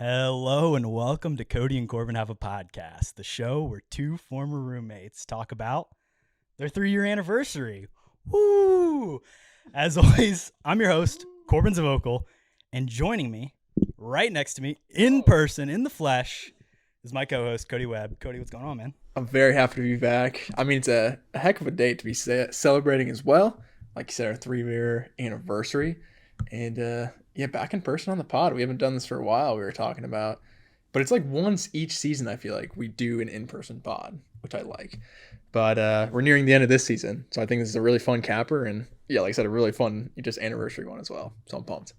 Hello and welcome to Kody and Korbin Have a Podcast, the show where two former roommates talk about their 3-year anniversary. Woo! As always, I'm your host, Korbin Zvokel, and joining me, right next to me, in person, in the flesh, is my co-host, Kody Webb. Kody, what's going on, man? I'm very happy to be back. I mean, it's a heck of a date to be celebrating as well. Like you said, our 3-year anniversary. And back in person on the pod. We haven't done this for a while, we were talking about. But it's like once each season, I feel like, we do an in-person pod, which I like. But we're nearing the end of this season. So I think this is a really fun capper. And yeah, like I said, a really fun just anniversary one as well. So I'm pumped.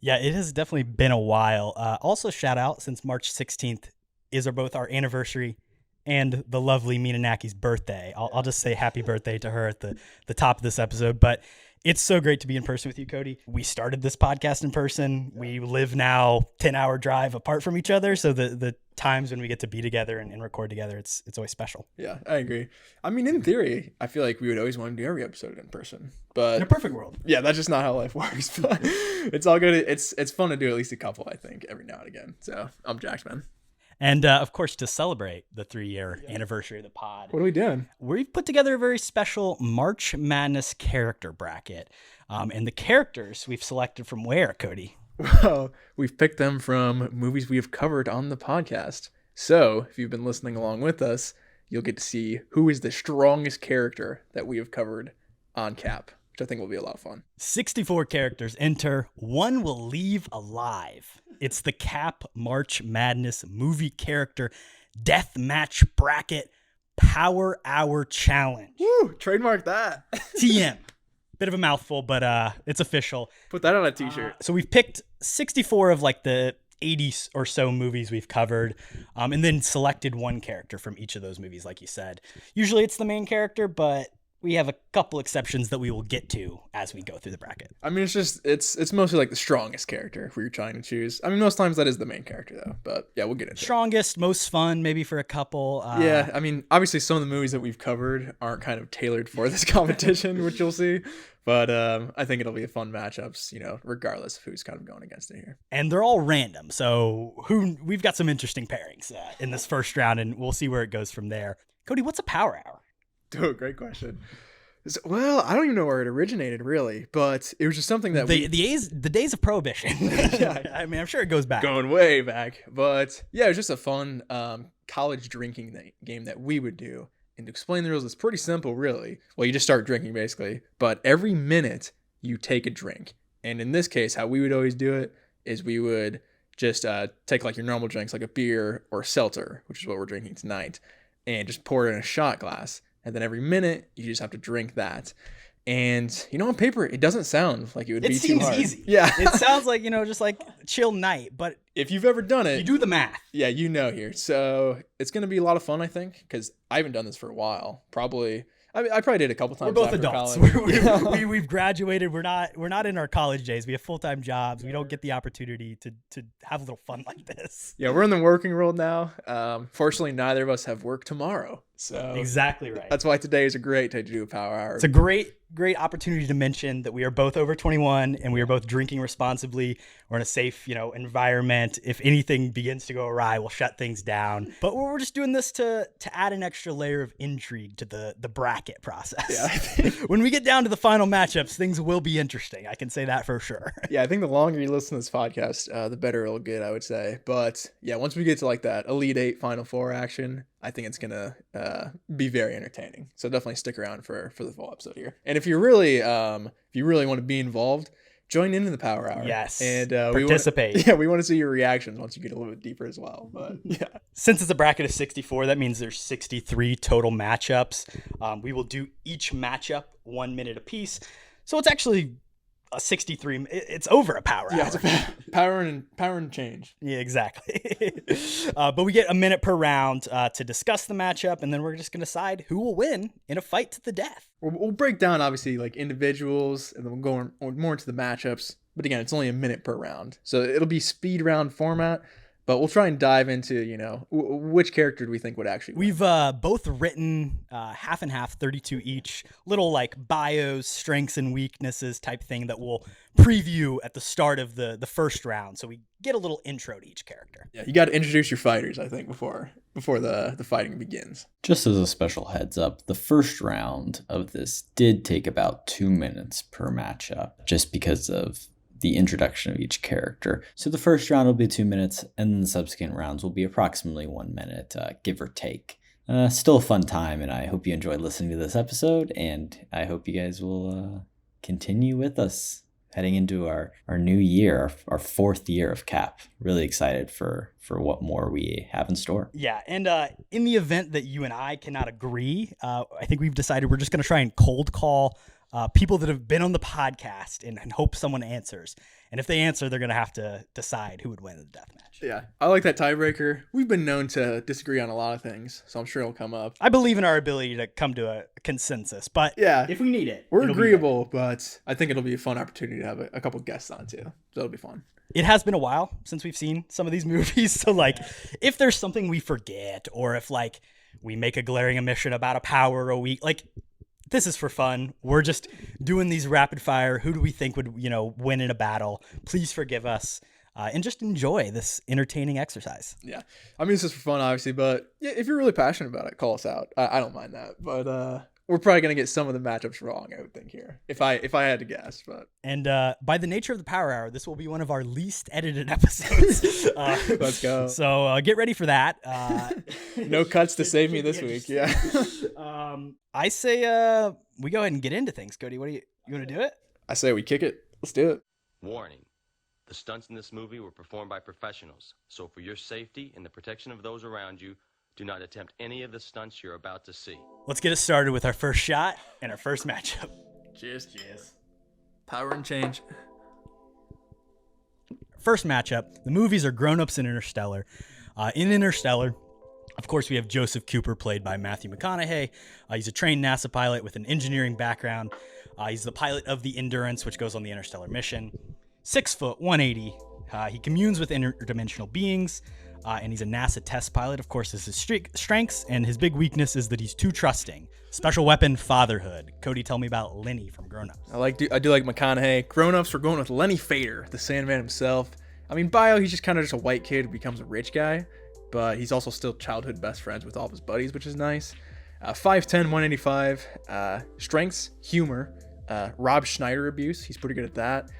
Yeah, it has definitely been a while. Also, shout out, since March 16th is both our anniversary and the lovely Mina Naki's birthday. I'll just say happy birthday to her at the top of this episode. But it's so great to be in person with you, Kody. We started this podcast in person. We live now 10-hour drive apart from each other. So the times when we get to be together and record together, it's always special. Yeah, I agree. I mean, in theory, I feel like we would always want to do every episode in person. But in a perfect world. Yeah, that's just not how life works. But it's all good. It's fun to do at least a couple, I think, every now and again. So I'm jacked, man. And, of course, to celebrate the 3-year anniversary of the pod. What are we doing? We've put together a very special March Madness character bracket. And the characters we've selected from where, Kody? Well, we've picked them from movies we have covered on the podcast. So if you've been listening along with us, you'll get to see who is the strongest character that we have covered on KHAP, which I think will be a lot of fun. 64 characters enter. One will leave alive. It's the KHAP March Madness movie character Deathmatch bracket Power Hour Challenge. Woo! Trademark that. TM. Bit of a mouthful, but it's official. Put that on a t-shirt. So we've picked 64 of like the 80 or so movies we've covered, and then selected one character from each of those movies, like you said. Usually it's the main character, but we have a couple exceptions that we will get to as we go through the bracket. I mean, it's mostly like the strongest character if we were trying to choose. I mean, most times that is the main character though, but yeah, we'll get into it. Strongest, most fun, maybe for a couple. Yeah, I mean, obviously some of the movies that we've covered aren't kind of tailored for this competition, which you'll see. But I think it'll be a fun matchups, regardless of who's kind of going against it here. And they're all random, so we've got some interesting pairings in this first round, and we'll see where it goes from there. Kody, what's a power hour? Oh, great question. Well, I don't even know where it originated, really, but it was just something that the days of Prohibition. Yeah, I mean, I'm sure it goes back. Going way back. But yeah, it was just a fun college drinking game that we would do. And to explain the rules, it's pretty simple, really. Well, you just start drinking, basically. But every minute, you take a drink. And in this case, how we would always do it is we would just take like your normal drinks, like a beer or a seltzer, which is what we're drinking tonight, and just pour it in a shot glass. And then every minute, you just have to drink that. And, on paper, it doesn't sound like it would be too hard. It seems easy. Yeah. It sounds like, just like a chill night. But if you've ever done it, you do the math. Yeah, here. So it's going to be a lot of fun, I think, because I haven't done this for a while. I probably did a couple times. We're both after adults. College. We've graduated. We're not in our college days. We have full-time jobs. We don't get the opportunity to have a little fun like this. Yeah, we're in the working world now. Fortunately, neither of us have work tomorrow. So exactly right. That's why today is a great day to do a power hour. It's a great opportunity to mention that we are both over 21 and we are both drinking responsibly. We're in a safe, environment. If anything begins to go awry, we'll shut things down. But we're just doing this to add an extra layer of intrigue to the bracket process. Yeah. When we get down to the final matchups, things will be interesting. I can say that for sure. Yeah, I think the longer you listen to this podcast, the better it'll get, I would say. But yeah, once we get to like that Elite 8 Final Four action, I think it's gonna be very entertaining. So definitely stick around for the full episode here. And if you really want to be involved, join into the Power Hour. Yes, and participate. We want to see your reactions once you get a little bit deeper as well. But yeah, since it's a bracket of 64, that means there's 63 total matchups. We will do each matchup 1 minute apiece. So it's actually a 63. It's over a power hour. Yeah, it's power and change. Yeah, exactly. But we get a minute per round to discuss the matchup, and then we're just going to decide who will win in a fight to the death. We'll break down, obviously, like individuals, and then we'll go more into the matchups. But again, it's only a minute per round. So it'll be speed round format. But we'll try and dive into, which character do we think would actually win? We've both written half and half, 32 each, little like bios, strengths and weaknesses type thing that we'll preview at the start of the first round. So we get a little intro to each character. Yeah, you got to introduce your fighters, I think, before the fighting begins. Just as a special heads up, the first round of this did take about 2 minutes per matchup, just because of the introduction of each character. So the first round will be 2 minutes, and then the subsequent rounds will be approximately 1 minute, give or take. Still a fun time, and I hope you enjoyed listening to this episode, and I hope you guys will continue with us heading into our new year, our fourth year of KHAP. Really excited for what more we have in store. Yeah, and in the event that you and I cannot agree, I think we've decided we're just going to try and cold call people that have been on the podcast and hope someone answers. And if they answer, they're going to have to decide who would win the deathmatch. Yeah, I like that tiebreaker. We've been known to disagree on a lot of things, so I'm sure it'll come up. I believe in our ability to come to a consensus, but yeah, if we need it, we're agreeable, but I think it'll be a fun opportunity to have a couple guests on too. So it'll be fun. It has been a while since we've seen some of these movies. So like, if there's something we forget, or if like we make a glaring omission about a power a week, like, this is for fun. We're just doing these rapid fire. Who do we think would, win in a battle? Please forgive us and just enjoy this entertaining exercise. Yeah. I mean, this is for fun, obviously, but yeah, if you're really passionate about it, call us out. I don't mind that, but we're probably going to get some of the matchups wrong, I would think, here, if I had to guess. But And by the nature of the Power Hour, this will be one of our least edited episodes. Let's go. So get ready for that. No cuts to save me this week. Yeah. I say we go ahead and get into things. Kody, you want to do it? I say we kick it. Let's do it. Warning. The stunts in this movie were performed by professionals, so for your safety and the protection of those around you, do not attempt any of the stunts you're about to see. Let's get it started with our first shot and our first matchup. Cheers. Cheers. Power and change. First matchup, the movies are Grown Ups and Interstellar. In Interstellar, of course, we have Joseph Cooper, played by Matthew McConaughey. He's a trained NASA pilot with an engineering background. He's the pilot of the Endurance, which goes on the interstellar mission. 6 foot, 180. He communes with interdimensional beings, and he's a NASA test pilot. Of course, is his strengths, and his big weakness is that he's too trusting. Special weapon, fatherhood. Kody, tell me about Lenny from Grown Ups. I do like McConaughey. Grown Ups, we're going with Lenny Fader, the Sandman himself. I mean, bio, he's just kind of just a white kid who becomes a rich guy, but he's also still childhood best friends with all of his buddies, which is nice. 5'10", 185. Strengths, humor. Rob Schneider abuse. He's pretty good at that.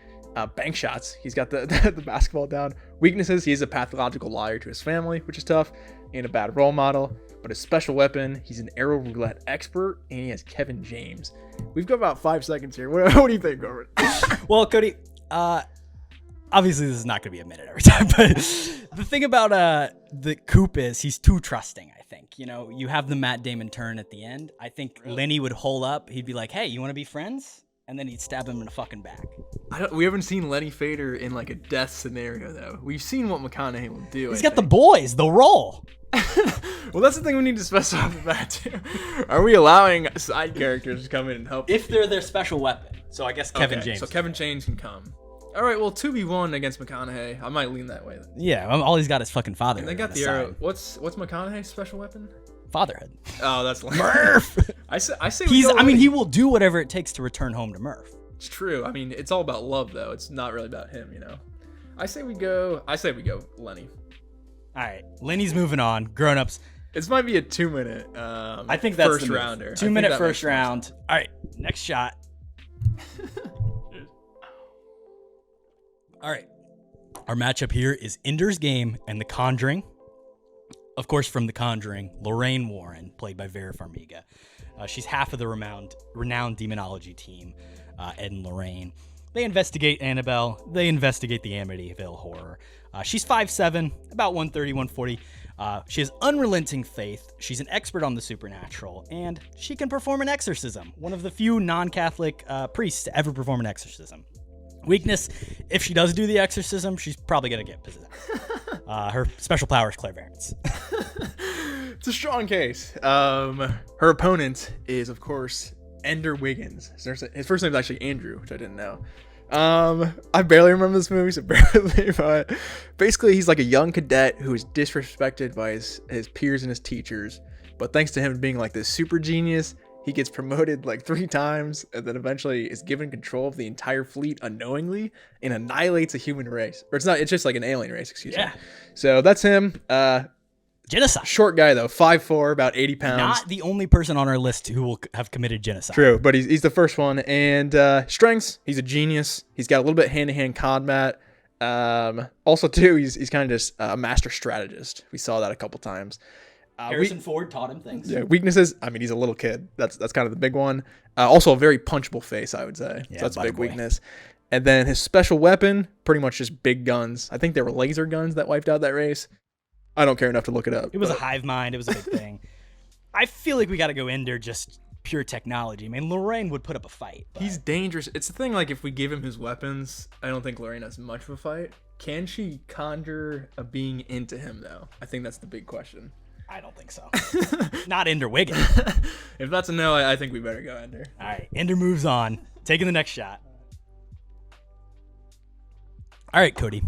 Bank shots. He's got the basketball down. Weaknesses, he's a pathological liar to his family, which is tough, and a bad role model. But his special weapon, he's an aero roulette expert, and he has Kevin James. We've got about 5 seconds here. What do you think, Corbin? Well, Kody, obviously this is not going to be a minute every time, but the thing about the Coop is he's too trusting, I think. You have the Matt Damon turn at the end. I think Lenny would hole up. He'd be like, hey, you want to be friends? And then he'd stab him in the fucking back. We haven't seen Lenny Fader in like a death scenario, though. We've seen what McConaughey will do. He's got the boys, the role. Well, that's the thing we need to specify off the bat, too. Are we allowing side characters to come in and help? If they're their special weapon. So I guess Kevin James. So Kevin James can come. All right, well, 2v1 against McConaughey. I might lean that way. Yeah, all he's got is fucking fatherhood. And they got the arrow. What's McConaughey's special weapon? Fatherhood. Oh, that's Murph. I say he will do whatever it takes to return home to Murph. It's true. I mean, it's all about love, though. It's not really about him, I say we go Lenny. All right, Lenny's moving on. Grown Ups. This might be a 2-minute. I think that's first the rounder. 2-minute first round. All right, next shot. All right, our matchup here is Ender's Game and The Conjuring. Of course, from The Conjuring, Lorraine Warren, played by Vera Farmiga. She's half of the renowned demonology team, Ed and Lorraine. They investigate Annabelle. They investigate the Amityville horror. She's 5'7", about 130, 140. She has unrelenting faith. She's an expert on the supernatural, and she can perform an exorcism. One of the few non-Catholic priests to ever perform an exorcism. Weakness, if she does do the exorcism, she's probably going to get possessed. Her special power is clairvoyance. It's a strong case. Her opponent is, of course, Ender Wiggins. His first name is actually Andrew, which I didn't know. I barely remember this movie, so barely, but basically he's like a young cadet who is disrespected by his peers and his teachers. But thanks to him being like this super genius, he gets promoted like 3 times and then eventually is given control of the entire fleet unknowingly and annihilates a human race. Or it's just like an alien race, excuse me. So that's him. Genocide. Short guy though, 5'4", about 80 pounds. Not the only person on our list who will have committed genocide. True, but he's the first one. And strengths, he's a genius. He's got a little bit hand-to-hand combat. Also, too, he's kind of just a master strategist. We saw that a couple times. Harrison Ford taught him things. Yeah, weaknesses, I mean, he's a little kid. That's kind of the big one. Also, a very punchable face, I would say. Yeah, so that's a big boy. weakness. And then his special weapon, pretty much just big guns. I think they were laser guns that wiped out that race. I don't care enough to look it up. It was a hive mind. It was a big thing. I feel like we got to go Ender just pure technology. I mean, Lorraine would put up a fight. But He's dangerous. It's the thing, like, if we give him his weapons, I don't think Lorraine has much of a fight. Can she conjure a being into him, though? I think that's the big question. I don't think so. Not Ender Wiggin. If that's a no, I think we better go Ender. All right, Ender moves on. Taking the next shot. All right, Cody.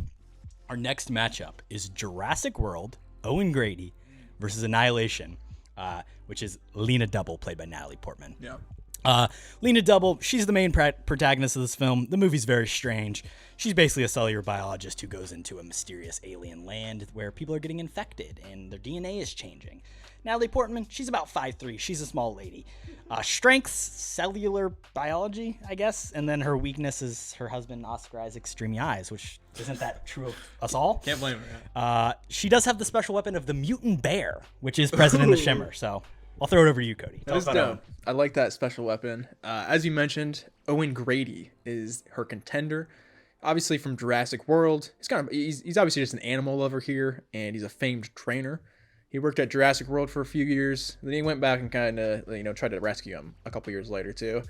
Our next matchup is Jurassic World, Owen Grady, versus Annihilation, which is Lena Double, played by Natalie Portman. Yeah. Lena Double, she's the main protagonist of this film. The movie's very strange. She's basically a cellular biologist who goes into a mysterious alien land where people are getting infected and their DNA is changing. Natalie Portman, she's about 5'3". She's a small lady. Strengths, cellular biology, I guess. And then her weakness is her husband, Oscar Isaac's dreamy eyes, which isn't that true of us all? Can't blame her. She does have the special weapon of the mutant bear, which is present in the Shimmer. So I'll throw it over to you, Cody. That was dope. I like that special weapon. As you mentioned, Owen Grady is her contender. Obviously from Jurassic World. He's obviously just an animal lover here, and he's a famed trainer. He worked at Jurassic World for a few years. Then he went back and kind of, tried to rescue him a couple years later too.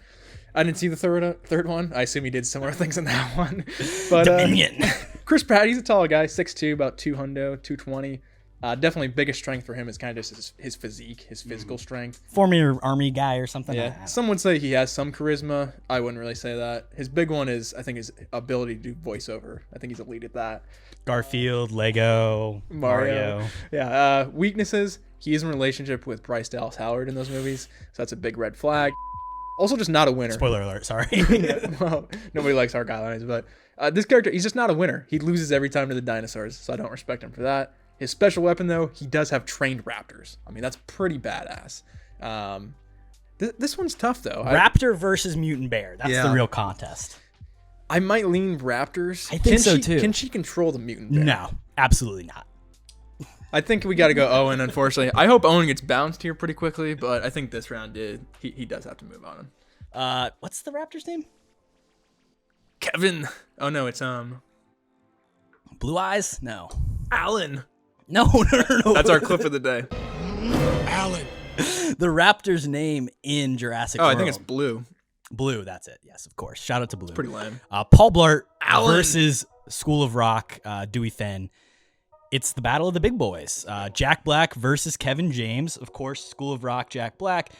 I didn't see the third one. I assume he did similar things in that one. But Dominion. Chris Pratt, he's a tall guy, 6'2", about 220. Definitely biggest strength for him is kind of just his physique, his physical strength. Former Army guy or something. Yeah. Some would say he has some charisma. I wouldn't really say that. His big one is, I think, his ability to do voiceover. I think he's elite at that. Garfield, Lego, Mario. Yeah. Weaknesses, he is in a relationship with Bryce Dallas Howard in those movies, so that's a big red flag. Also just not a winner. Spoiler alert, sorry. Well, nobody likes our guidelines, but this character, he's just not a winner. He loses every time to the dinosaurs, so I don't respect him for that. His special weapon, though, he does have trained raptors. I mean, that's pretty badass. This one's tough, though. Raptor versus mutant bear. That's the real contest. I might lean raptors. I think so, too. Can she control the mutant bear? No, absolutely not. I think we got to go Owen, unfortunately. I hope Owen gets bounced here pretty quickly, but I think this round he does have to move on. What's the raptor's name? Kevin. Oh, no, it's Blue Eyes? No. Alan. No. That's our clip of the day. Alan. The raptor's name in Jurassic World. I think it's Blue. Blue, that's it. Yes, of course. Shout out to Blue. Pretty lame. Paul Blart Alan. versus School of Rock, Dewey Finn. It's the battle of the big boys. Jack Black versus Kevin James. Of course, School of Rock, Jack Black.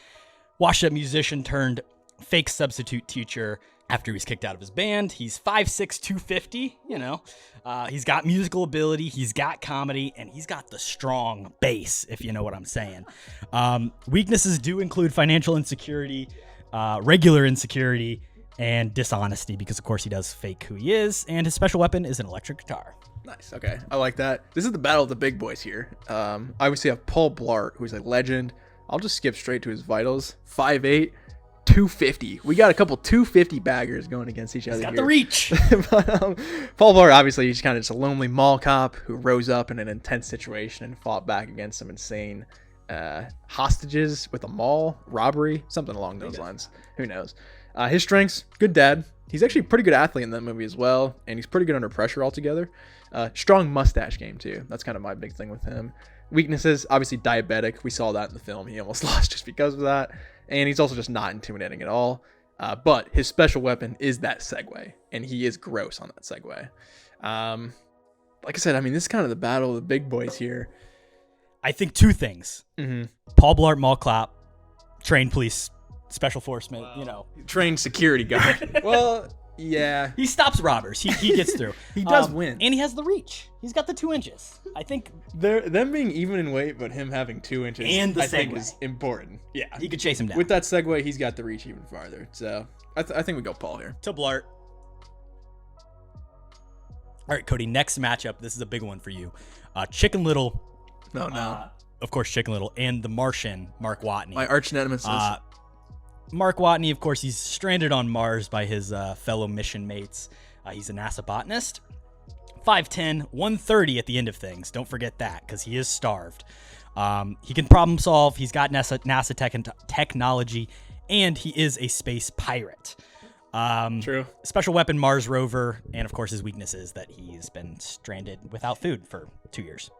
Washed up musician turned fake substitute teacher after he was kicked out of his band. He's 5'6", 250, He's got musical ability, he's got comedy, and he's got the strong bass, if you know what I'm saying. Weaknesses do include financial insecurity, regular insecurity, and dishonesty, because of course he does fake who he is, and his special weapon is an electric guitar. Nice. Okay. I like that. This is the battle of the big boys here. Obviously, I have Paul Blart, who's a legend. I'll just skip straight to his vitals. 5'8", 250. We got a couple 250 baggers going against each other. He's got here. the reach. But, Paul Blart, obviously, he's kind of just a lonely mall cop who rose up in an intense situation and fought back against some insane hostages with a mall robbery, something along those lines. Who knows? His strengths, good dad. He's actually a pretty good athlete in that movie as well, and he's pretty good under pressure altogether. Strong mustache game, too. That's kind of my big thing with him. Weaknesses, obviously diabetic. We saw that in the film. He almost lost just because of that. And he's also just not intimidating at all. But his special weapon is that Segway, and he is gross on that Segway. Like I said, I mean, this is kind of the battle of the big boys here. I think two things. Mm-hmm. Paul Blart, mall cop, trained police, special force, Trained security guard. Well, Yeah. He stops robbers. He gets through. He does win. And he has the reach. He's got the 2 inches. I think Them being even in weight, but him having 2 inches, And the I think segue. is important. Yeah. he could chase him down. With that segue, he's got the reach even farther. So I think we go Paul here. to Blart. All right, Cody, next matchup. This is a big one for you. Chicken Little, No. of course, Chicken Little, and the Martian, Mark Watney. My arch nemesis. Mark Watney, of course, he's stranded on Mars by his fellow mission mates. He's a NASA botanist. 5'10", 130 at the end of things. Don't forget that, because he is starved. He can problem solve. He's got NASA technology, and he is a space pirate. True. Special weapon Mars rover, and of course his weakness is that he's been stranded without food for 2 years.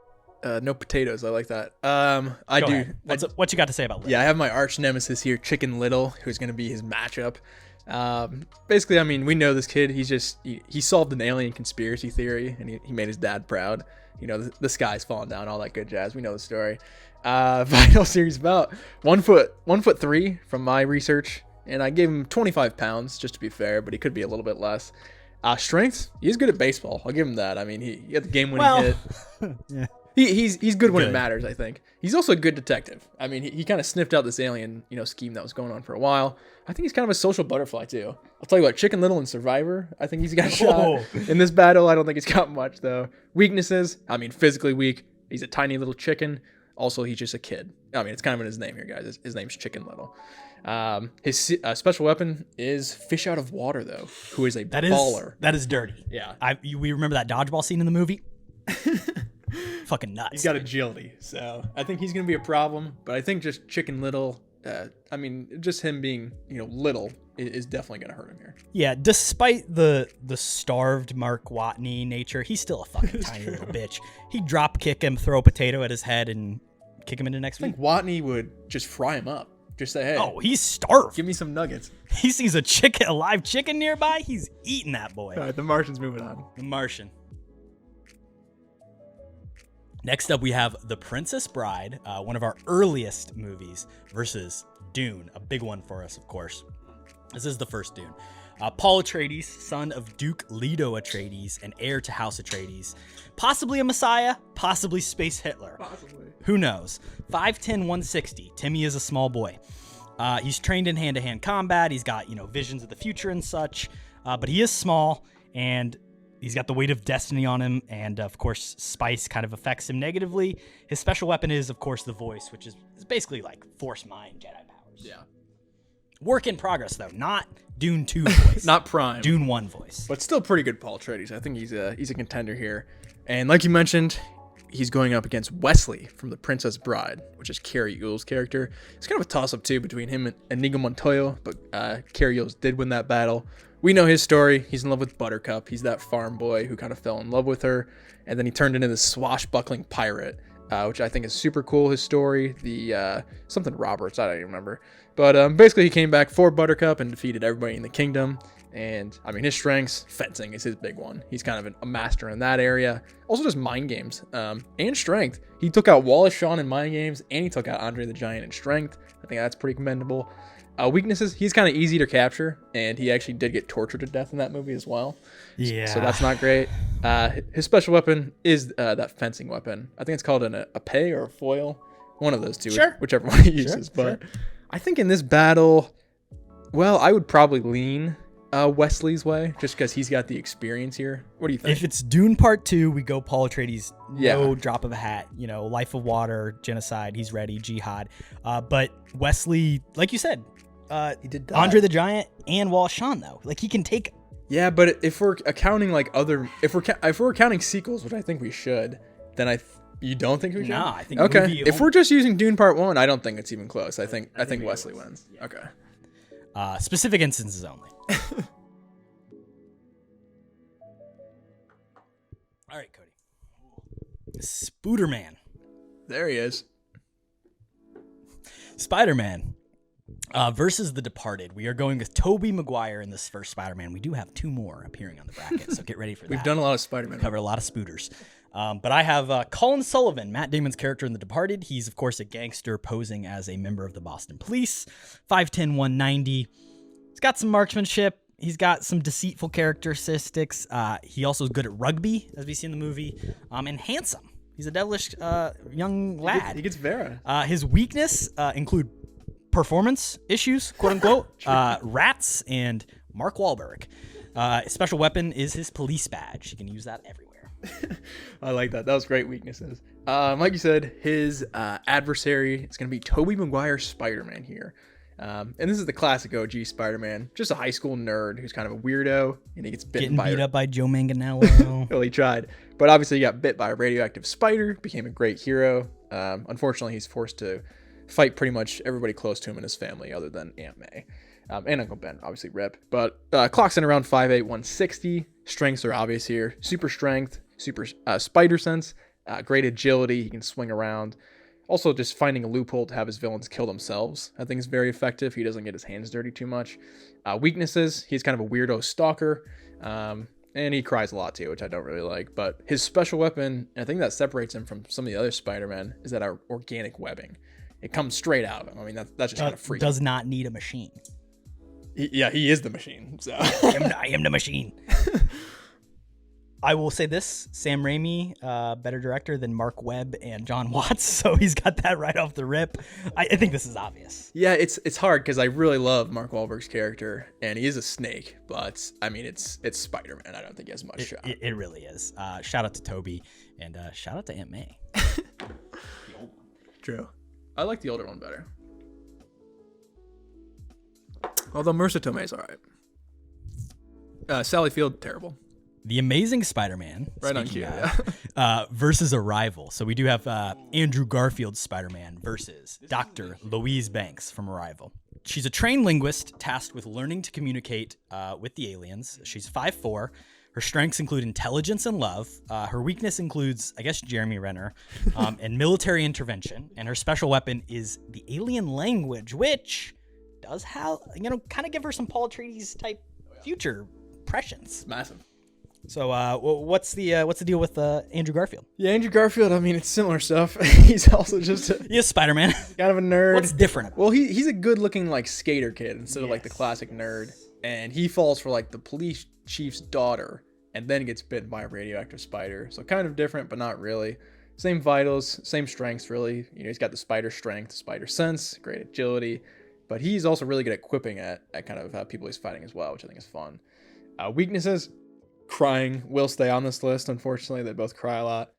No potatoes. I like that. I Go do. ahead. What you got to say about Little? Yeah, I have my arch nemesis here, Chicken Little, who's going to be his matchup. Basically, I mean, we know this kid. He's just he solved an alien conspiracy theory, and he made his dad proud. You know, the sky's falling down, all that good jazz. We know the story. Final series about 1'3" from my research, and I gave him 25 pounds just to be fair, but he could be a little bit less. Strength, he's good at baseball. I'll give him that. I mean, he had the game-winning hit. yeah. He's good when it matters, I think. He's also a good detective. I mean, he kind of sniffed out this alien, scheme that was going on for a while. I think he's kind of a social butterfly, too. I'll tell you what, Chicken Little in Survivor, I think he's got a shot. In this battle, I don't think he's got much, though. Weaknesses, I mean, physically weak. He's a tiny little chicken. Also, he's just a kid. I mean, it's kind of in his name here, guys. His name's Chicken Little. His special weapon is Fish Out of Water, though, who is a baller. That is dirty. Yeah. We remember that dodgeball scene in the movie? Fucking nuts. He's got agility, so I think he's going to be a problem. But I think just Chicken Little, just him being, little is definitely going to hurt him here. Yeah, despite the starved Mark Watney nature, he's still a fucking tiny little bitch. He'd drop kick him, throw a potato at his head, and kick him into next I week. think Watney would just fry him up. Just say, hey. Oh, he's starved. Give me some nuggets. He sees a live chicken nearby, he's eating that boy. All right, the Martian's moving on. The Martian. Next up, we have The Princess Bride, one of our earliest movies, versus Dune, a big one for us, of course. This is the first Dune. Paul Atreides, son of Duke Leto Atreides and heir to House Atreides. Possibly a messiah, possibly Space Hitler. Possibly. Who knows? 5'10", 160. Timmy is a small boy. He's trained in hand-to-hand combat. He's got, visions of the future and such. But he is small, and he's got the weight of destiny on him, and of course, spice kind of affects him negatively. His special weapon is, of course, the voice, which is basically like Force Mind Jedi powers. Yeah. Work in progress, though. Not Dune 2 voice. Not Prime. Dune 1 voice. But still pretty good Paul Atreides. I think he's a contender here. And like you mentioned, he's going up against Wesley from The Princess Bride, which is Carrie Yule's character. It's kind of a toss-up, too, between him and Inigo Montoya, but Carrie Yule's did win that battle. We know his story. He's in love with Buttercup. He's that farm boy who kind of fell in love with her, and then he turned into this swashbuckling pirate, which I think is super cool, his story. The something Roberts, I don't even remember. But basically he came back for Buttercup and defeated everybody in the kingdom. And, I mean, his strengths, fencing is his big one. He's kind of a master in that area. Also just mind games and strength. He took out Wallace Shawn in mind games, and he took out Andre the Giant in strength. I think that's pretty commendable. Weaknesses, he's kind of easy to capture, and he actually did get tortured to death in that movie as well. Yeah. So that's not great. His special weapon is that fencing weapon. I think it's called a pay or a foil. One of those two, Sure. whichever one he uses. But I think in this battle, well, I would probably lean Wesley's way, just because he's got the experience here. What do you think? If it's Dune Part 2, we go Paul Atreides, no Yeah. drop of a hat. Life of water, genocide, he's ready, jihad. But Wesley, like you said, he did die. Andre the Giant and Wallace Shawn, though. Like, he can take... Yeah, but if we're accounting if we're counting sequels, which I think we should, then you don't think we should? Nah, I think okay. movie If we're just using Dune Part 1, I don't think it's even close. I think Wesley wins. Yeah. Okay. Specific instances only. All right, Cody. Spooderman. There he is. Spider-Man versus The Departed. We are going with Tobey Maguire in this first Spider-Man. We do have 2 more appearing on the bracket, so get ready for that. We've done a lot of Spider-Man. Covered a lot of spooters. But I have Colin Sullivan, Matt Damon's character in The Departed. He's, of course, a gangster posing as a member of the Boston Police. 5'10", 190. He's got some marksmanship. He's got some deceitful characteristics. He also is good at rugby, as we see in the movie, and handsome. He's a devilish young lad. He gets Vera. His weakness include performance issues, quote unquote, rats, and Mark Wahlberg. His special weapon is his police badge. He can use that everywhere. I like that. That was great weaknesses. Like you said, his adversary is going to be Tobey Maguire's Spider-Man here. And this is the classic OG Spider-Man, just a high school nerd who's kind of a weirdo, and he gets bitten Getting beat up by Joe Manganiello. Well, he tried. But obviously he got bit by a radioactive spider, became a great hero. Unfortunately, he's forced to fight pretty much everybody close to him and his family other than Aunt May. And Uncle Ben, obviously rip. But clocks in around 5'8", 160. Strengths are obvious here. Super strength, super spider sense, great agility. He can swing around. Also, just finding a loophole to have his villains kill themselves, I think is very effective. He doesn't get his hands dirty too much. Weaknesses, he's kind of a weirdo stalker. And he cries a lot too, which I don't really like. But his special weapon, and I think that separates him from some of the other Spider-Men, is that our organic webbing. It comes straight out of him. I mean, that's just kind of freaky. Does not need a machine. He is the machine. So I am the machine. I will say this, Sam Raimi, better director than Mark Webb and John Watts, so he's got that right off the rip. I think this is obvious. Yeah, it's hard because I really love Mark Wahlberg's character, and he is a snake, but I mean, it's Spider-Man. I don't think he has much shot. It really is. Shout out to Toby, and shout out to Aunt May. True. I like the older one better. Although Marissa Tomei's all right. Sally Field, terrible. The Amazing Spider-Man, right on cue, versus a rival. So we do have Andrew Garfield's Spider-Man versus Dr. Louise Banks from Arrival. She's a trained linguist tasked with learning to communicate with the aliens. She's 5'4". Her strengths include intelligence and love. Her weakness includes, I guess, Jeremy Renner, and military intervention. And her special weapon is the alien language, which does have, kind of give her some Paul Atreides type future prescience. Massive. So, what's the deal with Andrew Garfield? Yeah, Andrew Garfield. I mean, it's similar stuff. He's also just he's Spider-Man. Kind of a nerd. What's different? Well, he's a good-looking like skater kid instead of like the classic nerd, and he falls for like the police chief's daughter, and then gets bitten by a radioactive spider. So kind of different, but not really. Same vitals, same strengths, really. He's got the spider strength, spider sense, great agility, but he's also really good at quipping at kind of people he's fighting as well, which I think is fun. Weaknesses. Crying will stay on this list, unfortunately. They both cry a lot.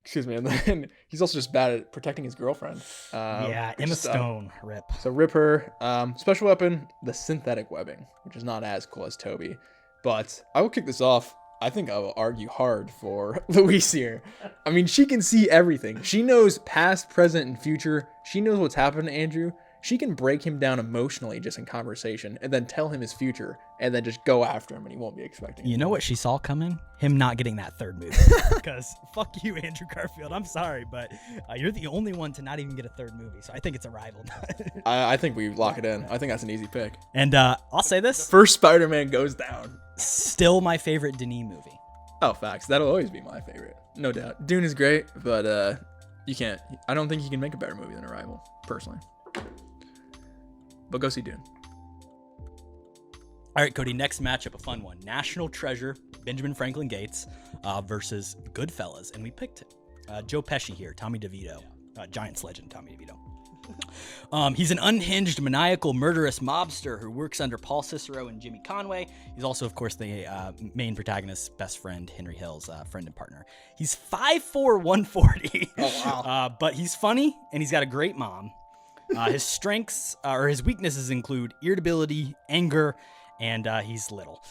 Excuse me. And then he's also just bad at protecting his girlfriend. Emma Stone, rip. So rip her. Special weapon, the synthetic webbing, which is not as cool as Toby. But I will kick this off. I think I will argue hard for Louise here. I mean, she can see everything. She knows past, present, and future. She knows what's happened to Andrew. She can break him down emotionally just in conversation and then tell him his future and then just go after him and he won't be expecting it. You know what she saw coming? Him not getting that third movie. Because fuck you, Andrew Garfield. I'm sorry, but you're the only one to not even get a third movie. So I think it's Arrival. I think we lock it in. I think that's an easy pick. And I'll say this. First Spider-Man goes down. Still my favorite Denis movie. Oh, facts. That'll always be my favorite. No doubt. Dune is great, but I don't think you can make a better movie than Arrival, personally. But go see Dune. All right, Cody, next matchup, a fun one. National Treasure, Benjamin Franklin Gates versus Goodfellas. And we picked Joe Pesci here, Tommy DeVito, Giants legend Tommy DeVito. He's an unhinged, maniacal, murderous mobster who works under Paul Cicero and Jimmy Conway. He's also, of course, the main protagonist's best friend, Henry Hill's friend and partner. He's 5'4", 140. Oh, wow. But he's funny, and he's got a great mom. His strengths or his weaknesses include irritability, anger, and he's little.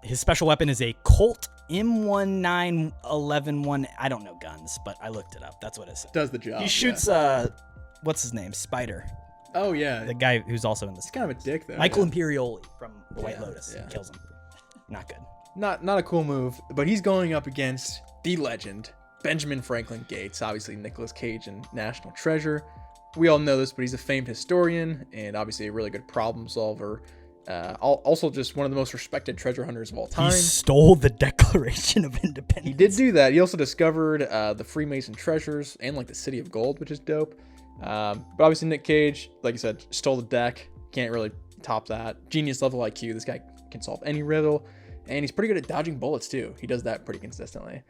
His special weapon is a Colt M19111. I don't know guns, but I looked it up. That's what it says. Does the job. He shoots, what's his name? Spider. Oh, yeah. The guy who's also in this. He's kind of a dick, though. Michael Imperioli from The White Lotus. Yeah. He kills him. Not good. Not a cool move, but he's going up against the legend, Benjamin Franklin Gates. Obviously, Nicolas Cage in National Treasure. We all know this, but he's a famed historian and obviously a really good problem solver. Also just one of the most respected treasure hunters of all time. He stole the Declaration of Independence. He did do that. He also discovered the Freemason treasures and like the City of Gold, which is dope. But obviously Nick Cage, like you said, stole the deck. Can't really top that. Genius level IQ. This guy can solve any riddle, and he's pretty good at dodging bullets too. He does that pretty consistently.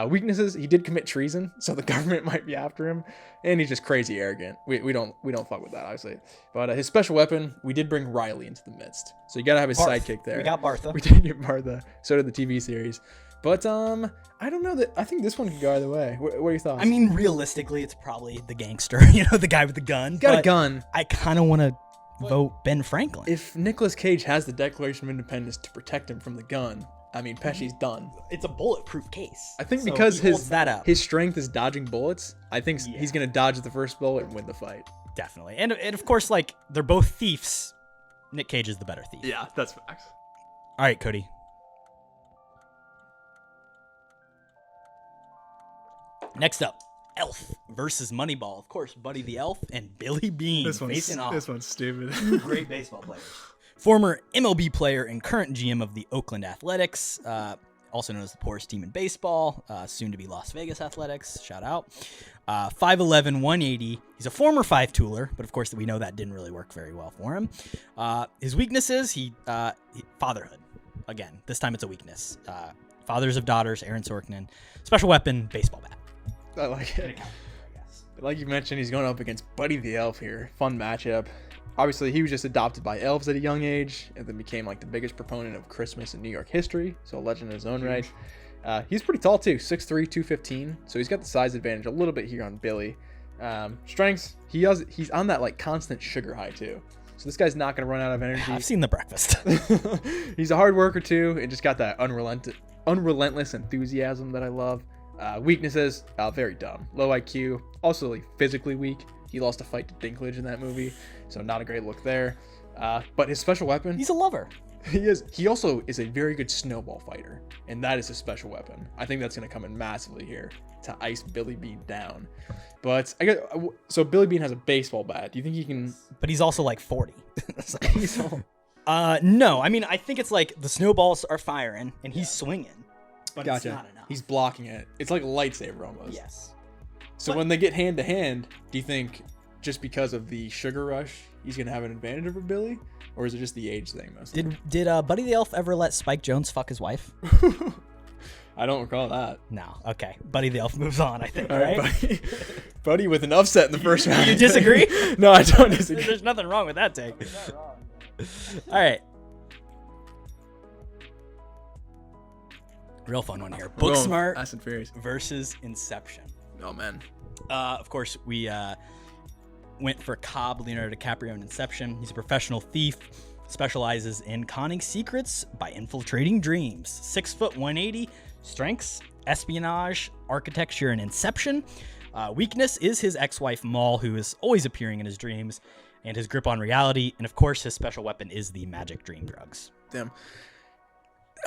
Weaknesses: he did commit treason, so the government might be after him, and he's just crazy arrogant. We don't fuck with that, obviously. But his special weapon, we did bring Riley into the midst, so you gotta have his sidekick there. We got Bartha. We did get Bartha. So did the TV series. But I don't know that. I think this one could go either way. What are your thoughts? I mean, realistically, it's probably the gangster, the guy with the gun. Got a gun. I kind of want to vote Ben Franklin. If Nicolas Cage has the Declaration of Independence to protect him from the gun, I mean, Pesci's done. It's a bulletproof case. I think So because he holds that up. his strength is dodging bullets, I think he's gonna dodge the first bullet and win the fight. Definitely. And of course, like, they're both thieves. Nick Cage is the better thief. Yeah, that's facts. All right, Cody. Next up, Elf versus Moneyball. Of course, Buddy the Elf and Billy Bean facing off. This one's stupid. Great baseball players. Former MLB player and current GM of the Oakland Athletics, also known as the poorest team in baseball, soon to be Las Vegas Athletics. Shout out. 5'11", 180. He's a former five-tooler, but of course we know that didn't really work very well for him. His weaknesses: fatherhood. Again, this time it's a weakness. Fathers of daughters, Aaron Sorkin. Special weapon, baseball bat. I like it. Like you mentioned, he's going up against Buddy the Elf here. Fun matchup. Obviously, he was just adopted by elves at a young age and then became like the biggest proponent of Christmas in New York history. So a legend in his own right. He's pretty tall too, 6'3", 215. So he's got the size advantage a little bit here on Billy. Strengths, he's on that like constant sugar high too. So this guy's not going to run out of energy. I've seen The Breakfast. He's a hard worker too, and just got that unrelentless enthusiasm that I love. Weaknesses, very dumb. Low IQ, also like physically weak. He lost a fight to Dinklage in that movie, so not a great look there. But his special weapon, He's a lover. he is. He also is a very good snowball fighter, and that is his special weapon. I think that's going to come in massively here to ice Billy Bean down. But so Billy Bean has a baseball bat. Do you think he can? But he's also like 40. So- He's all- no, I mean, I think it's like the snowballs are firing and he's swinging, but it's Gotcha. not enough. He's blocking it. It's like a lightsaber almost. Yes. So when they get hand to hand, do you think just because of the sugar rush, he's gonna have an advantage over Billy, or is it just the age thing mostly? Did Buddy the Elf ever let Spike Jonze fuck his wife? I don't recall that. No. Okay. Buddy the Elf moves on, I think. All Right? right, buddy with an upset in the first round. You disagree? No, I don't disagree. There's nothing wrong with that take. All right. Real fun one here. Booksmart Fast and Furious. versus Inception. Oh man. Of course, we went for Cobb, Leonardo DiCaprio in Inception. He's a professional thief, specializes in conning secrets by infiltrating dreams. 6 foot 180, strengths, espionage, architecture, and Inception. Weakness is his ex-wife Maul, who is always appearing in his dreams, and his grip on reality. And of course, his special weapon is the magic dream drugs. Damn.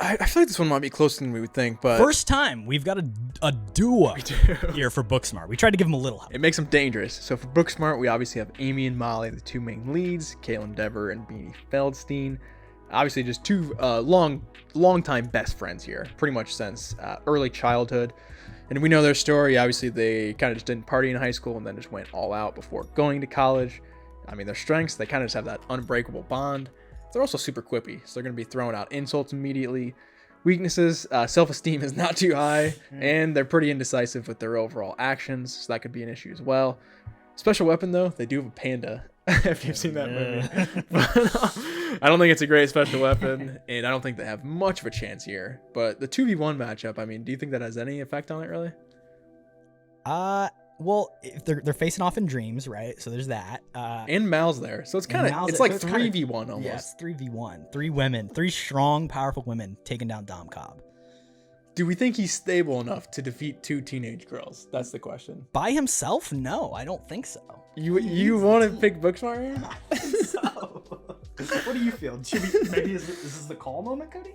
I feel like this one might be closer than we would think, but First time we've got a duo here for Booksmart. We tried to give him a little help. it makes them dangerous. So for Booksmart, we obviously have Amy and Molly, the two main leads, Caitlin Dever and Beanie Feldstein. Obviously, just two long-time best friends here, pretty much since early childhood. And we know their story. Obviously, they kind of just didn't party in high school and then just went all out before going to college. I mean, their strengths, they kind of just have that unbreakable bond. They're also super quippy, so they're going to be throwing out insults immediately. Weaknesses, self-esteem is not too high, and they're pretty indecisive with their overall actions, so that could be an issue as well. Special weapon, though, they do have a panda, if you've seen that movie. But, I don't think it's a great special weapon, and I don't think they have much of a chance here. But the 2v1 matchup, I mean, do you think that has any effect on it, really? Well, if they're facing off in dreams, right? So there's that. And Mal's there, so it's kind of, it's like 3v1 almost. Yes, 3v1. 3 women, 3 strong, powerful women taking down Dom Cobb. Do we think he's stable enough to defeat 2 teenage girls? That's the question. By himself? No, I don't think so. You want to pick Booksmart here? So, what do you feel? Maybe this is the call moment, Cody?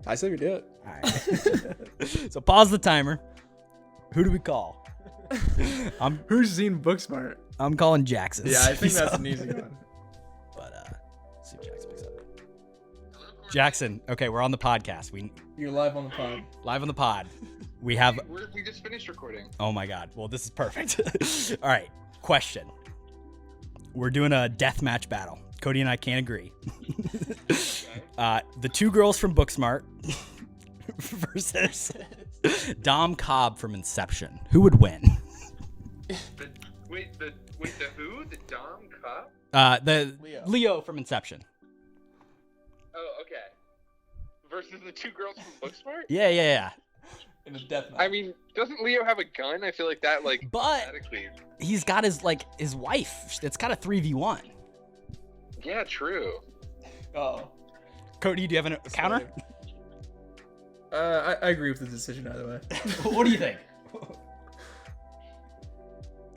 I say we do it. All right. So pause the timer. Who do we call? Who's seen Booksmart? I'm calling Jackson. Yeah, I think that's an easy one. But let's see if Jackson picks up. Jackson, okay, we're on the podcast. You're live on the pod. Live on the pod. We have. We just finished recording. Oh my God. Well, this is perfect. All right. Question. We're doing a deathmatch battle. Cody and I can't agree. The two girls from Booksmart versus Dom Cobb from Inception. Who would win? Wait, the who? The Dom Cobb? The Leo from Inception. Oh, okay. Versus the two girls from Booksmart? Yeah. In a deathmatch. I mean, doesn't Leo have a gun? I feel like that, like, But automatically. he's got his wife. It's kind of 3v1. Yeah, true. Oh. Cody, do you have a counter? I agree with the decision either way. What do you think?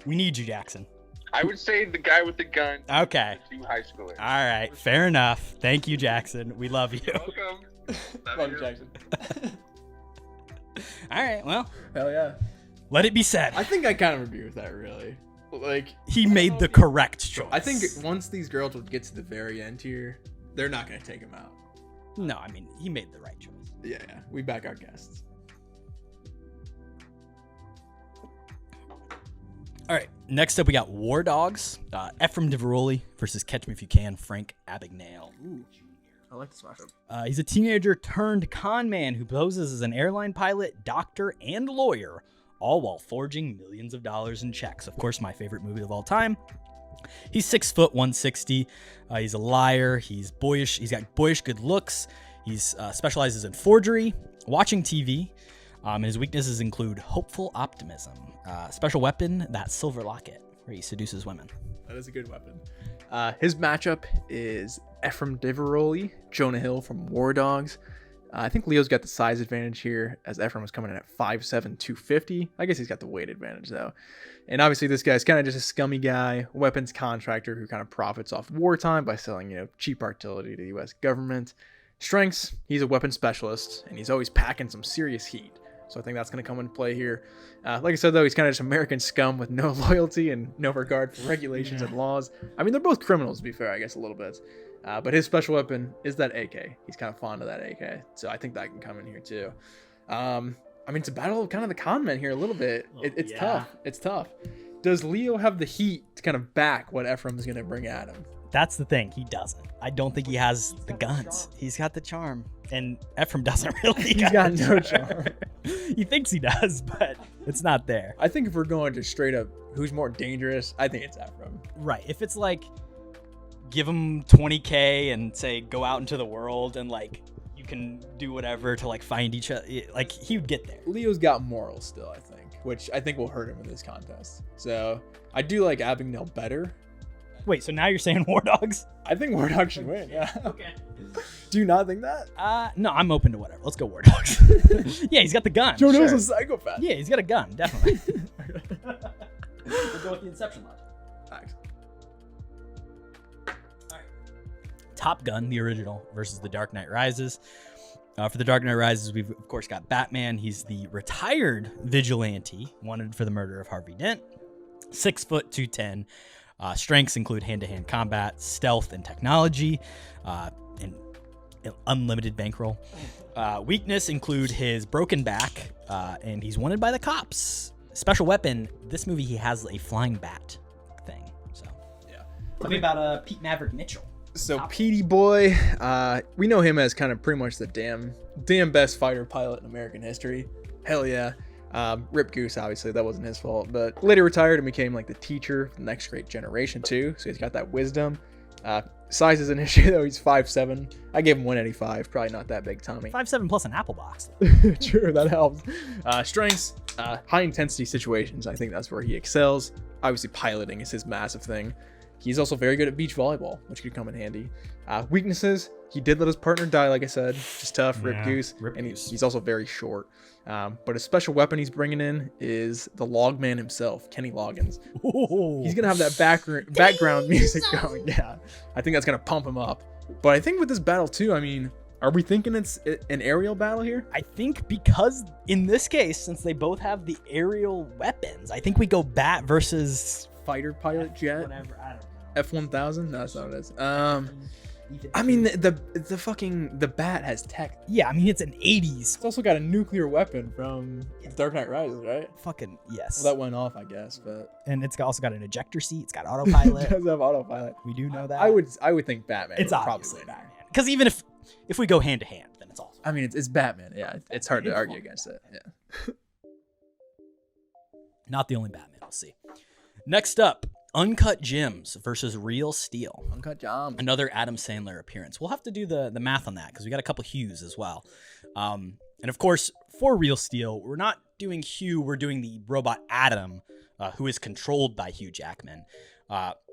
We need you, Jackson. I would say the guy with the gun. Okay. The two high schoolers. All right. Fair enough. Thank you, Jackson. We love you. Welcome. Love you, Jackson. All right. Well, Hell yeah. let it be said. I think I kind of agree with that, really. Like, He made the correct choice. I think once these girls would get to the very end here, they're not going to take him out. No, I mean, he made the right choice. Yeah. We back our guests. All right. Next up, we got War Dogs. Ephraim Diveroli versus Catch Me If You Can, Frank Abagnale. Ooh. I like this matchup. He's a teenager turned con man who poses as an airline pilot, doctor, and lawyer, all while forging millions of dollars in checks. Of course, my favorite movie of all time. He's 6 foot 160. He's a liar. He's boyish. He's got boyish good looks. He's specializes in forgery, watching TV. And his weaknesses include hopeful optimism, special weapon, that silver locket, where he seduces women. That is a good weapon. His matchup is Ephraim Diveroli, Jonah Hill from War Dogs. I think Leo's got the size advantage here, as Ephraim was coming in at 5'7", 250. I guess he's got the weight advantage, though. And obviously, this guy's kind of just a scummy guy, weapons contractor who kind of profits off wartime by selling, cheap artillery to the U.S. government. Strengths, he's a weapons specialist, and he's always packing some serious heat. So I think that's going to come into play here. Like I said, though, he's kind of just American scum with no loyalty and no regard for regulations and laws. I mean, they're both criminals, to be fair, I guess, a little bit. But his special weapon is that AK. He's kind of fond of that AK. So I think that can come in here, too. I mean, it's a battle of kind of the con men here a little bit. It's tough. It's tough. Does Leo have the heat to kind of back what Ephraim's going to bring at him? That's the thing. He doesn't. I don't think he has the guns. He's got the charm. And Ephraim doesn't really. He's got no charm. He thinks he does, but it's not there. I think if we're going to straight up who's more dangerous, I think it's Ephraim. Right. If it's like, give him 20K and say, go out into the world and like, you can do whatever to like find each other. Like, he would get there. Leo's got morals still, I think, which I think will hurt him in this contest. So I do like Abagnale better. Wait, so now you're saying War Dogs? I think War Dogs should win, yeah. Okay. Do you not think that? No, I'm open to whatever. Let's go War Dogs. Yeah, he's got the gun. Jonah Hill's sure. a psychopath. Yeah, he's got a gun, definitely. We'll go with the Inception logic. Thanks. Top Gun, the original, versus The Dark Knight Rises. For The Dark Knight Rises, we've, of course, got Batman. He's the retired vigilante, wanted for the murder of Harvey Dent. 6 foot 210. Strengths include hand-to-hand combat, stealth, and technology, and unlimited bankroll. Weakness include his broken back, and he's wanted by the cops. Special weapon, this movie, he has a flying bat thing. So, Yeah. Tell me about Pete Maverick Mitchell. So Petey Boy, we know him as kind of pretty much the damn best fighter pilot in American history. Hell yeah. Rip Goose, obviously, that wasn't his fault, but later retired and became like the teacher of the next great generation too. So he's got that wisdom. Size is an issue though. He's 5'7". I gave him 185. Probably not that big, Tommy. 5'7" plus an apple box. True, that helps. Strengths, high intensity situations. I think that's where he excels. Obviously, piloting is his massive thing. He's also very good at beach volleyball, which could come in handy. Weaknesses, he did let his partner die, like I said. Just tough, Rip Goose. And he's also very short. But a special weapon he's bringing in is the logman himself, Kenny Loggins. Ooh. He's going to have that background music going. Yeah, I think that's going to pump him up. But I think with this battle too, I mean, are we thinking it's an aerial battle here? I think because in this case, since they both have the aerial weapons, I think we go bat versus Fighter pilot jet? whatever. I don't know. F-1000? No, that's not what it is. I mean, the bat has tech. Yeah, I mean, it's an 80s. It's also got a nuclear weapon from Dark Knight Rises, right? Fucking yes. Well, that went off, I guess, but And it's also got an ejector seat. It's got it autopilot. does have autopilot. We do know that. I would think Batman. It's would obviously probably win. Batman. Because even if if we go hand to hand, then it's awesome. I mean, it's Batman. Yeah, it's hard to argue against it. Yeah. Not the only Batman. We'll see. Next up, Uncut Gems versus Real Steel. Uncut Gems. Another Adam Sandler appearance. We'll have to do the math on that because we got a couple Hughs as well. And of course, for Real Steel, we're not doing Hugh. We're doing the robot Adam, who is controlled by Hugh Jackman.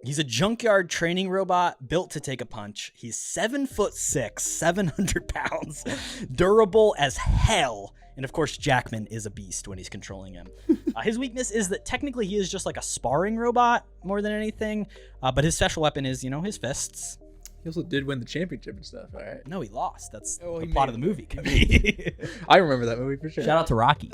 He's a junkyard training robot built to take a punch. He's 7'6", 700 pounds, durable as hell. And of course, Jackman is a beast when he's controlling him. His weakness is that technically he is just like a sparring robot more than anything. But his special weapon is, his fists. He also did win the championship and stuff, all right? No, he lost. That's Oh, the he plot made of the movie. Could be. I remember that movie for sure. Shout out to Rocky.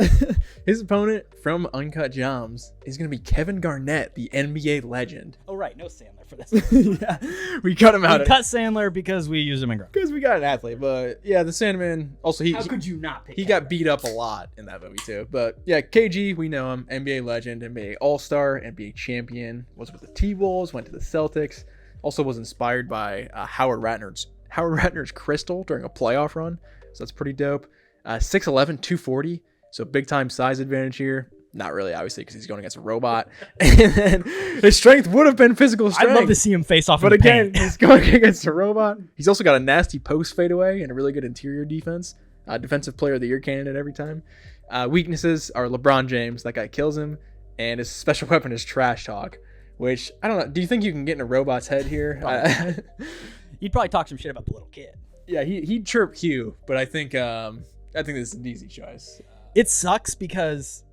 His opponent from Uncut Gems is going to be Kevin Garnett, the NBA legend. Oh, right. No Sandler for this. Yeah, we cut him out. We cut Sandler because we used him in Grunt. Because we got an athlete, but yeah, the Sandman. Also, How could you not pick he him? got beat up a lot in that movie too. But yeah, KG, we know him, NBA legend, NBA All-Star, NBA champion. Was with the T-Wolves, went to the Celtics. Also was inspired by Howard Ratner's Crystal during a playoff run. So that's pretty dope. 6'11", 240. So big time size advantage here. Not really, obviously, because he's going against a robot. And then his strength would have been physical strength. I'd love to see him face off. But in the again, paint. he's going against a robot. He's also got a nasty post fadeaway and a really good interior defense. Defensive player of the year candidate every time. Weaknesses are LeBron James. That guy kills him. And his special weapon is trash talk. Which, I don't know. Do you think you can get in a robot's head here? You'd probably talk some shit about the little kid. Yeah, he'd chirp Hugh. But I think this is an easy choice. It sucks because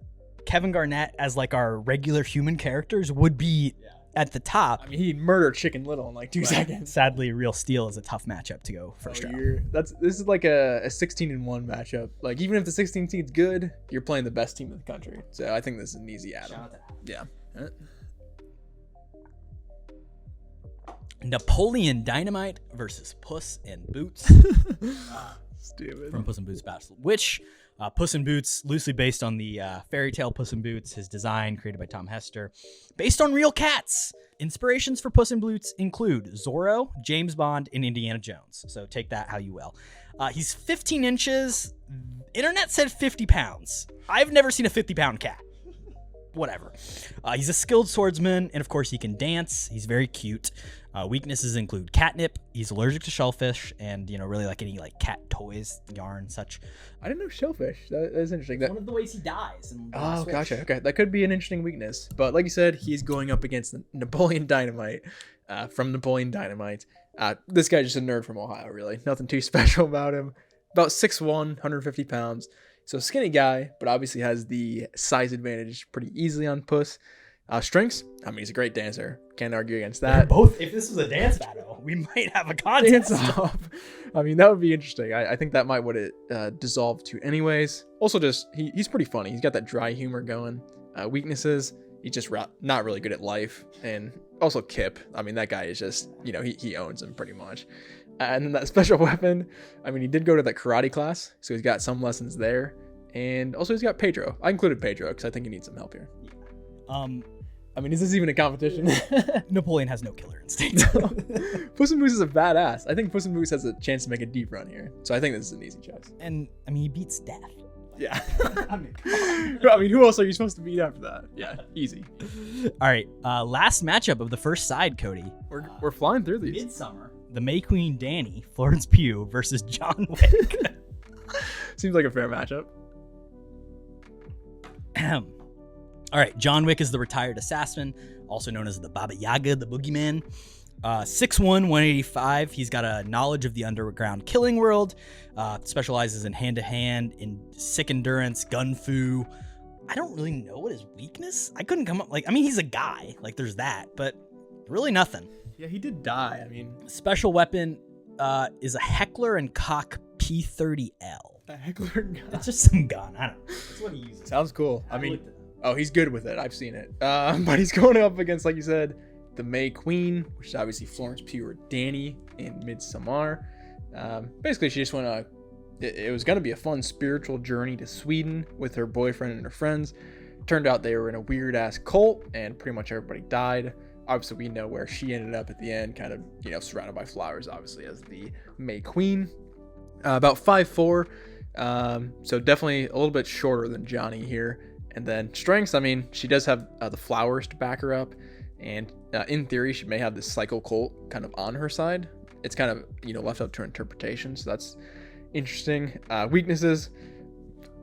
Kevin Garnett as like our regular human characters would be at the top. I mean, he'd murder Chicken Little in like 2 seconds. Sadly, Real Steel is a tough matchup to go first round. This is like a 16-1 matchup. Like, even if the 16 seed's good, you're playing the best team in the country. So I think this is an easy Adam. Yeah. Napoleon Dynamite versus Puss in Boots. Stupid. From Puss in Boots Battle, which Puss in Boots, loosely based on the fairy tale Puss in Boots, his design created by Tom Hester, based on real cats. Inspirations for Puss in Boots include Zorro, James Bond, and Indiana Jones. So take that how you will. He's 15 inches. Internet said 50 pounds. I've never seen a 50-pound cat. Whatever. He's a skilled swordsman, and of course he can dance. He's very cute. Weaknesses include catnip. He's allergic to shellfish, and really like any like cat toys, yarn, such. I didn't know shellfish. That is interesting. One of the ways he dies. Oh, gotcha. Okay, that could be an interesting weakness. But like you said, he's going up against Napoleon Dynamite from Napoleon Dynamite. This guy's just a nerd from Ohio, really. Nothing too special about him. About 6'1", 150 pounds. So skinny guy, but obviously has the size advantage pretty easily on Puss. Strengths, I mean, he's a great dancer. Can't argue against that. Both. If this was a dance battle, we might have a contest. Dance off. I mean, that would be interesting. I think that might what it dissolved to anyways. Also, just he's pretty funny. He's got that dry humor going. Weaknesses, he's just not really good at life. And also Kip. I mean, that guy is just, he owns him pretty much. And then that special weapon, I mean, he did go to that karate class, so he's got some lessons there. And also he's got Pedro. I included Pedro because I think he needs some help here. I mean, is this even a competition? Napoleon has no killer instinct. Puss in Boots is a badass. I think Puss in Boots has a chance to make a deep run here. So I think this is an easy choice. And, I mean, he beats death. Yeah. I mean, come on. I mean, who else are you supposed to beat after that? Yeah, easy. All right, last matchup of the first side, Cody. We're flying through these. Midsummer. The May Queen Danny, Florence Pugh versus John Wick. Seems like a fair matchup. All right, John Wick is the retired assassin, also known as the Baba Yaga, the boogeyman. 6'1", 185. He's got a knowledge of the underground killing world. Specializes in hand-to-hand, in sick endurance, gun fu. I don't really know what his weakness. I couldn't come up he's a guy. Like there's that, but really nothing. Yeah, he did die. I mean, special weapon is a Heckler and Koch P30L. a Heckler gun. It's just some gun. I don't know. That's what he uses. Sounds cool. I mean, he's good with it. I've seen it. But he's going up against, like you said, the May Queen, which is obviously Florence Pugh or Danny in Midsommar. Basically, she just went it was going to be a fun spiritual journey to Sweden with her boyfriend and her friends. Turned out they were in a weird ass cult and pretty much everybody died. Obviously, we know where she ended up at the end, kind of, surrounded by flowers, obviously, as the May Queen. About 5'4", so definitely a little bit shorter than Johnny here. And then strengths, I mean, she does have the flowers to back her up, and in theory, she may have this psycho cult kind of on her side. It's kind of, left up to her interpretation, so that's interesting. Weaknesses,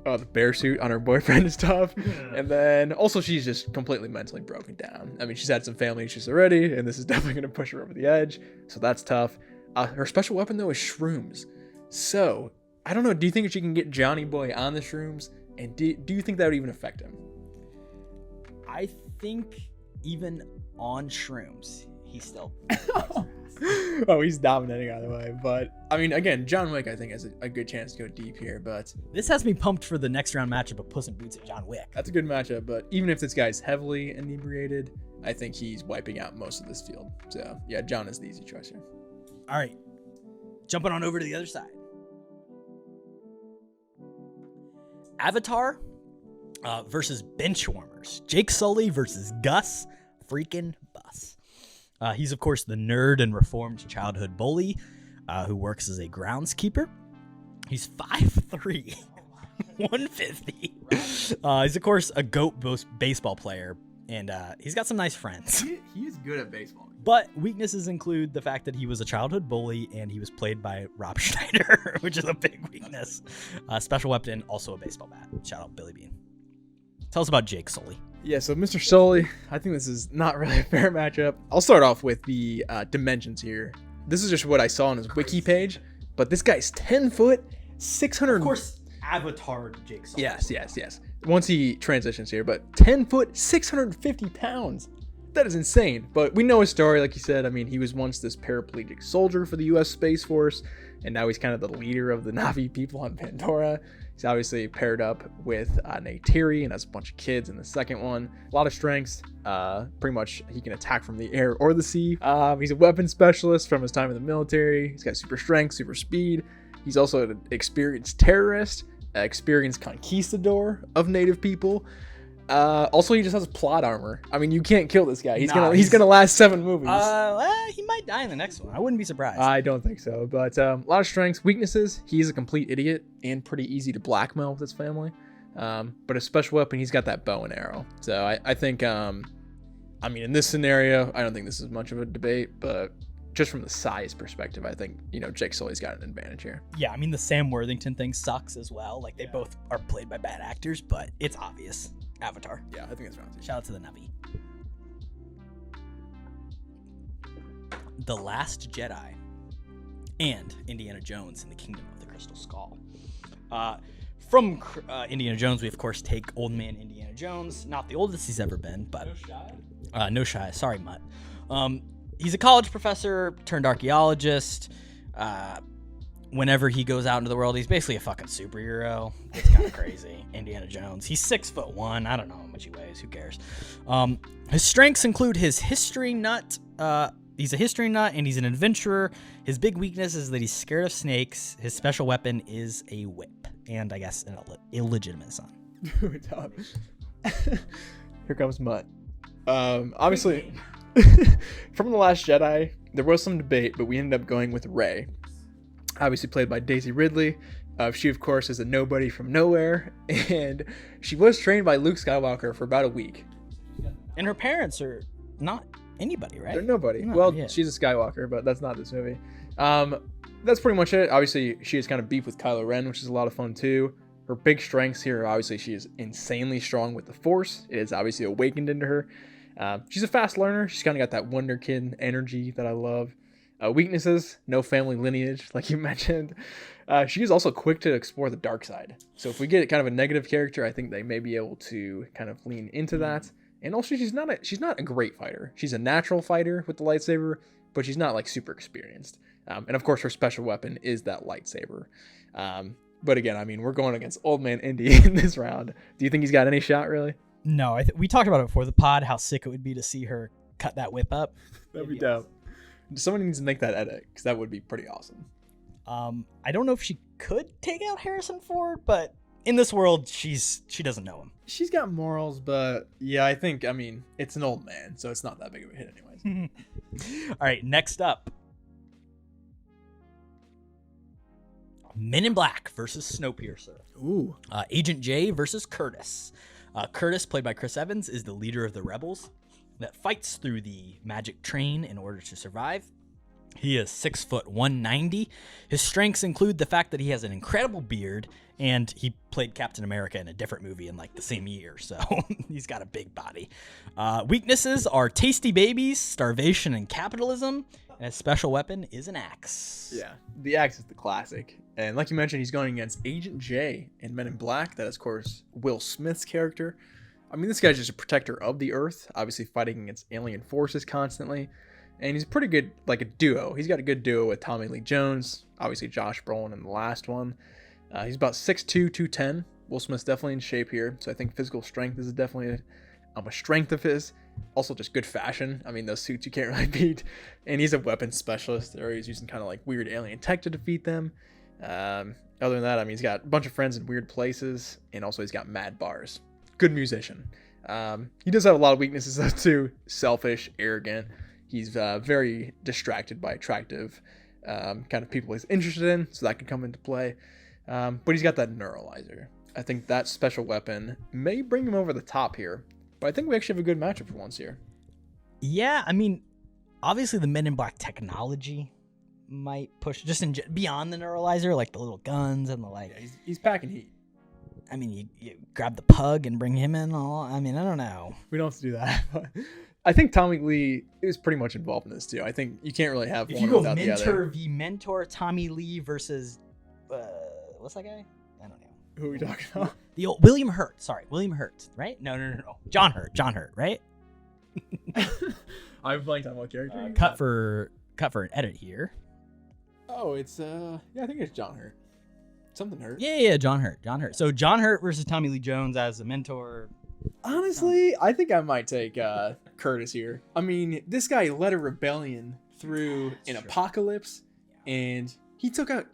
the bear suit on her boyfriend is tough, and then also she's just completely mentally broken down. I mean, she's had some family issues already, and this is definitely going to push her over the edge, so that's tough. Her special weapon, though, is shrooms. So, I don't know, do you think she can get Johnny Boy on the shrooms? And do you think that would even affect him? I think even on shrooms, he's still... Oh, he's dominating either way. But, I mean, again, John Wick, I think, has a good chance to go deep here. But this has me pumped for the next round matchup of Puss in Boots at John Wick. That's a good matchup. But even if this guy's heavily inebriated, I think he's wiping out most of this field. So, yeah, John is the easy choice here. All right. Jumping on over to the other side. Avatar versus Benchwarmers. Jake Sully versus Gus freaking Bus. He's, of course, the nerd and reformed childhood bully who works as a groundskeeper. He's 5'3", 150. He's, of course, a GOAT baseball player, and he's got some nice friends. He is good at baseball. But weaknesses include the fact that he was a childhood bully and he was played by Rob Schneider, which is a big weakness. Special weapon, also a baseball bat. Shout out Billy Bean. Tell us about Jake Sully. Yeah, so Mr. Sully, I think this is not really a fair matchup. I'll start off with the dimensions here. This is just what I saw on his wiki page, but this guy's 10 foot, 600... Of course, Avatar Jake Sully. Yes. Once he transitions here, but 10 foot, 650 pounds. That is insane. But we know his story, like you said. I mean, he was once this paraplegic soldier for the U.S. Space Force, and now he's kind of the leader of the Na'vi people on Pandora. He's obviously paired up with Neytiri and has a bunch of kids in the second one. A lot of strengths. Pretty much he can attack from the air or the sea. He's a weapons specialist from his time in the military. He's got super strength, super speed. He's also an experienced terrorist, experienced conquistador of native people. Also, he just has plot armor. I mean, you can't kill this guy. He's gonna last 7 movies. He might die in the next one. I wouldn't be surprised. I don't think so. But a lot of strengths, weaknesses. He's a complete idiot and pretty easy to blackmail with his family. But a special weapon, he's got that bow and arrow. So I think, in this scenario, I don't think this is much of a debate. But just from the size perspective, I think Jake Sully's got an advantage here. Yeah, I mean the Sam Worthington thing sucks as well. Like they both are played by bad actors, but it's obvious. Avatar. Yeah, I think that's right. Shout out to the Na'vi. The Last Jedi and Indiana Jones in the Kingdom of the Crystal Skull. From Indiana Jones, we of course take Old Man Indiana Jones. Not the oldest he's ever been, but no shy. Sorry, Mutt. He's a college professor turned archaeologist. Whenever he goes out into the world, he's basically a fucking superhero. It's kind of crazy. Indiana Jones. He's 6'1". I don't know how much he weighs. Who cares? His strengths include his history nut. He's a history nut and he's an adventurer. His big weakness is that he's scared of snakes. His special weapon is a whip, and I guess an illegitimate son. Here comes Mutt. Obviously, from The Last Jedi, there was some debate, but we ended up going with Rey. Obviously played by Daisy Ridley. She, of course, is a nobody from nowhere, and she was trained by Luke Skywalker for about a week. And her parents are not anybody, right? They're nobody. No, well, yeah. She's a Skywalker, but that's not this movie. That's pretty much it. Obviously, she has kind of beef with Kylo Ren, which is a lot of fun, too. Her big strengths here, obviously, she is insanely strong with the Force. It is obviously awakened into her. She's a fast learner. She's kind of got that Wonder Kid energy that I love. Weaknesses, no family lineage, like you mentioned. She is also quick to explore the dark side. So if we get kind of a negative character, I think they may be able to kind of lean into that. And also, she's not a great fighter. She's a natural fighter with the lightsaber, but she's not like super experienced. And of course, her special weapon is that lightsaber. But again, I mean, we're going against Old Man Indy in this round. Do you think he's got any shot, really? No, we talked about it before the pod, how sick it would be to see her cut that whip up. That'd be dope. Someone needs to make that edit, because that would be pretty awesome. I don't know if she could take out Harrison Ford, but in this world, she doesn't know him. She's got morals, but yeah, I mean, it's an old man, so it's not that big of a hit anyways. All right, next up. Men in Black versus Snowpiercer. Ooh. Agent J versus Curtis. Curtis, played by Chris Evans, is the leader of the rebels that fights through the magic train in order to survive. He is 6 foot 190. His strengths include the fact that he has an incredible beard, and he played Captain America in a different movie in like the same year, so he's got a big body. Weaknesses are tasty babies, starvation, and capitalism. And his special weapon is an axe. Yeah, the axe is the classic. And like you mentioned, he's going against Agent J in Men in Black. That is, of course, Will Smith's character. I mean, this guy's just a protector of the Earth, obviously fighting against alien forces constantly. And he's pretty good, like a duo. He's got a good duo with Tommy Lee Jones, obviously Josh Brolin in the last one. He's about 6'2", 210. Will Smith's definitely in shape here. So I think physical strength is definitely a strength of his. Also just good fashion. I mean, those suits you can't really beat. And he's a weapons specialist, or he's using kind of like weird alien tech to defeat them. Other than that, I mean, he's got a bunch of friends in weird places, and also he's got mad bars. Good musician. He does have a lot of weaknesses though too. Selfish, arrogant. He's very distracted by attractive kind of people he's interested in, so that could come into play. But he's got that neuralizer. I think that special weapon may bring him over the top here. But I think we actually have a good matchup for once here. Yeah, I mean, obviously the Men in Black technology might push just beyond the neuralizer, like the little guns and the like. Yeah, he's packing heat. I mean, you grab the pug and bring him in. I mean, I don't know. We don't have to do that. But I think Tommy Lee is pretty much involved in this too. I think you can't really have one without the other. Mentor v Mentor, Tommy Lee versus what's that guy? I don't know. Who are we talking about? The old William Hurt. Sorry, William Hurt, right? No. John Hurt, right? I'm blanked on what character. Cut for an edit here. Oh, it's yeah, I think it's John Hurt. Something Hurt. Yeah, John Hurt. So John Hurt versus Tommy Lee Jones as a mentor. Honestly, I think I might take Curtis here. I mean, this guy led a rebellion through an apocalypse, and he took out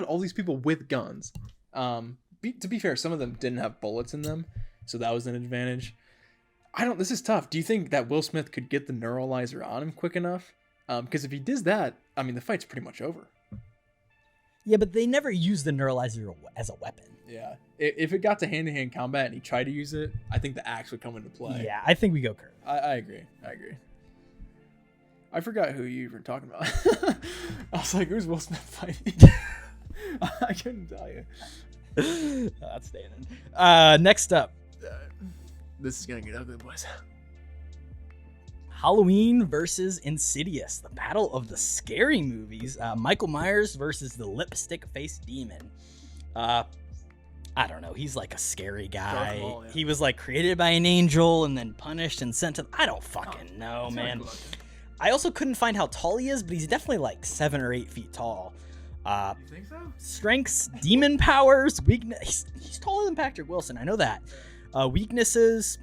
all these people with guns. To be fair, some of them didn't have bullets in them, so that was an advantage. This is tough. Do you think that Will Smith could get the neuralizer on him quick enough? Because if he does that, I mean, the fight's pretty much over. Yeah, but they never used the neuralizer as a weapon. Yeah. If it got to hand-to-hand combat and he tried to use it, I think the axe would come into play. Yeah, I think we go Kurt. I agree. I forgot who you were talking about. I was like, who's Will Smith fighting? I couldn't tell you. That's staying in. Next up. This is going to get ugly, boys. Halloween versus Insidious, the battle of the scary movies. Michael Myers versus the lipstick-faced demon. I don't know. He's like a scary guy. Maul, yeah. He was like created by an angel and then punished and sent to... I don't fucking know, man. I also couldn't find how tall he is, but he's definitely like 7 or 8 feet tall. You think so? Strengths, demon powers, weakness. He's taller than Patrick Wilson. I know that. Weaknesses.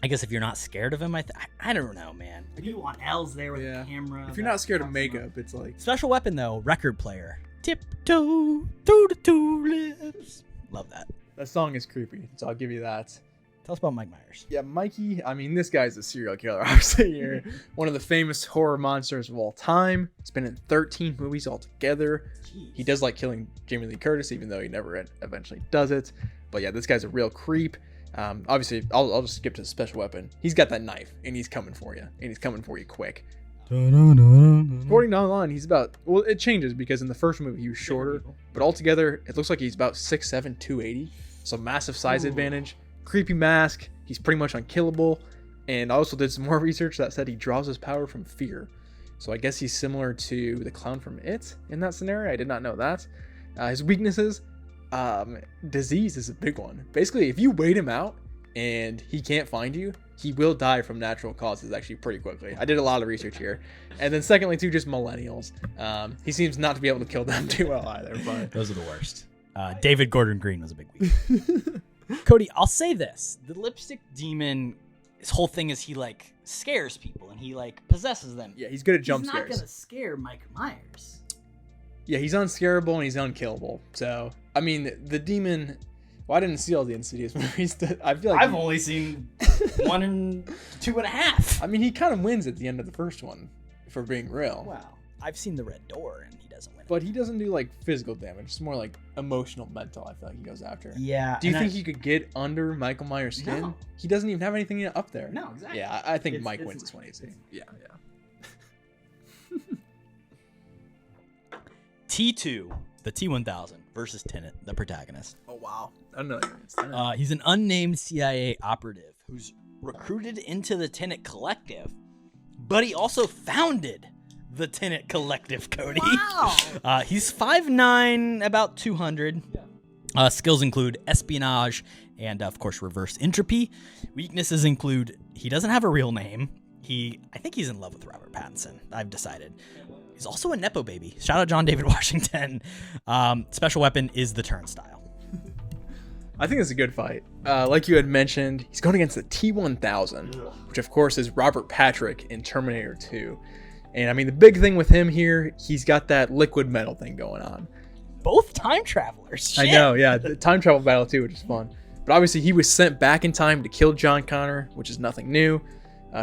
I guess if you're not scared of him, I don't know, man. You want L's there with the camera. If you're not scared of makeup, it's like... Special weapon, though, record player. Tiptoe through the tulips. Love that. That song is creepy, so I'll give you that. Tell us about Mike Myers. Yeah, Mikey, I mean, this guy's a serial killer, obviously. Here. One of the famous horror monsters of all time. He's been in 13 movies altogether. Jeez. He does like killing Jamie Lee Curtis, even though he never eventually does it. But yeah, this guy's a real creep. Obviously, I'll just skip to the special weapon. He's got that knife, and he's coming for you. And he's coming for you quick. According to online, he's about... Well, it changes, because in the first movie, he was shorter. But altogether, it looks like he's about 6'7", 280. So massive size advantage. Creepy mask. He's pretty much unkillable. And I also did some more research that said he draws his power from fear. So I guess he's similar to the clown from It in that scenario. I did not know that. His weaknesses... disease is a big one. Basically, if you wait him out and he can't find you, he will die from natural causes actually pretty quickly. I did a lot of research here. And then secondly, too, just millennials. He seems not to be able to kill them too well either. But those are the worst. David Gordon Green was a big weak. Cody, I'll say this. The lipstick demon, his whole thing is he like scares people and he like possesses them. Yeah, he's good at jump scares. He's not going to scare Mike Myers. Yeah, he's unscarable and he's unkillable. So, I mean, the demon... Well, I didn't see all the Insidious movies. I feel like... I've only seen 1 and 2.5. I mean, he kind of wins at the end of the first one, if we're being real. Wow. I've seen the Red Door, and he doesn't win. But he doesn't do like physical damage. It's more like emotional, mental. I feel like he goes after. Yeah. Do you think he could get under Michael Myers' skin? No. He doesn't even have anything up there. No, exactly. Yeah, I think It's- Mike it's- wins this one easy. Yeah. T2, the T1000 versus Tenet, the protagonist. Oh wow. I don't know. That He's an unnamed CIA operative who's recruited into the Tenet Collective, but he also founded the Tenet Collective, Cody. Wow. He's 5'9", about 200. Skills include espionage and, of course, reverse entropy. Weaknesses include he doesn't have a real name. I think he's in love with Robert Pattinson, I've decided. He's also a Nepo baby. Shout out John David Washington. Special weapon is the turnstile. I think it's a good fight. Like you had mentioned, he's going against the T1000, which of course is Robert Patrick in Terminator 2. And I mean, the big thing with him here, he's got that liquid metal thing going on. Both time travelers. I Shit. know, yeah, the time travel battle too, which is fun. But obviously, he was sent back in time to kill John Connor, which is nothing new.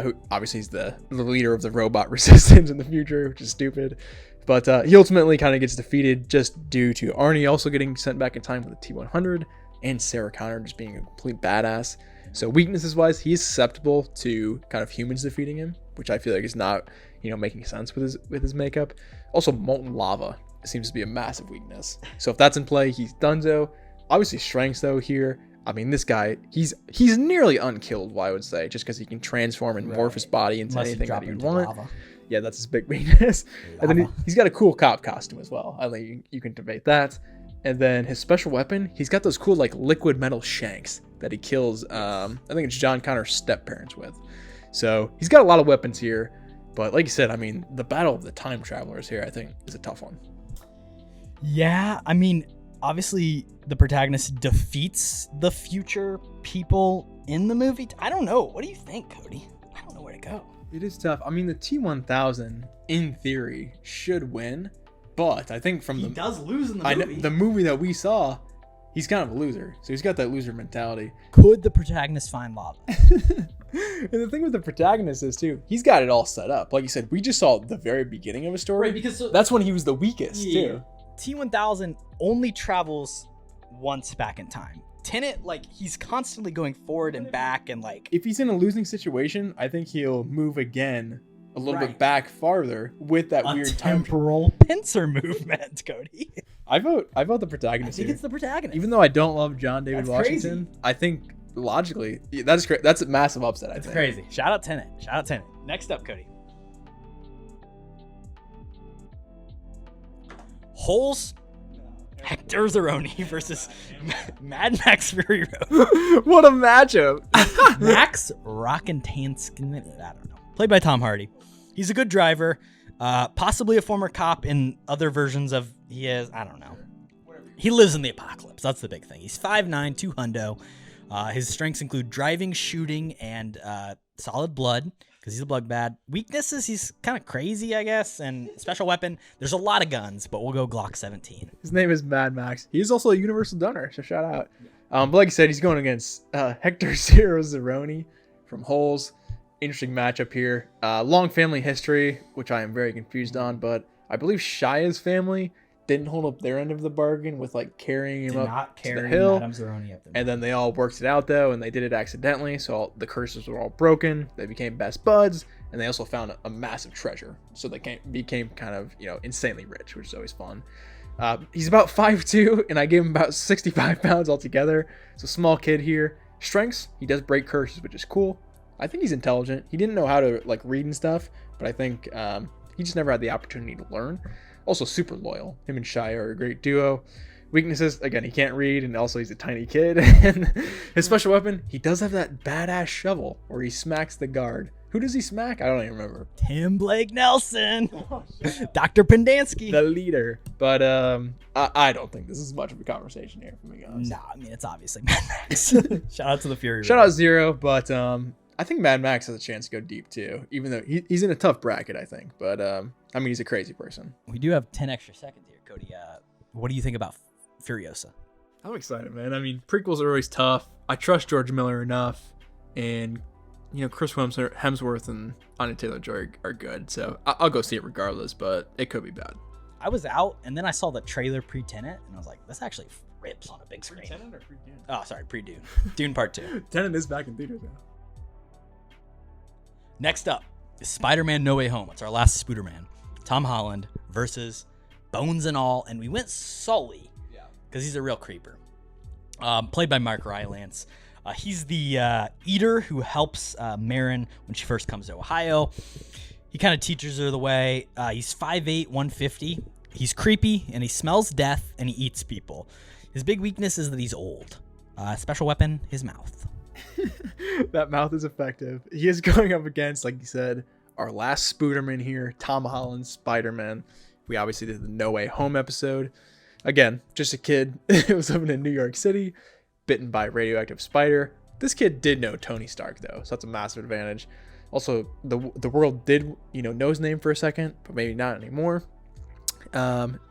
Who obviously is the leader of the robot resistance in the future, which is stupid. But he ultimately kind of gets defeated just due to Arnie also getting sent back in time with the T100 and Sarah Connor just being a complete badass. So weaknesses wise, he is susceptible to kind of humans defeating him, which I feel like is not, making sense with his makeup. Also, molten lava seems to be a massive weakness. So if that's in play, he's donezo. Obviously, strengths though here. I mean, this guy, he's nearly unkillable, I would say, just because he can transform and morph his body into anything that you want. Lava. Yeah, that's his big weakness. And then he's got a cool cop costume as well. I think you can debate that. And then his special weapon, he's got those cool like liquid metal shanks that he kills. I think it's John Connor's step parents with. So he's got a lot of weapons here. But like you said, I mean, the battle of the time travelers here, I think, is a tough one. Yeah, I mean, obviously the protagonist defeats the future people in the movie. I don't know. What do you think, Cody? I don't know where to go. It is tough. I mean, the T1000, in theory, should win. But I think from does lose in the movie. the movie that we saw, he's kind of a loser. So he's got that loser mentality. Could the protagonist find lava? And the thing with the protagonist is, too, he's got it all set up. Like you said, we just saw the very beginning of a story. Right, because that's when he was the weakest, too. T1000 only travels once back in time. Tenet, like, he's constantly going forward and back and, like... If he's in a losing situation, I think he'll move again a little Right. bit back farther with that weird temporal pincer movement, Cody. I vote the protagonist I think here. it's the protagonist. Even though I don't love John David That's Washington, I think logically that is great. That's a massive upset. I think. Crazy. Shout out Tenet. Next up, Cody. Holes. Hector Zeroni versus Mad Max Fury Road. What a matchup! Max Rockentanski, I don't know. Played by Tom Hardy. He's a good driver, possibly a former cop in other versions of I don't know. He lives in the apocalypse. That's the big thing. He's 5'9", 200. His strengths include driving, shooting, and solid blood, because he's a blood bad. Weaknesses, he's kind of crazy, I guess. And special weapon, there's a lot of guns, but we'll go Glock 17. His name is Mad Max. He's also a Universal Dunner, so shout out. But like I said, he's going against Hector Zeroni from Holes. Interesting matchup here. Long family history, which I am very confused on, but I believe Shia's family didn't hold up their end of the bargain with like carrying him up to the hill. And then they all worked it out though, and they did it accidentally, so the curses were all broken. They became best buds, and they also found a massive treasure. So they became kind of, insanely rich, which is always fun. He's about 5'2", and I gave him about 65 pounds altogether. So small kid here. Strengths, he does break curses, which is cool. I think he's intelligent. He didn't know how to like read and stuff, but I think he just never had the opportunity to learn. Also super loyal. Him and Shia are a great duo. Weaknesses, again, he can't read, and also he's a tiny kid. And his special weapon, he does have that badass shovel where he smacks the guard. Who does he smack? I don't even remember. Tim Blake Nelson. Dr. Pendansky. The leader. But I don't think this is much of a conversation here, for me honest. Nah, I mean, it's obviously Mad Max. Shout out to the Fury Road. Shout out Zero, but I think Mad Max has a chance to go deep too, even though he's in a tough bracket, I think. But I mean, he's a crazy person. We do have 10 extra seconds here, Cody. What do you think about Furiosa? I'm excited, man. I mean, prequels are always tough. I trust George Miller enough, and Chris Hemsworth and Anya Taylor-Joy are good, so I'll go see it regardless, but it could be bad. I was out, and then I saw the trailer pre-Tenet, and I was like, this actually rips on a big screen. Pre-Tenet or pre-Dune? Oh, sorry, pre-Dune. Dune Part 2. Tenet is back in theaters now. Next up is Spider-Man No Way Home. It's our last Spooderman. Tom Holland versus Bones and All, and we went Sully because he's a real creeper. Played by Mark Rylance. He's the eater who helps Marin when she first comes to Ohio. He kind of teaches her the way. He's 5'8", 150. He's creepy, and he smells death, and he eats people. His big weakness is that he's old. Special weapon, his mouth. That mouth is effective. He is going up against, like you said, our last Spooderman here, Tom Holland, Spider-Man. We obviously did the No Way Home episode. Again, just a kid who was living in New York City, bitten by a radioactive spider. This kid did know Tony Stark, though, so that's a massive advantage. Also, the world did, know his name for a second, but maybe not anymore.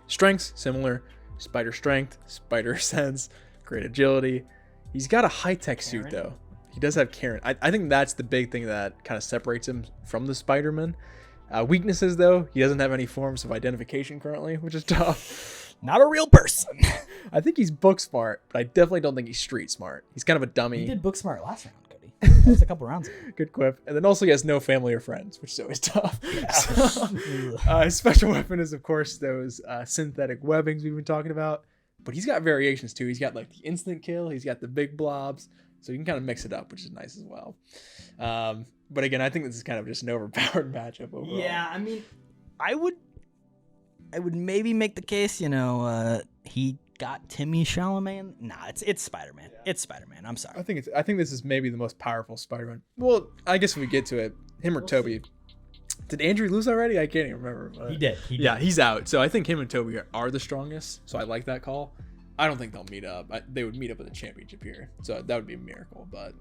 Strengths, similar. Spider strength, spider sense, great agility. He's got a high-tech suit, though. He does have Karen. I think that's the big thing that kind of separates him from the Spider-Man. Weaknesses, though, he doesn't have any forms of identification currently, which is tough. Not a real person. I think he's book smart, but I definitely don't think he's street smart. He's kind of a dummy. He did book smart last round, Cody. That was a couple rounds ago. Good quip. And then also he has no family or friends, which is always tough. Yeah. So, his special weapon is, of course, those synthetic webbings we've been talking about. But he's got variations, too. He's got, like, the instant kill. He's got the big blobs. So you can kind of mix it up, which is nice as well. But again, I think this is kind of just an overpowered matchup overall. Yeah, I mean, I would maybe make the case, he got Timmy Chalamet. Nah, it's Spider-Man. Yeah. It's Spider-Man. I'm sorry. I think this is maybe the most powerful Spider-Man. Well, I guess when we get to it, him or Toby. Did Andrew lose already? I can't even remember. But... He did. Yeah, he's out. So I think him and Toby are the strongest. So I like that call. I don't think they'll meet up. They would meet up at the championship here. So that would be a miracle. But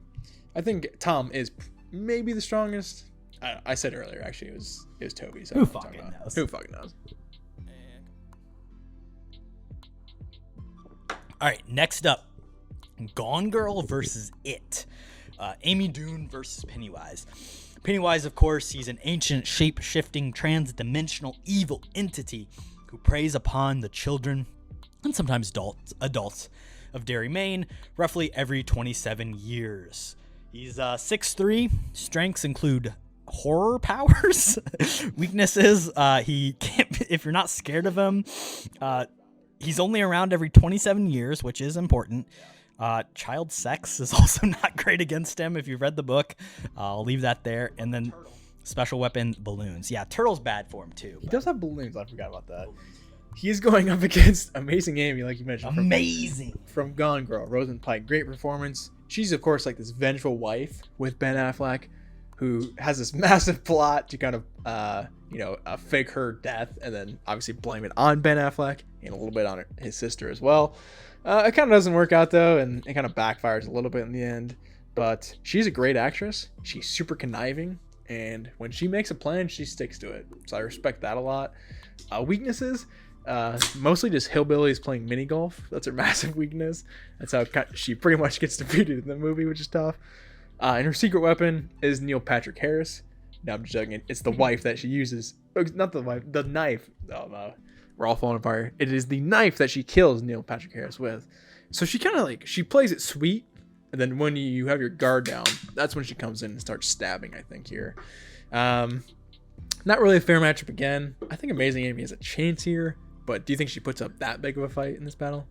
I think Tom is maybe the strongest. I said earlier, actually, it was Toby. So Who fucking knows? Who fucking knows? All right, next up, Gone Girl versus It. Amy Dune versus Pennywise. Pennywise, of course, he's an ancient, shape-shifting, trans-dimensional evil entity who preys upon the children and sometimes adults of Derry, Maine, roughly every 27 years. He's 6'3". Strengths include horror powers. Weaknesses, he can't. If you're not scared of him, he's only around every 27 years, which is important. Child sex is also not great against him if you've read the book. I'll leave that there. And then special weapon, balloons. Yeah, Turtle's bad for him too. He does have balloons. I forgot about that. He's going up against Amazing Amy, like you mentioned. Amazing. From Gone Girl, Rosamund Pike. Great performance. She's, of course, like this vengeful wife with Ben Affleck who has this massive plot to kind of, fake her death and then obviously blame it on Ben Affleck and a little bit on his sister as well. It kind of doesn't work out, though, and it kind of backfires a little bit in the end. But she's a great actress. She's super conniving, and when she makes a plan, she sticks to it. So I respect that a lot. Weaknesses, mostly just hillbillies playing mini golf. That's her massive weakness. That's how she pretty much gets defeated in the movie, which is tough. And her secret weapon is Neil Patrick Harris. No, I'm just joking. It's the wife that she uses. Not the wife, the knife. Oh, no. We're all falling apart. It is the knife that she kills Neil Patrick Harris with. So she kind of she plays it sweet. And then when you have your guard down, that's when she comes in and starts stabbing, I think, here. Not really a fair matchup again. I think Amazing Amy has a chance here. But do you think she puts up that big of a fight in this battle?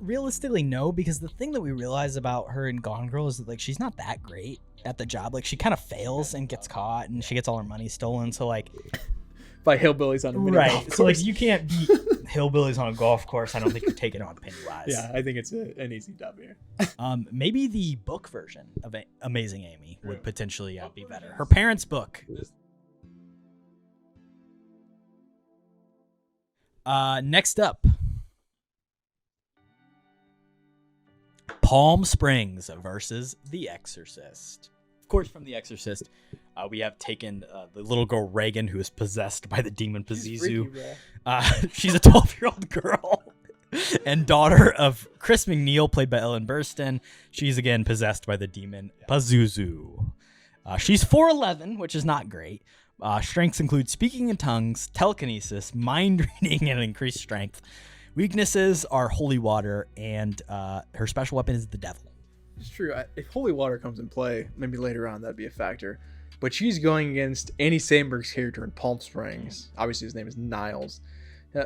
Realistically, no, because the thing that we realize about her in Gone Girl is that she's not that great at the job. She kind of fails and gets caught, and she gets all her money stolen. So by hillbillies on a mini golf course. So you can't beat hillbillies on a golf course. I don't think you're taking on Pennywise. Yeah, I think it's an easy dub here. Maybe the book version of Amazing Amy would potentially be better. Her parents' book. Next up, Palm Springs versus The Exorcist. Of course, from The Exorcist, we have taken the little girl Reagan, who is possessed by the demon Pazuzu. She's a 12-year-old girl and daughter of Chris McNeil, played by Ellen Burstyn. She's again possessed by the demon Pazuzu. She's 4'11", which is not great. Strengths include speaking in tongues, telekinesis, mind reading, and increased strength. Weaknesses are holy water, and her special weapon is the devil. It's true. If holy water comes in play, maybe later on that'd be a factor. But she's going against Andy Samberg's character in Palm Springs. Obviously, his name is Niles.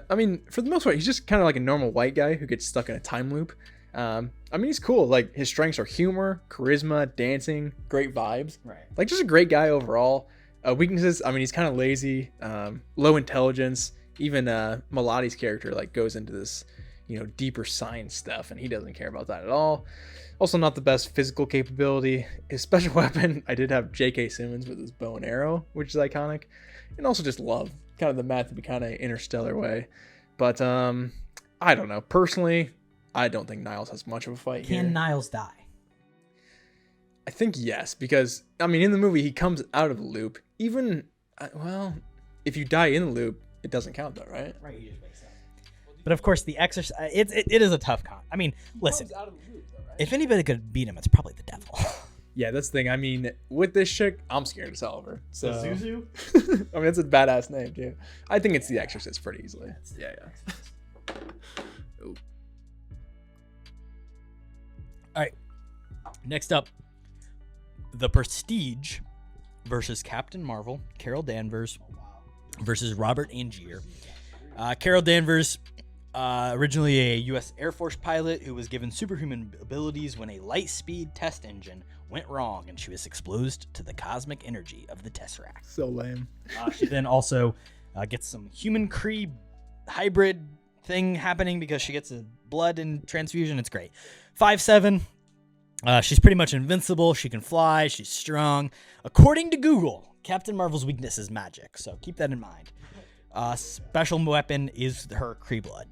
I mean, for the most part, he's just kind of like a normal white guy who gets stuck in a time loop. I mean, he's cool. Like, his strengths are humor, charisma, dancing, great vibes. Right. Like, just a great guy overall. Weaknesses, I mean, he's kind of lazy, low intelligence. Even Melodi's character like goes into this, deeper science stuff, and he doesn't care about that at all. Also, not the best physical capability. His special weapon, I did have J.K. Simmons with his bow and arrow, which is iconic, and also just love, kind of the mathy kind of interstellar way. But I don't know. Personally, I don't think Niles has much of a fight here. Can Niles die? I think yes, because I mean, in the movie, he comes out of the loop. Even if you die in the loop, it doesn't count though, right? Right. He just wakes up. But of course, the exercise. It is a tough con. I mean, listen. Out of the loop, though, right? If anybody could beat him, it's probably the devil. Yeah, that's the thing. I mean, with this chick, I'm scared as hell of her. So Zuzu? I mean, that's a badass name too. I think it's The Exorcist pretty easily. Yeah. Ooh. All right. Next up, The Prestige versus Captain Marvel, Carol Danvers versus Robert Angier. Carol Danvers, originally a U.S. Air Force pilot who was given superhuman abilities when a light speed test engine went wrong and she was exposed to the cosmic energy of the Tesseract. So lame. She then also gets some human Kree hybrid thing happening because she gets a blood and transfusion. It's great. 5'7". She's pretty much invincible. She can fly. She's strong. According to Google, Captain Marvel's weakness is magic, so keep that in mind. Special weapon is her Kree blood.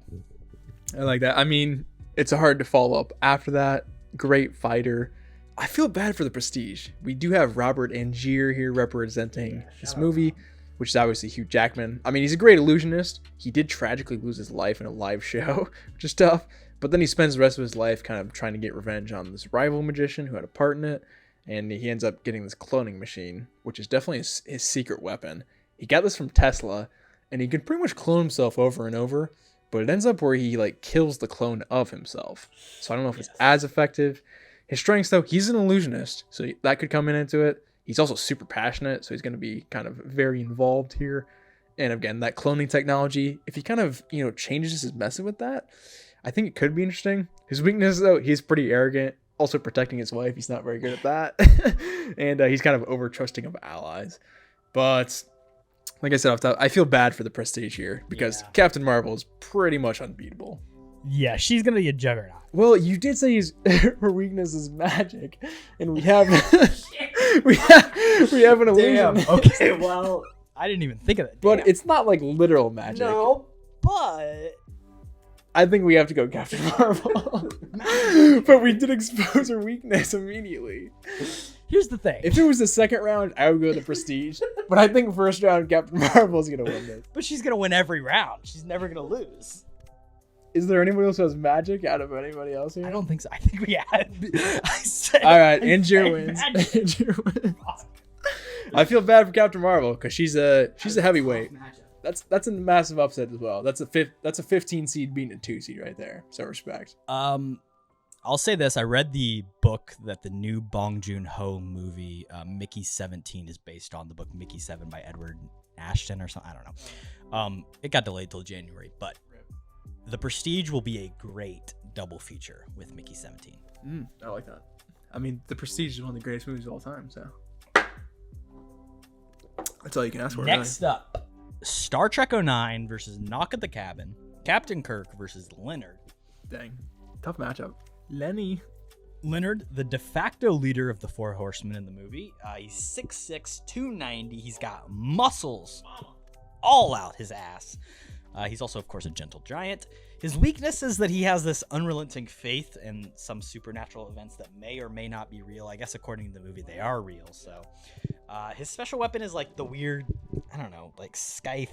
I like that. I mean, it's hard to follow up after that. Great fighter. I feel bad for The Prestige. We do have Robert Angier here representing this movie, which is obviously Hugh Jackman. I mean, he's a great illusionist. He did tragically lose his life in a live show, which is tough. But then he spends the rest of his life kind of trying to get revenge on this rival magician who had a part in it. And he ends up getting this cloning machine, which is definitely his secret weapon. He got this from Tesla, and he can pretty much clone himself over and over. But it ends up where he like kills the clone of himself. So I don't know if it's as effective. His strengths, though, he's an illusionist, so that could come into it. He's also super passionate, so he's going to be kind of very involved here. And again, that cloning technology, if he kind of, changes his method with that, I think it could be interesting. His weakness, though, he's pretty arrogant. Also protecting his wife, he's not very good at that. And he's kind of over-trusting of allies. But like I said off top, I feel bad for The Prestige here because Captain Marvel is pretty much unbeatable. Yeah, she's going to be a juggernaut. Well, you did say her weakness is magic, and we have we have an illusion. Damn. Okay, well, I didn't even think of that. But it's not like literal magic. No, but I think we have to go Captain Marvel. But we did expose her weakness immediately. Here's the thing. If it was the second round, I would go to Prestige. But I think first round, Captain Marvel is going to win this. But she's going to win every round. She's never going to lose. Is there anybody else who has magic out of anybody else here? I don't think so. I think we had. All right, Angier wins. Angier wins. I feel bad for Captain Marvel because she's a heavyweight. That's a massive upset as well. That's a 15 seed beating a 2 seed right there. So respect. I'll say this: I read the book that the new Bong Joon-ho movie Mickey 17 is based on. The book Mickey 7 by Edward Ashton or something. I don't know. It got delayed till January, but The Prestige will be a great double feature with Mickey 17. I like that. I mean, The Prestige is one of the greatest movies of all time. So that's all you can ask for. Next up, Star Trek 09 versus Knock at the Cabin. Captain Kirk versus Leonard. Dang, tough matchup. Lenny. Leonard, the de facto leader of the Four Horsemen in the movie. He's 6'6", 290. He's got muscles all out his ass. He's also, of course, a gentle giant. His weakness is that he has this unrelenting faith in some supernatural events that may or may not be real. I guess according to the movie, they are real. So his special weapon is like the weird, I don't know, like scythe.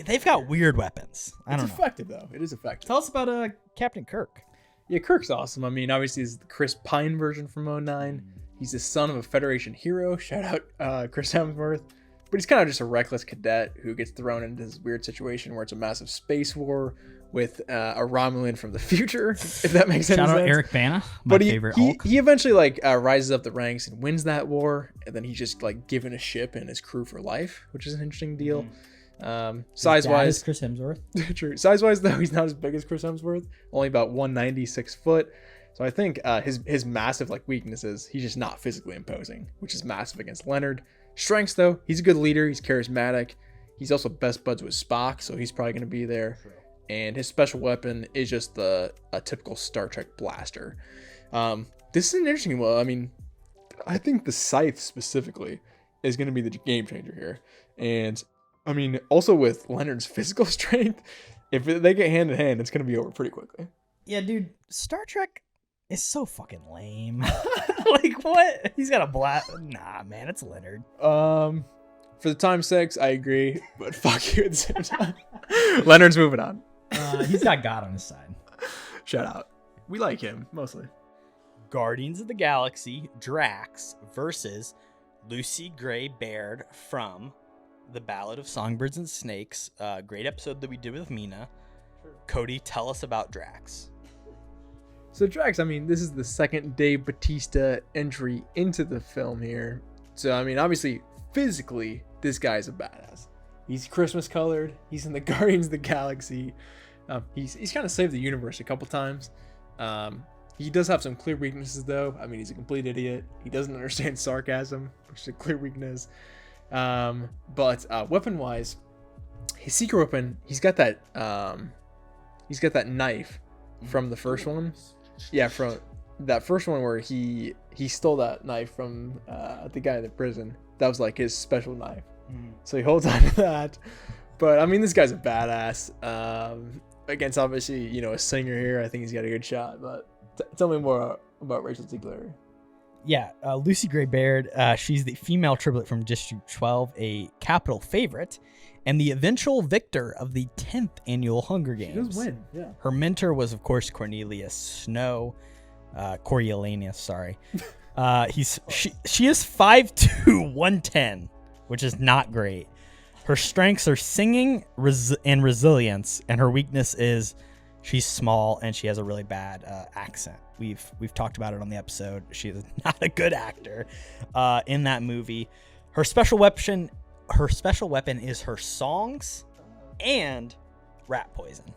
They've got weird weapons. I don't know. It's effective, though. It is effective. Tell us about Captain Kirk. Yeah, Kirk's awesome. I mean, obviously, he's the Chris Pine version from 09. He's the son of a Federation hero. Shout out Chris Hemsworth. But he's kind of just a reckless cadet who gets thrown into this weird situation where it's a massive space war with a Romulan from the future, if that makes any sense. Shout out Eric Bana, my favorite Hulk. He eventually like rises up the ranks and wins that war, and then he's just like given a ship and his crew for life, which is an interesting deal. Size wise, Chris Hemsworth. True. Size wise though, he's not as big as Chris Hemsworth, only about 196 foot. So I think his massive like weaknesses, he's just not physically imposing, which is massive against Leonard. Strengths though, he's a good leader, he's charismatic. He's also best buds with Spock, so he's probably going to be there. True. And his special weapon is just a typical Star Trek blaster. This is an interesting one. I mean, I think the scythe specifically is going to be the game changer here. And I mean, also with Leonard's physical strength, if they get hand in hand, it's going to be over pretty quickly. Yeah, dude, Star Trek is so fucking lame. Like, what? He's got a blast. Nah, man, it's Leonard. For the time's sakes, I agree, but fuck you at the same time. Leonard's moving on. He's got God on his side. Shout out. We like him, mostly. Guardians of the Galaxy, Drax versus Lucy Gray Baird from The Ballad of Songbirds and Snakes. Great episode that we did with Mina. Cody, tell us about Drax. So Drax, I mean, this is the second Dave Bautista entry into the film here. So, I mean, obviously, physically, this guy's a badass. He's Christmas colored. He's in the Guardians of the Galaxy. He's kind of saved the universe a couple times. He does have some clear weaknesses, though. I mean, he's a complete idiot. He doesn't understand sarcasm, which is a clear weakness. But weapon-wise, his secret weapon, he's got that knife from the first one. Yeah, from that first one where he stole that knife from the guy in the prison. That was like his special knife. So he holds on to that. But I mean, this guy's a badass. Against obviously, you know, a singer here, I think he's got a good shot. But tell me more about Rachel Ziegler. Yeah, Lucy Gray Baird. She's the female triplet from District 12, a capital favorite, and the eventual victor of the 10th annual Hunger Games. She does win, yeah. Her mentor was, of course, Cornelius Snow. Coriolanus, sorry. She is 5'2", 110, which is not great. Her strengths are singing and resilience, and her weakness is she's small and she has a really bad accent. We've talked about it on the episode. She is not a good actor in that movie. Her special weapon is her songs and rat poison.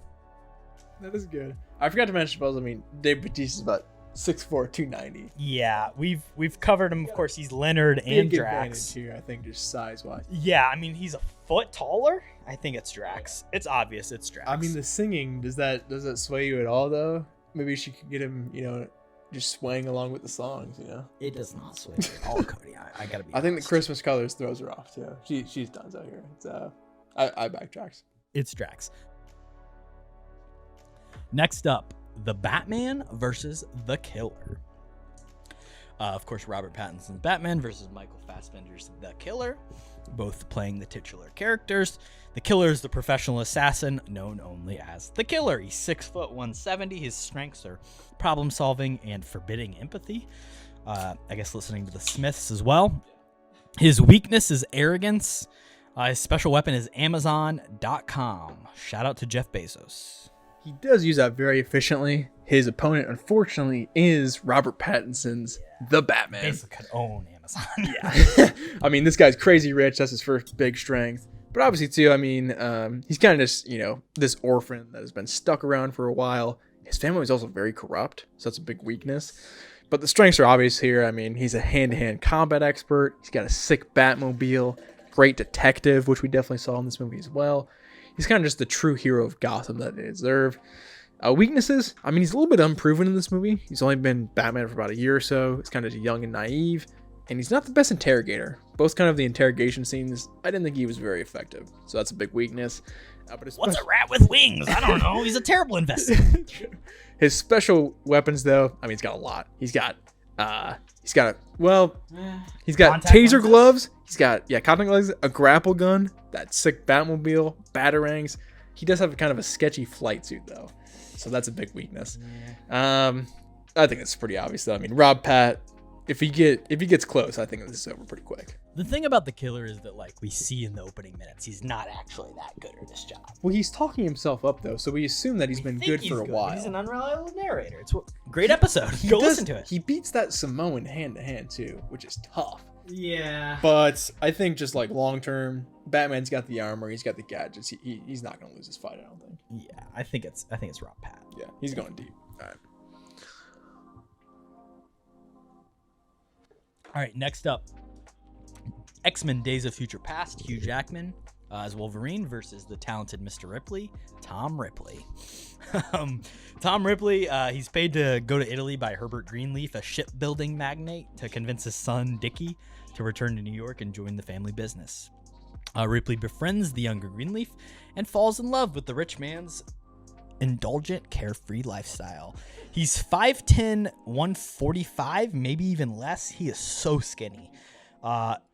That is good. I forgot to mention, I mean, Dave Bautista is about 6'4", 290. Yeah, we've covered him. Of course, he's Leonard and Big Drax. advantage here, I think, just size-wise. Yeah, I mean, he's a foot taller. I think it's Drax. It's obvious it's Drax. I mean, the singing, does that sway you at all, though? Maybe she could get him, you know, just swaying along with the songs, you know? It does not sway me at all, Cody. I gotta be I think the honest. Christmas colors throws her off, too. She's done out here. It's, I back Drax. It's Drax. Next up, The Batman versus The Killer. Of course, Robert Pattinson's Batman versus Michael Fassbender's The Killer, both playing the titular characters. The Killer is the professional assassin known only as The Killer. He's 6', 170. His strengths are problem solving and forbidding empathy. I guess listening to the Smiths as well. His weakness is arrogance. His special weapon is Amazon.com. Shout out to Jeff Bezos. He does use that very efficiently. His opponent, unfortunately, is Robert Pattinson's The Batman. Basically could own Amazon. Yeah. I mean, this guy's crazy rich. That's his first big strength. But obviously, too, I mean, he's kind of just, you know, this orphan that has been stuck around for a while. His family is also very corrupt, so that's a big weakness. But the strengths are obvious here. I mean, he's a hand-to-hand combat expert. He's got a sick Batmobile. Great detective, which we definitely saw in this movie as well. He's kind of just the true hero of Gotham that they deserve. Weaknesses, I mean, he's a little bit unproven in this movie. He's only been Batman for about a year or so. He's kind of young and naive. And he's not the best interrogator. Both kind of the interrogation scenes, I didn't think he was very effective. So that's a big weakness. But What's a rat with wings? I don't know. He's a terrible investigator. His special weapons, though, I mean, he's got a lot. He's got taser lenses? gloves. He's got, contact lenses, a grapple gun, that sick Batmobile, batarangs. He does have kind of a sketchy flight suit, though. So that's a big weakness. I think that's pretty obvious, though. I mean, Rob Pat, if he gets close, I think this is over pretty quick. The thing about the killer is that, like, we see in the opening minutes, he's not actually that good at this job. Well, he's talking himself up though, so we assume that he's been good for a while. He's an unreliable narrator. It's great episode. Go listen to it. He beats that Samoan hand to hand too, which is tough. Yeah. But I think just like long term, Batman's got the armor, he's got the gadgets. He's not gonna lose this fight, I don't think. Yeah, I think it's Rob Pat. Yeah, he's going deep. All right, next up, X-Men: Days of Future Past. Hugh Jackman as Wolverine versus the talented Mr. Ripley, Tom Ripley. Tom Ripley, he's paid to go to Italy by Herbert Greenleaf, a shipbuilding magnate, to convince his son Dickie to return to New York and join the family business. Ripley befriends the younger Greenleaf and falls in love with the rich man's indulgent, carefree lifestyle. He's 5'10", 145, maybe even less. He is so skinny.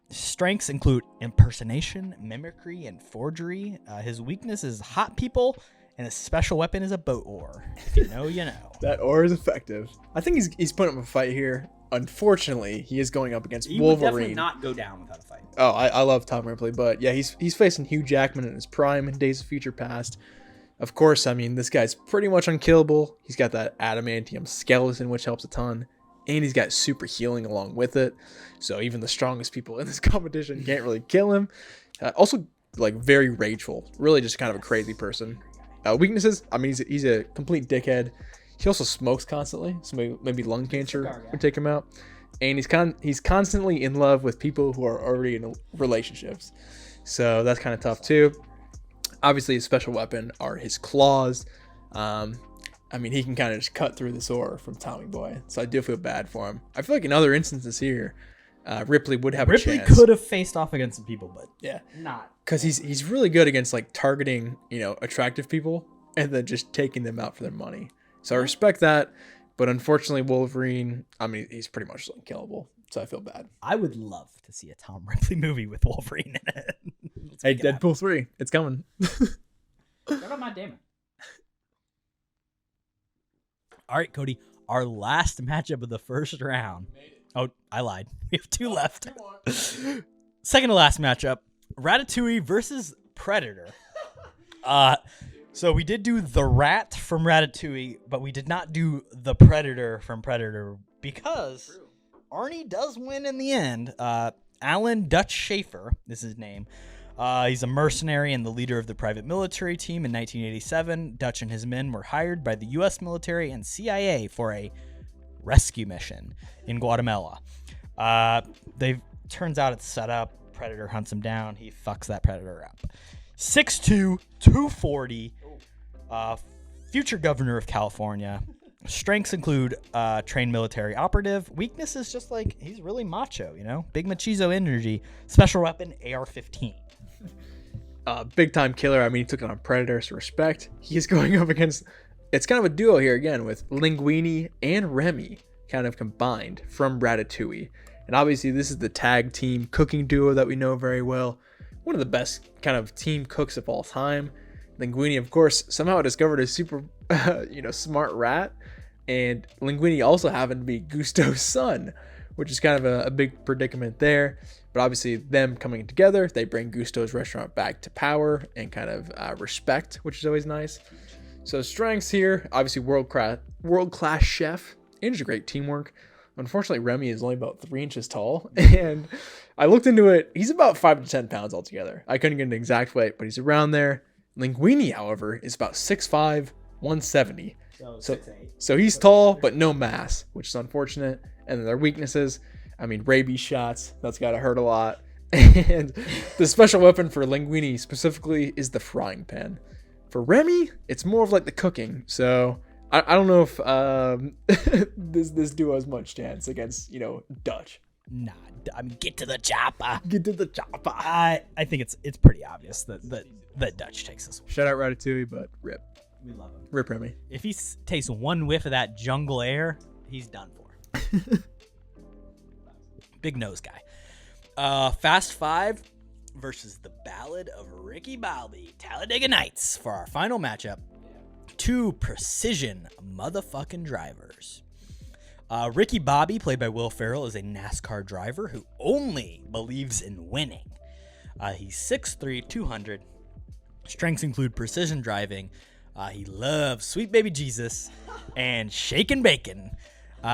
Strengths include impersonation, mimicry, and forgery. His weakness is hot people, and his special weapon is a boat oar. If you know, you know. That oar is effective. I think he's putting up a fight here. Unfortunately, he is going up against Wolverine. He would definitely not go down without a fight. Oh, I love Tom Ripley, but yeah, he's facing Hugh Jackman in his prime in Days of Future Past. Of course, I mean, this guy's pretty much unkillable. He's got that adamantium skeleton, which helps a ton. And he's got super healing along with it. So even the strongest people in this competition can't really kill him. Also, like, very rageful. Really just kind of a crazy person. Weaknesses, I mean, he's a complete dickhead. He also smokes constantly. So maybe lung cancer would take him out. And he's constantly in love with people who are already in relationships. So that's kind of tough, too. Obviously, his special weapon are his claws. I mean, he can kind of just cut through the oar from Tommy Boy. So I do feel bad for him. I feel like in other instances here, Ripley would have a chance. Ripley could have faced off against some people, but yeah, not. Because he's really good against like targeting, attractive people and then just taking them out for their money. So I respect that. But unfortunately, Wolverine, I mean, he's pretty much unkillable. So I feel bad. I would love to see a Tom Ripley movie with Wolverine in it. Hey, Deadpool 3, it's coming. What about Matt Damon? All right, Cody, our last matchup of the first round. Oh, I lied. We have two left. Second to last matchup, Ratatouille versus Predator. So we did do the rat from Ratatouille, but we did not do the Predator from Predator because Arnie does win in the end. Alan Dutch Schaefer is his name. He's a mercenary and the leader of the private military team in 1987. Dutch and his men were hired by the U.S. military and CIA for a rescue mission in Guatemala. Turns out it's set up. Predator hunts him down. He fucks that Predator up. 6'2", 240, future governor of California. Strengths include trained military operative. Weaknesses, just like he's really macho, big machizo energy. Special weapon, AR-15. Big time killer. I mean, he took it on Predator, so respect. He's going up against, it's kind of a duo here again with Linguini and Remy kind of combined from Ratatouille. And obviously this is the tag team cooking duo that we know very well. One of the best kind of team cooks of all time. Linguini, of course, somehow discovered a super, smart rat. And Linguini also happened to be Gusto's son, which is kind of a big predicament there. But obviously them coming together, they bring Gusto's restaurant back to power and kind of respect, which is always nice. So strengths here, obviously world-class chef and just great teamwork. Unfortunately, Remy is only about 3 inches tall. And I looked into it. He's about 5 to 10 pounds altogether. I couldn't get an exact weight, but he's around there. Linguini, however, is about 6'5", 170. So he's tall, but no mass, which is unfortunate. And then their weaknesses, I mean, rabies shots. That's got to hurt a lot. And the special weapon for Linguini specifically is the frying pan. For Remy, it's more of like the cooking. So I don't know if this duo has much chance against, Dutch. Nah, I mean, get to the chopper. Get to the chopper. I think it's pretty obvious that Dutch takes this one. Shout out Ratatouille, but rip. We love him. Rip Remy. If he tastes one whiff of that jungle air, he's done for. Big nose guy. Fast Five versus the Ballad of Ricky Bobby, Talladega Nights for our final matchup. Two precision motherfucking drivers. Ricky Bobby, played by Will Ferrell, is a NASCAR driver who only believes in winning. He's 6'3", 200. Strengths include precision driving. He loves Sweet Baby Jesus and shaking bacon.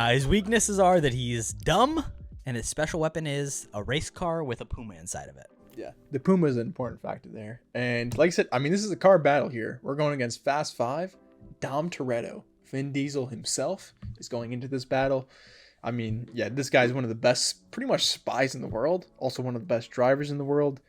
His weaknesses are that he is dumb, and his special weapon is a race car with a Puma inside of it. Yeah, the Puma is an important factor there. And like I said, I mean, this is a car battle here. We're going against Fast Five. Dom Toretto, Vin Diesel himself, is going into this battle. I mean, yeah, this guy's one of the best, pretty much spies in the world. Also one of the best drivers in the world.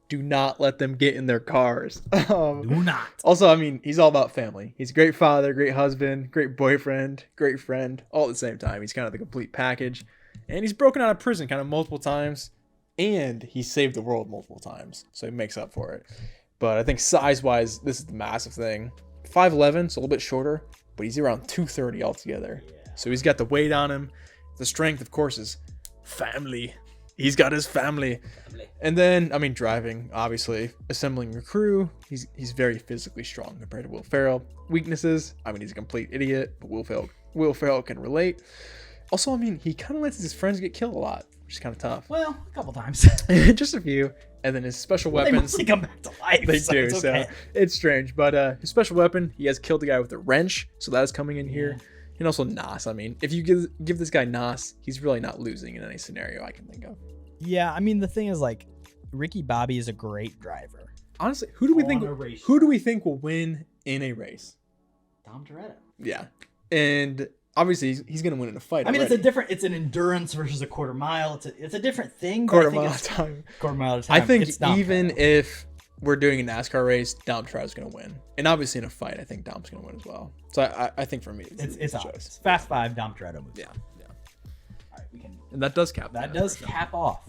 Do not let them get in their cars. Do not. Also, I mean, he's all about family. He's a great father, great husband, great boyfriend, great friend, all at the same time. He's kind of the complete package. And he's broken out of prison kind of multiple times. And he saved the world multiple times. So he makes up for it. But I think size-wise, this is the massive thing. 5'11", so a little bit shorter. But he's around 230 altogether. So he's got the weight on him. The strength, of course, is family. He's got his family. And then, I mean, driving, obviously. Assembling a crew. He's very physically strong compared to Will Ferrell. Weaknesses, I mean, he's a complete idiot, but Will Ferrell can relate. Also, I mean, he kind of lets his friends get killed a lot, which is kind of tough. Well, a couple times. Just a few. And then his special They weapons. mostly come back to life. They so do, it's okay. so it's strange. But his special weapon, he has killed the guy with a wrench, so that is coming in here. And also Nas. I mean, if you give this guy Nas, he's really not losing in any scenario I can think of. Yeah, I mean, the thing is, like, Ricky Bobby is a great driver. Honestly, who do we On a race think will win in a race? Dom Toretto. Yeah, and obviously he's gonna win in a fight. I mean, already. it's an endurance versus a quarter mile. It's a different thing. But quarter I think mile it's- time. Quarter mile at a time. I think It's Dom even Toretto. if we're doing a NASCAR race, Dom Toretto's gonna win, and obviously in a fight, I think Dom's gonna win as well. So I think for me, it's a obvious. choice. Fast Five, Dom Toretto moves. Yeah, yeah, All right, we can. and that does cap. That the does first cap off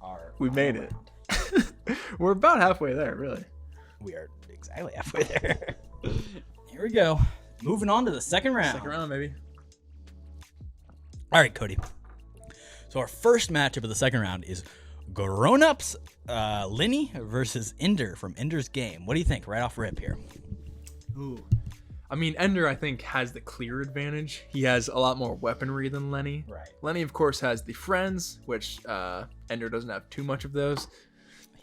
our. We made final it. round. We're about halfway there, really. We are exactly halfway there. Here we go. Moving on to the second round. Second round, maybe. All right, Cody. So our first matchup of the second round is Grown Ups, Lenny versus Ender from Ender's Game. What do you think? Right off rip here. Ooh. I mean, Ender, I think, has the clear advantage. He has a lot more weaponry than Lenny. Right. Lenny, of course, has the friends, which Ender doesn't have too much of those.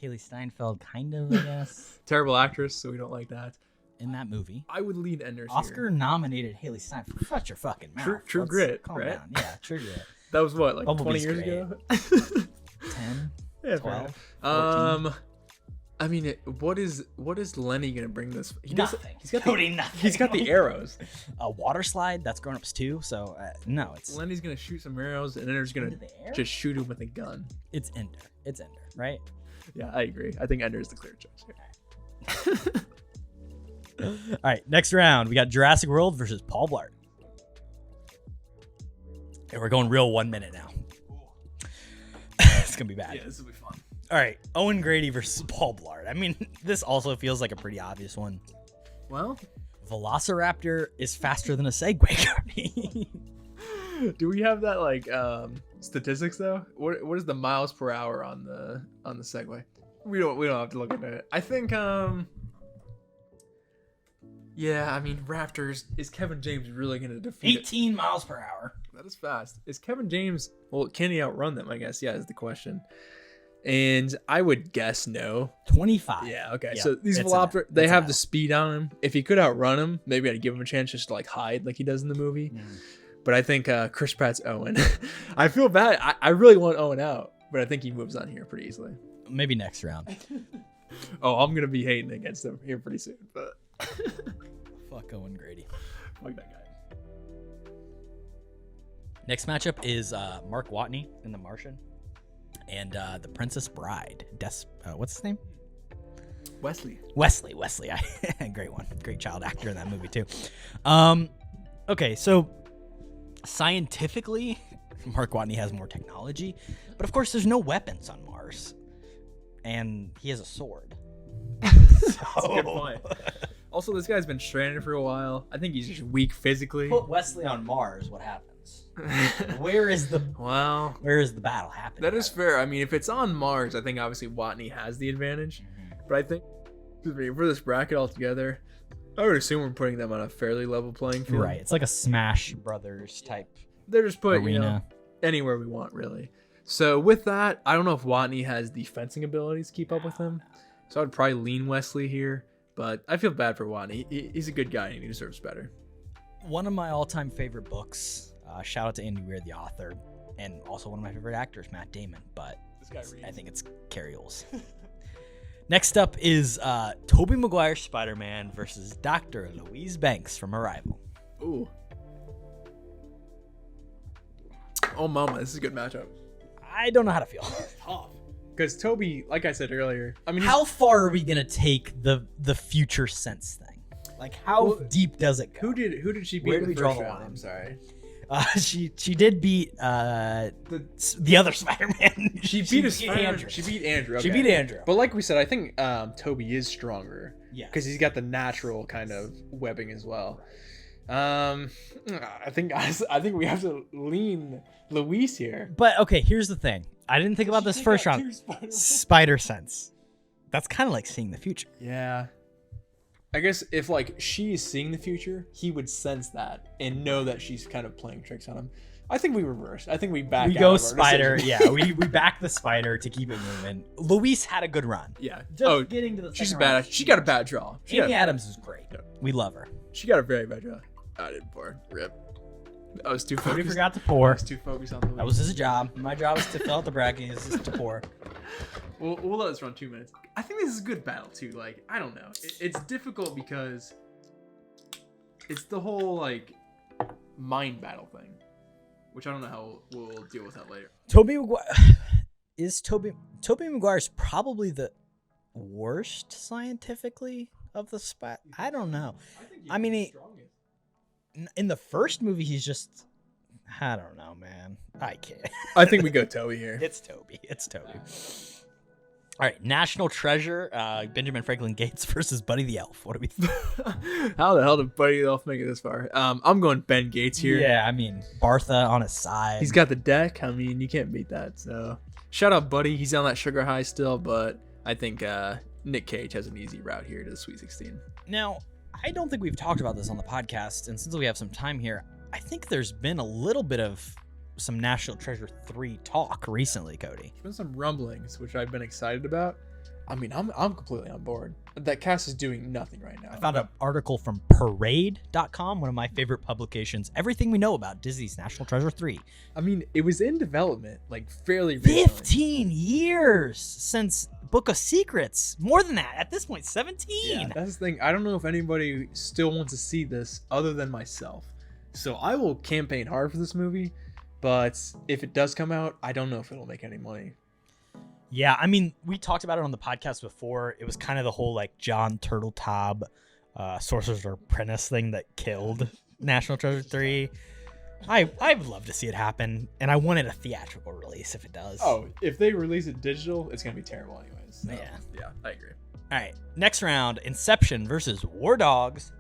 Haley Steinfeld, kind of, I guess, Terrible actress, so we don't like that. in that movie. I would lead Ender's here. Oscar-nominated Haley Steinfeld. Shut your fucking mouth. True Let's Grit, calm right? down. Yeah, True Grit. That was what, like Bumblebee's 20 years great. ago? 10, Yeah, 12, fair. 14. I mean, what is Lenny gonna bring this? Nothing. He's got Cody, nothing. He's got the arrows. A water slide, that's Grown Ups too, so no, it's Lenny's gonna shoot some arrows, and Ender's gonna Into the air? just shoot him with a gun. Ender. It's Ender, right? Yeah, I agree. I think Ender is the clear choice here. All right, next round, we got Jurassic World versus Paul Blart. And we're going real 1 minute now. It's going to be bad. Yeah, this will be fun. All right, Owen Grady versus Paul Blart. I mean, this also feels like a pretty obvious one. Well, Velociraptor is faster than a Segway, Cody. do we have that like statistics though? What is the miles per hour on the Segway? We don't have to look at it. I think yeah, I mean Raptors, is Kevin James really gonna defeat it? 18 miles per hour. That is fast. Is Kevin James, well, can he outrun them, I guess? Yeah, is the question. And I would guess no. 25. Yeah, okay. Yeah, So these it's Velociraptor, enough. they It's have enough. the speed on him. If he could outrun him, maybe I'd give him a chance just to like hide like he does in the movie. But I think Chris Pratt's Owen. I feel bad. I really want Owen out, but I think he moves on here pretty easily. Maybe next round. Oh, I'm gonna be hating against him here pretty soon, but Fuck Owen Grady. fuck that guy. Next matchup is Mark Watney in The Martian and The Princess Bride. What's his name? Wesley. Wesley. Great one. Great child actor in that movie too. Okay, so scientifically, Mark Watney has more technology, but of course there's no weapons on Mars. And he has a sword. That's a good point. Also, this guy's been stranded for a while. I think he's just weak physically. Put Wesley on Mars, what happens? Where is the Well, battle happening? that is fair. I mean, if it's on Mars, I think obviously Watney has the advantage. But I think, excuse me, for this bracket altogether, I would assume we're putting them on a fairly level playing field. Right. It's like a Smash Brothers type they're just put arena. Anywhere we want, really. So with that, I don't know if Watney has the fencing abilities to keep up with him. So I'd probably lean Wesley here. But I feel bad for Watney. He's a good guy and he deserves better. One of my all-time favorite books. Shout out to Andy Weir, the author, and also one of my favorite actors, Matt Damon. But This guy reads. I think it's Carrie Oles. Next up is Tobey Maguire's Spider-Man versus Dr. Louise Banks from Arrival. Ooh. Oh, mama, this is a good matchup. I don't know how to feel. Tough. Because Toby, like I said earlier, I mean, How far are we gonna take the future sense thing? Like, how deep does it go? who did she beat? Where in do we the draw first the round? line? I'm sorry. She did beat the other Spider-Man. She beat Andrew. She beat Andrew. She okay. beat Andrew. But like we said, I think Toby is stronger. Yes. Because he's got the natural kind of webbing as well. I think we have to lean Luis here. But okay, here's the thing. I didn't think about this first round. Spider sense. That's kind of like seeing the future. Yeah. I guess if like she is seeing the future, he would sense that and know that she's kind of playing tricks on him. I think we reverse. I think we back. We out go of our Spider. decision. Yeah, we back the Spider to keep it moving. Luis had a good run. Yeah. Just getting to the she's second bad. round. She got a bad draw. Amy Adams is great. Yeah. We love her. She got a very bad draw. I did before. Rip. I was too Cody focused. forgot to I pour. was too focused on the lead. That was his job. My job is to fill out the bracket. His is to pour. We'll let this run 2 minutes. I think this is a good battle too. Like, I don't know. It's difficult because it's the whole like mind battle thing, which I don't know how we'll deal with that later. Tobey Maguire is Tobey Maguire's probably the worst scientifically of the spot. I don't know. I mean, in the first movie, he's just, I don't know, man. I can't. I think we go Toby here. It's Toby. All right, National Treasure, Benjamin Franklin Gates versus Buddy the Elf. What do we think? How the hell did Buddy the Elf make it this far? I'm going Ben Gates here. Yeah, I mean, Bartha on his side. He's got the deck. I mean, you can't beat that. So, shout out Buddy. He's on that sugar high still, but I think Nick Cage has an easy route here to the Sweet 16. Now, I don't think we've talked about this on the podcast, and since we have some time here, I think there's been a little bit of some National Treasure 3 talk recently, Cody. There's been some rumblings, which I've been excited about. I mean, I'm completely on board. That cast is doing nothing right now. I found an article from Parade.com, one of my favorite publications. Everything we know about Disney's National Treasure 3. I mean, it was in development like fairly recently. 15 years since Book of Secrets. More than that. At this point, 17. Yeah, that's the thing. I don't know if anybody still wants to see this other than myself. So I will campaign hard for this movie. But if it does come out, I don't know if it'll make any money. Yeah, I mean, we talked about it on the podcast before. It was kind of the whole like John Turteltaub, Sorcerer's Apprentice thing that killed National Treasure 3. I would love to see it happen, and I wanted a theatrical release if it does. Oh, if they release it digital, it's gonna be terrible anyways. So, Yeah, I agree. All right, next round: Inception versus War Dogs.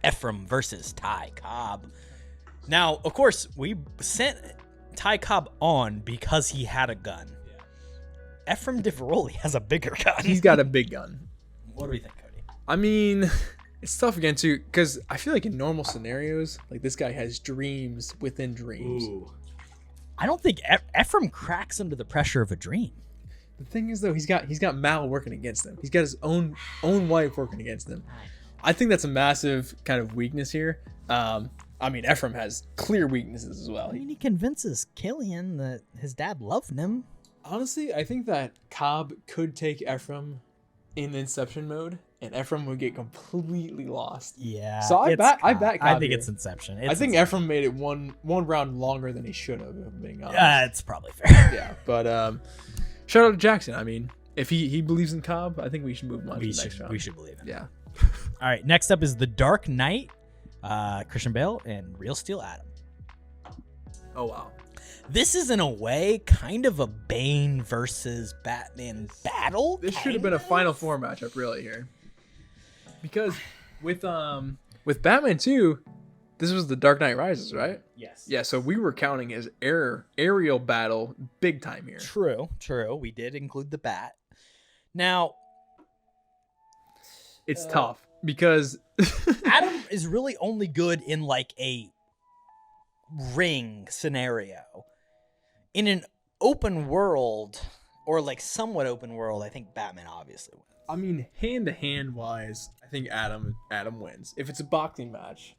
Ephraim versus Ty Cobb. Now, of course, we sent Ty Cobb on because he had a gun. Ephraim DeVeroli has a bigger gun. He's got a big gun. What do we think, Cody? I mean, it's tough again too, because I feel like in normal scenarios, like this guy has dreams within dreams. Ooh. I don't think Ephraim cracks under the pressure of a dream. The thing is, though, he's got Mal working against him. He's got his own wife working against him. I think that's a massive kind of weakness here. I mean, Ephraim has clear weaknesses as well. I mean, he convinces Killian that his dad loved him. Honestly, I think that Cobb could take Ephraim in Inception mode, and Ephraim would get completely lost. Yeah. So I bet Cobb I think here. it's Inception. I think Ephraim made it one round longer than he should have, if I'm being honest. It's probably fair. Yeah, but shout out to Jackson. I mean, if he believes in Cobb, I think we should move him on to the next round. We should believe him. Yeah. All right. Next up is The Dark Knight. Christian Bale and Real Steel Adam. Oh wow. This is in a way kind of a Bane versus Batman battle. This should have been a Final Four matchup, really, here. Because with Batman 2, this was the Dark Knight Rises, right? Yes. Yeah, so we were counting his aerial battle big time here. True. We did include the bat. Now, It's tough because Adam is really only good in like a ring scenario in an open world or like somewhat open world, I think Batman obviously wins. I mean, hand-to-hand wise, I think Adam wins. If it's a boxing match,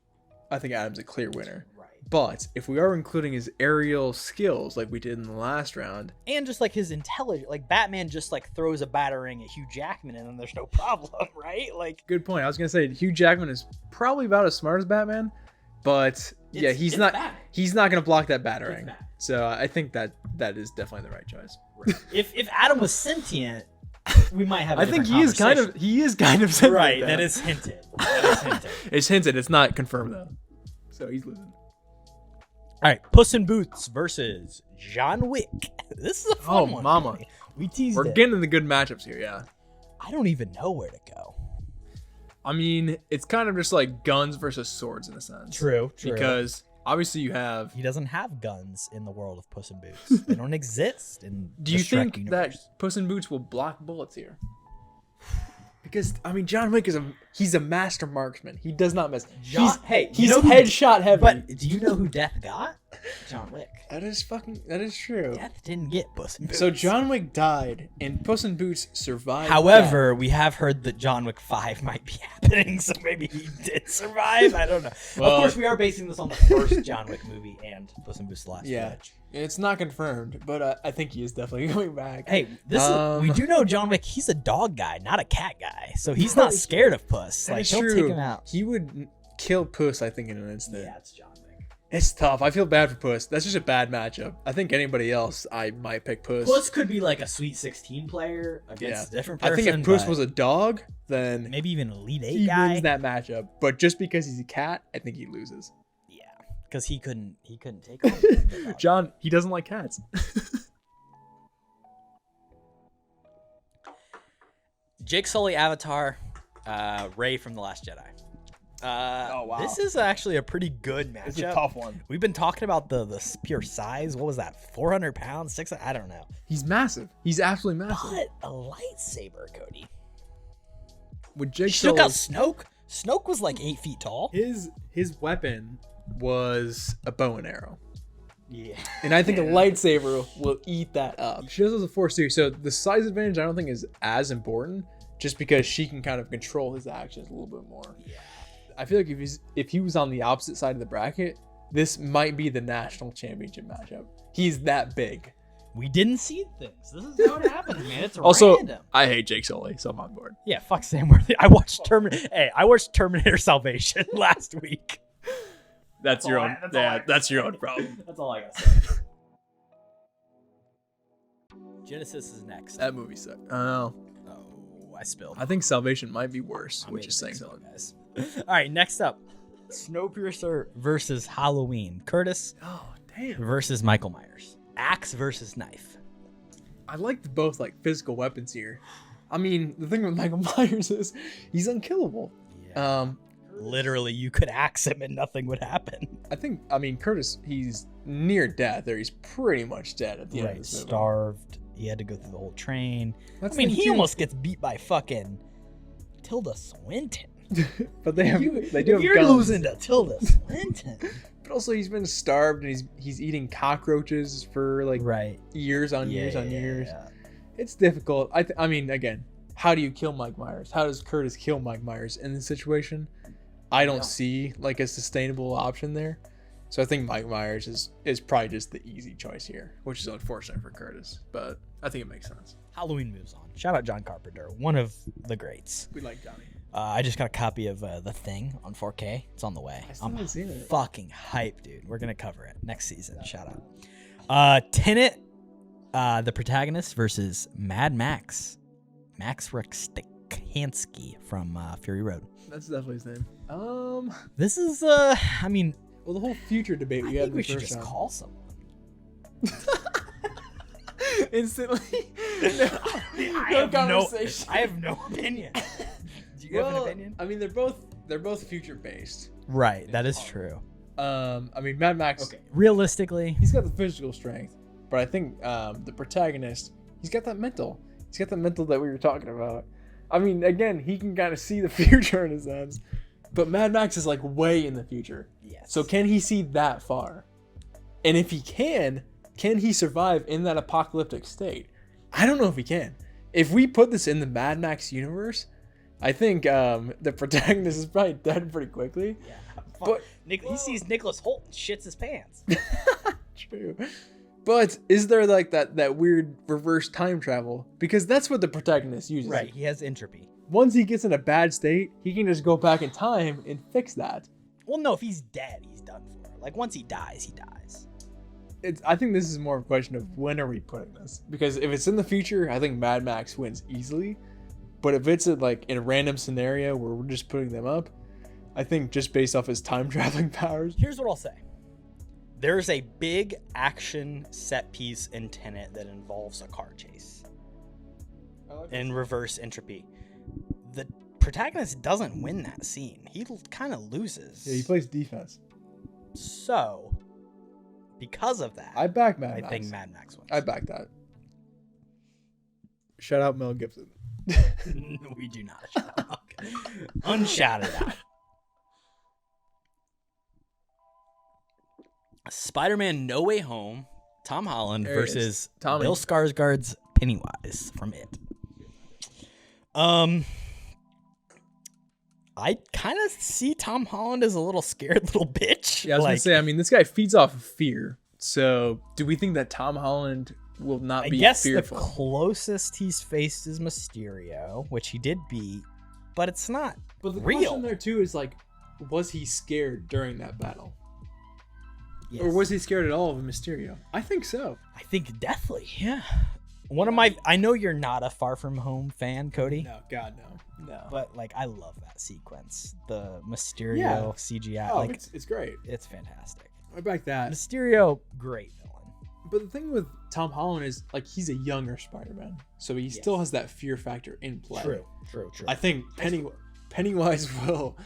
I think Adam's a clear winner. Right. But if we are including his aerial skills like we did in the last round, And just like his intelligence, like Batman just like throws a battering at Hugh Jackman and then there's no problem, right? Like, good point. I was gonna say Hugh Jackman is probably about as smart as Batman, but yeah, he's not gonna block that battering. So I think that is definitely the right choice. if Adam was sentient, we might have. I think he is kind of sentient right. like That is hinted. That is hinted. It's hinted. It's not confirmed though. So he's losing. All right, Puss in Boots versus John Wick. This is a fun one. Mama. For me. We teased We're it. getting in the good matchups here, yeah. I don't even know where to go. I mean, it's kind of just like guns versus swords in a sense. True. Because obviously you have. He doesn't have guns in the world of Puss in Boots. They don't exist in Do the you Shrek think universe. that Puss in Boots will block bullets here? Because I mean, John Wick he's a master marksman. He does not miss. He's headshot heavy. But do you know who Death got? John Wick. That is true. Death didn't get Puss in Boots. So John Wick died, and Puss in Boots survived. However, we have heard that John Wick 5 might be happening, so maybe he did survive. I don't know. Well, of course, we are basing this on the first John Wick movie and Puss in Boots: The Last Voyage. It's not confirmed, but I think he is definitely coming back. Hey, we do know John Wick. He's a dog guy, not a cat guy, so he's not scared of Puss. That Like, is he'll true. take him out. He would kill Puss, I think, in an instant. Yeah, it's John Wick. It's tough. I feel bad for Puss. That's just a bad matchup. I think anybody else, I might pick Puss. Puss could be like a Sweet 16 player against a different person. I think if Puss was a dog, then maybe even an Elite 8 he guy. wins that matchup. But just because he's a cat, I think he loses. Yeah, because he couldn't take on John, he doesn't like cats. Jake Sully Avatar, Rey from The Last Jedi. Wow. This is actually a pretty good matchup. It's a tough one. We've been talking about the pure size. What was that? 400 pounds? 600? I don't know. He's massive. He's absolutely massive. But a lightsaber, Cody. With Jake He took out Sully, Snoke. Snoke was like 8 feet tall. his weapon was a bow and arrow. Yeah. And I think a lightsaber will eat that up. She also has a force too, so the size advantage I don't think is as important, just because she can kind of control his actions a little bit more. Yeah. I feel like if he was on the opposite side of the bracket, this might be the national championship matchup. He's that big. We didn't see things. This is how it happens, man. It's Also, random. I hate Jake Sully, so I'm on board. Yeah, fuck Sam Worthy. I watched Terminator Salvation last week. That's your own. That's your own problem. That's all I gotta say. Genesis is next. That movie sucked. I don't know. Oh, I spilled. I think Salvation might be worse, I which made is a big saying something. spill, guys. All right, next up, Snowpiercer versus Halloween. Curtis Oh damn! versus Michael Myers. Axe versus knife. I like both like physical weapons here. I mean, the thing with Michael Myers is he's unkillable. Yeah. Literally, you could axe him and nothing would happen. I mean, Curtis, he's near death, or he's pretty much dead at the end of this movie. Starved. He had to go through the whole train. That's I mean, the he thing, too. almost gets beat by fucking Tilda Swinton. But they do If have you're guns. losing to Tilda Swinton. But also, he's been starved, and he's eating cockroaches for like Right. years on years on years. Yeah. It's difficult. I mean, again, how do you kill Mike Myers? How does Curtis kill Mike Myers in this situation? I don't see like a sustainable option there. So I think Mike Myers is probably just the easy choice here, which is unfortunate for Curtis, but I think it makes sense. Halloween moves on. Shout out John Carpenter, one of the greats. We like Johnny. I just got a copy of The Thing on 4K. It's on the way. I still I'm haven't seen it. fucking hyped, dude. We're gonna cover it next season. Shout out. Tenet, the protagonist versus Mad Max Rextahansky from Fury Road. That's definitely his name. This is I mean, Well, the whole future debate I we had think in we the should first just round. call someone. Instantly. I have no opinion. Do you have an opinion? I mean, they're both future based. Right, that is true. I mean, Mad Max. Okay, realistically, He's got the physical strength, but I think the protagonist, he's got that mental. He's got the mental that we were talking about. I mean, again, he can kind of see the future in a sense, but Mad Max is like way in the future. yes. So can he see that far? And if he can he survive in that apocalyptic state? I don't know if he can. If we put this in the Mad Max universe, I think the protagonist is probably dead pretty quickly. Yeah. But He sees Nicholas Holt and shits his pants. true. But is there like that weird reverse time travel? Because that's what the protagonist uses. Right. He has entropy. Once he gets in a bad state, he can just go back in time and fix that. Well, no, if he's dead, he's done for. Like, once he dies, he dies. I think this is more of a question of when are we putting this? Because if it's in the future, I think Mad Max wins easily. But if it's in a random scenario where we're just putting them up, I think just based off his time traveling powers. Here's what I'll say. There's a big action set piece in Tenet that involves a car chase and reverse entropy. The protagonist doesn't win that scene. He kind of loses. Yeah, he plays defense. So, because of that, I back Mad Max. I think Mad Max wins. I back that. Shout out Mel Gibson. We do not. Okay. Unshouted out. Spider-Man No Way Home, Tom Holland There he is. versus Tommy. Bill Skarsgård's Pennywise from It. I kind of see Tom Holland as a little scared little bitch. Yeah, I was gonna say. I mean, this guy feeds off of fear. So, do we think that Tom Holland will not I be guess fearful? the closest he's faced is Mysterio, which he did beat, but it's not But the real. question there too is like, was he scared during that battle, Yes. or was he scared at all of Mysterio? I think so. I think deathly, yeah. I know you're not a Far From Home fan, Cody, No, God no. but like I love that sequence, the Mysterio Yeah. CGI. Oh, like it's great. it's fantastic. I back that. Mysterio, great villain. But the thing with Tom Holland is like he's a younger Spider-Man, so he still has that fear factor in play. True. I think Pennywise will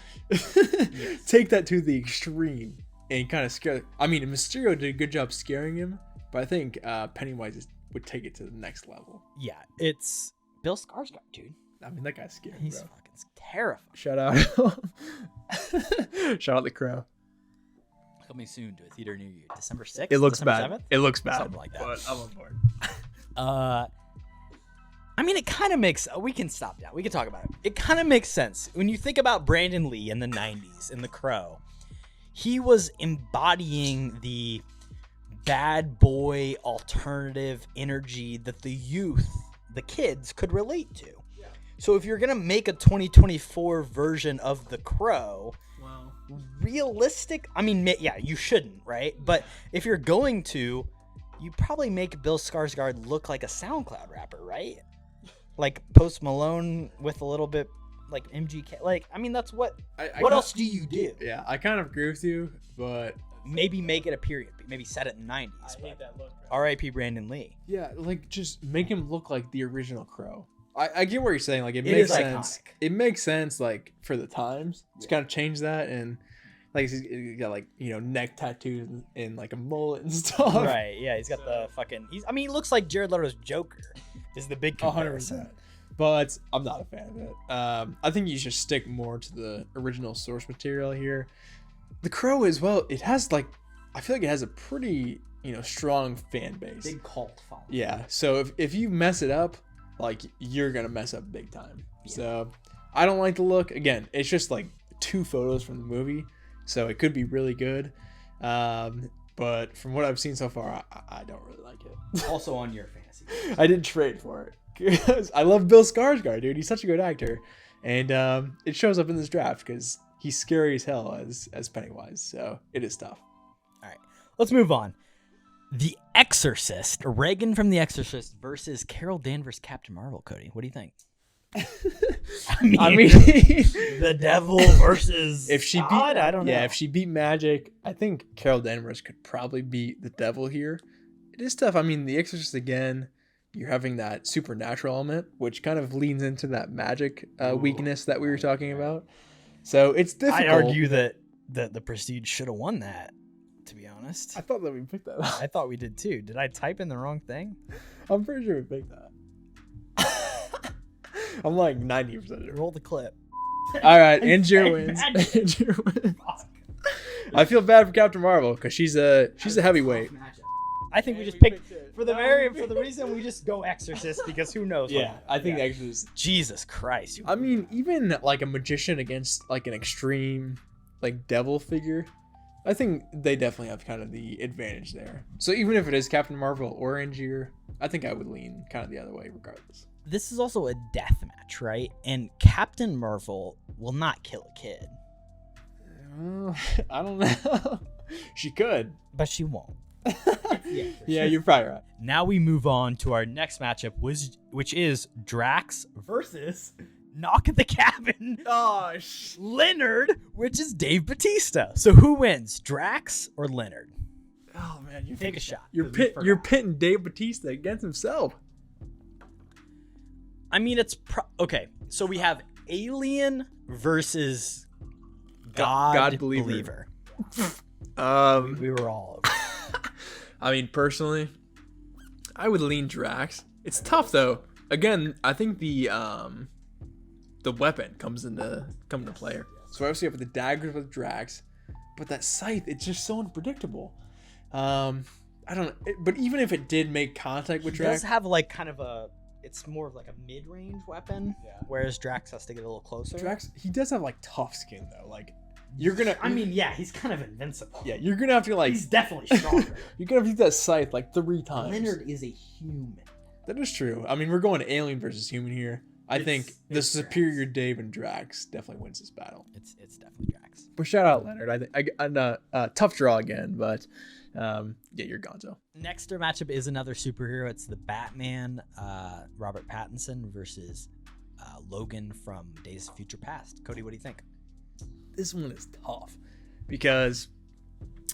take that to the extreme and kind of scare. I mean, Mysterio did a good job scaring him, but I think Pennywise would take it to the next level. Yeah, it's Bill Skarsgård, dude. I mean, that guy's scary. He's Bro. fucking terrifying. Shout out, shout out the Crow. Coming soon to a theater near you, December 6th. It looks December bad. 7th? It looks bad. Something like that. But I'm on board. I mean, it kind of makes. We can stop now. We can talk about it. It kind of makes sense when you think about Brandon Lee in the '90s in The Crow. He was embodying the bad boy alternative energy that the youth, the kids, could relate to. Yeah. So if you're gonna make a 2024 version of The Crow, Wow. realistic. I mean, yeah, you shouldn't, right? But if you're going to, you probably make Bill Skarsgård look like a SoundCloud rapper, right? Like Post Malone with a little bit like MGK. Like, I mean, that's what. What else do you do? Yeah, I kind of agree with you, but Maybe make it a period. Maybe set it in the 90s. I hate that look. R.I.P. Brandon Lee. Yeah, like just make him look like the original Crow. I get what you're saying. Like it It makes is sense. iconic. It makes sense like for the times to kind of change that, and like he's got like neck tattoos and like a mullet and stuff. Right. Yeah. He's got the fucking. I mean, he looks like Jared Leto's Joker. Is the big comparison. 100%. But I'm not a fan of it. I think you should stick more to the original source material here. The Crow as well. It has like, I feel like it has a pretty strong fan base. Big cult following. Yeah. So if you mess it up, like you're gonna mess up big time. Yeah. So I don't like the look. Again, it's just like 2 photos from the movie, so it could be really good. But from what I've seen so far, I don't really like it. Also on your fantasy. I didn't trade for it because I love Bill Skarsgård, dude. He's such a good actor, and it shows up in this draft because he's scary as hell as Pennywise. So it is tough. All right, let's move on. The Exorcist, Reagan from The Exorcist versus Carol Danvers, Captain Marvel. Cody, what do you think? I mean, the devil versus if she beat, God? I don't know. Yeah, if she beat Magic, I think Carol Danvers could probably beat the devil here. It is tough. I mean, The Exorcist again. You're having that supernatural element, which kind of leans into that magic weakness that we were talking about. So it's difficult. I'd argue that the Prestige should have won that. To be honest, I thought that we picked that up. I thought we did too. Did I type in the wrong thing? I'm pretty sure we picked that. I'm like 90% sure. Roll the clip. All right, Angier wins. Angier wins. I feel bad for Captain Marvel because she's a heavyweight. I think we just picked for the reason we just go Exorcist because who knows? Yeah, I think actually is. Jesus Christ. I mean, even like a magician against like an extreme like devil figure, I think they definitely have kind of the advantage there. So even if it is Captain Marvel or Angier, I think I would lean kind of the other way regardless. This is also a death match, right? And Captain Marvel will not kill a kid, I don't know. She could. but she won't. Yeah, you're probably right. Now we move on to our next matchup, which is Drax versus Knock at the Cabin. Oh, Leonard, which is Dave Bautista. So who wins, Drax or Leonard? oh man, you Take a shot. You're pitting Dave Bautista against himself. I mean, it's okay. So we have Alien versus God Believer. We were all over. I mean, personally, I would lean Drax. It's tough though. Again, I think the weapon comes into play. So obviously you have the daggers with Drax, but that scythe, it's just so unpredictable. I don't. But even if it did make contact with He Drax, does have like kind of a. It's more of like a mid-range weapon, whereas Drax has to get a little closer. Drax, he does have like tough skin though. Like you're gonna. I mean, yeah, he's kind of invincible. Yeah, you're gonna have to like. He's definitely stronger. You're gonna have to use that scythe like 3 times. Leonard is a human. That is true. I mean, we're going alien versus human here. I think the it's superior Dave and Drax definitely wins this battle. It's definitely Drax. But shout out Leonard. I think tough draw again, but yeah, you're Gonzo. Next matchup is another superhero. It's the Batman, Robert Pattinson versus Logan from Days of Future Past. Cody, what do you think? This one is tough because,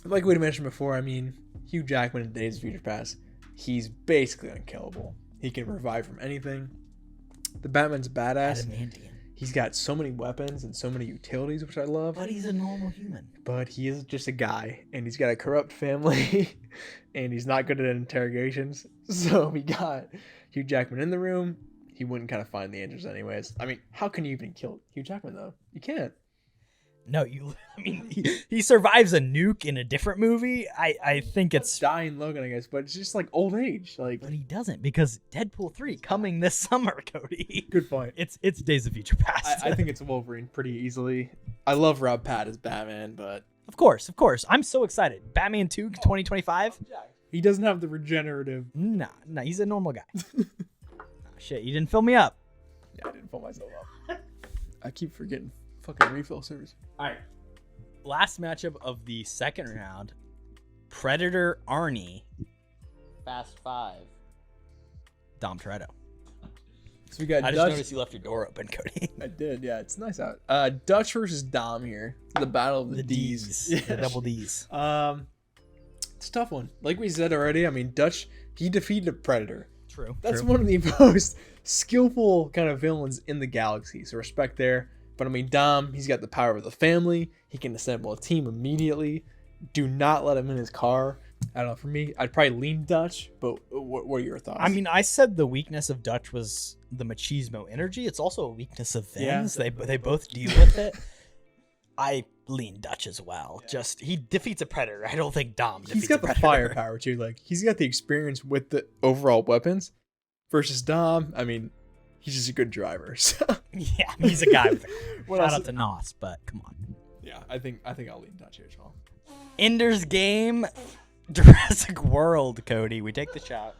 like we mentioned before, I mean, Hugh Jackman in Days of Future Past, he's basically unkillable. He can revive from anything. The Batman's badass. Adamantium. He's got so many weapons and so many utilities, which I love. But he's a normal human. But he is just a guy, and he's got a corrupt family, and he's not good at interrogations. So we got Hugh Jackman in the room. He wouldn't kind of find the answers anyways. I mean, how can you even kill Hugh Jackman, though? You can't. No, I mean, he survives a nuke in a different movie. I think it's Dying Logan, I guess, but it's just like old age. Like, but he doesn't because Deadpool 3 coming this summer, Cody. Good point. It's Days of Future Past. I think it's Wolverine pretty easily. I love Rob Pat as Batman, but Of course. I'm so excited. Batman 2 2025? he doesn't have the regenerative. Nah, he's a normal guy. Oh, shit, you didn't fill me up. Yeah, I didn't pull myself up. I keep forgetting fucking refill service. All right. Last matchup of the second round, Predator Arnie, Fast 5, Dom Toretto. So we got I just Dutch. noticed you left your door open, Cody. I did, yeah. It's nice out. Dutch versus Dom here. The battle of the D's. The double D's. It's a tough one. Like we said already, I mean, Dutch, he defeated a Predator. True. That's one of the most skillful kind of villains in the galaxy. So respect there. But I mean, Dom, he's got the power of the family. He can assemble a team immediately. Do not let him in his car. I don't know. For me, I'd probably lean Dutch. But what are your thoughts? I mean, I said the weakness of Dutch was the machismo energy. It's also a weakness of things. Yeah. They both deal with it. I lean Dutch as well. Yeah. Just he defeats a Predator. I don't think Dom defeats he's got a the Predator. firepower too. Like he's got the experience with the overall weapons. Versus Dom, I mean, he's just a good driver. So. Yeah, he's a guy with a What shout else? out to Nos, but come on. Yeah, I think I'll lean Dutch here as well. Ender's Game, Jurassic World, Cody. We take the shot.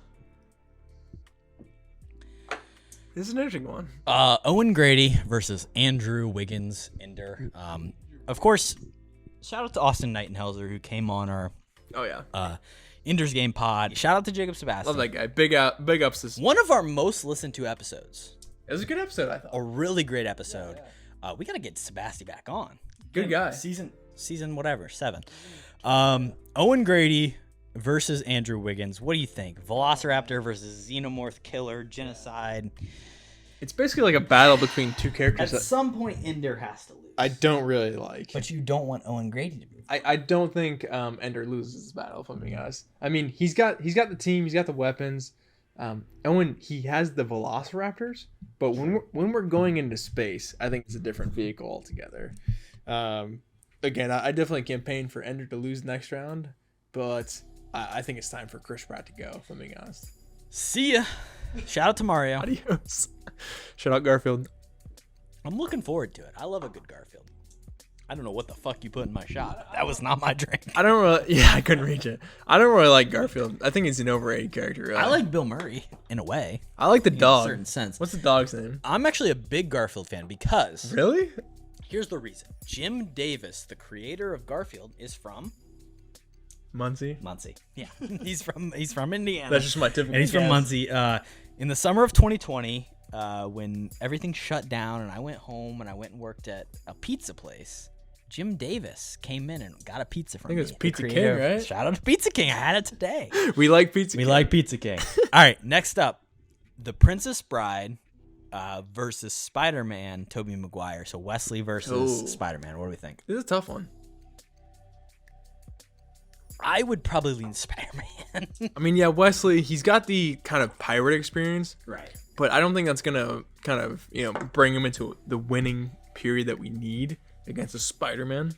This is an interesting one. Owen Grady versus Andrew Wiggins Ender. Of course, shout out to Austin Nightenhelzer who came on our Oh yeah, Ender's Game pod. Shout out to Jacob Sebastian. love that guy. Big ups. This. One of our most listened to episodes. It was a good episode, I thought. A really great episode. We gotta get Sebastian back on. Good guy. Season whatever 7. Owen Grady versus Andrew Wiggins. What do you think? Velociraptor versus Xenomorph Killer Genocide. It's basically like a battle between two characters At that some point, Ender has to lose. I don't really like. But you don't want Owen Grady to be. I don't think Ender loses this battle, if I'm being honest. I mean, he's got the team, he's got the weapons. Owen, he has the Velociraptors, but when we're going into space, I think it's a different vehicle altogether. again, I definitely campaign for Ender to lose next round, but I think it's time for Chris Pratt to go, if I'm being honest. See ya. Shout out to Mario. Adios. Shout out Garfield. I'm looking forward to it. I love a good Garfield. I don't know what the fuck you put in my shot. That was not my drink. I don't really, yeah, I couldn't reach it. I don't really like Garfield. I think he's an overrated character, really. I like Bill Murray in a way. I like the In a dog. certain sense. What's the dog's name? I'm actually a big Garfield fan because Really? here's the reason. Jim Davis, the creator of Garfield, is from Muncie. Muncie. Yeah. he's from Indiana. That's just my typical And he's from guess. Muncie. In the summer of 2020, when everything shut down and I went home and I went and worked at a pizza place, Jim Davis came in and got a pizza from me. I think it's the Pizza creator King, of- right? Shout out to Pizza King. I had it today. We like pizza. We King. like Pizza King. All right, next up, The Princess Bride versus Spider-Man, Tobey Maguire. So Wesley versus Ooh. Spider-Man. What do we think? This is a tough one. I would probably lean Spider-Man. I mean, yeah, Wesley, he's got the kind of pirate experience, Right. but I don't think that's gonna kind of bring him into the winning period that we need against a Spider-Man.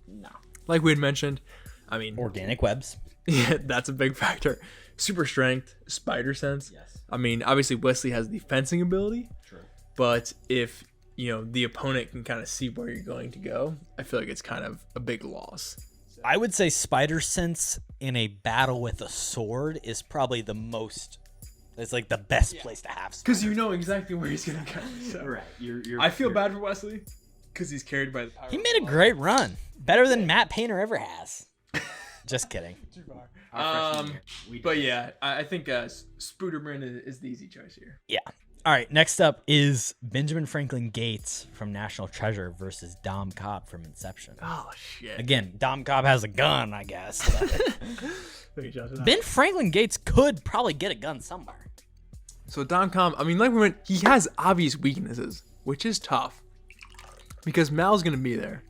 No. Like we had mentioned, I mean, Organic webs. yeah, that's a big factor. Super strength, spider sense. Yes. I mean, obviously Wesley has the fencing ability, True. but if the opponent can kind of see where you're going to go, I feel like it's kind of a big loss. I would say Spider Sense in a battle with a sword is probably the most. It's like the best place to have. Because you know exactly where he's gonna go. So. Right. You're I feel bad for Wesley because he's carried by the power. He made a great run, better than Matt Painter ever has. Just kidding. Too far. But yeah, I think Spooderman is the easy choice here. Yeah. All right. Next up is Benjamin Franklin Gates from National Treasure versus Dom Cobb from Inception. Oh shit. Again, Dom Cobb has a gun, I guess. Ben. Ben Franklin Gates could probably get a gun somewhere. So Don Com, I mean, like we went, he has obvious weaknesses, which is tough because Mal's gonna be there.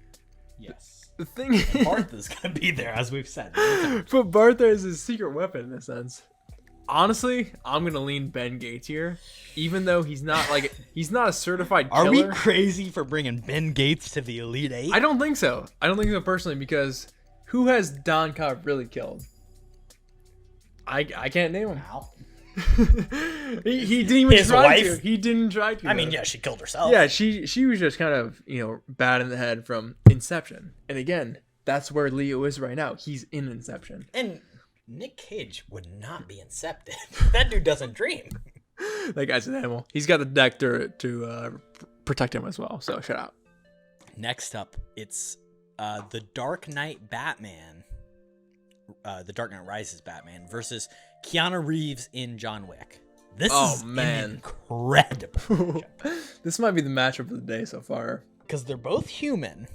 Yes. The thing, Martha's gonna be there, as we've said. but Bartha is his secret weapon in a sense. Honestly, I'm gonna lean Ben Gates here, even though he's not a certified killer. Are we crazy for bringing Ben Gates to the Elite Eight? I don't think so. I don't think so personally because who has Don Cobb really killed? I can't name him. Al. he didn't even His try wife? to. He didn't try to. I mean, though. yeah, she killed herself. Yeah, she was just kind of, bad in the head from Inception. And again, that's where Leo is right now. He's in Inception. And Nick Cage would not be incepted. That dude doesn't dream. That guy's an animal. He's got the deck to protect him as well. So shout out. Next up, it's the Dark Knight Batman. The Dark Knight Rises Batman versus Keanu Reeves in John Wick. This is an incredible This might be the matchup of the day so far. because they're both human,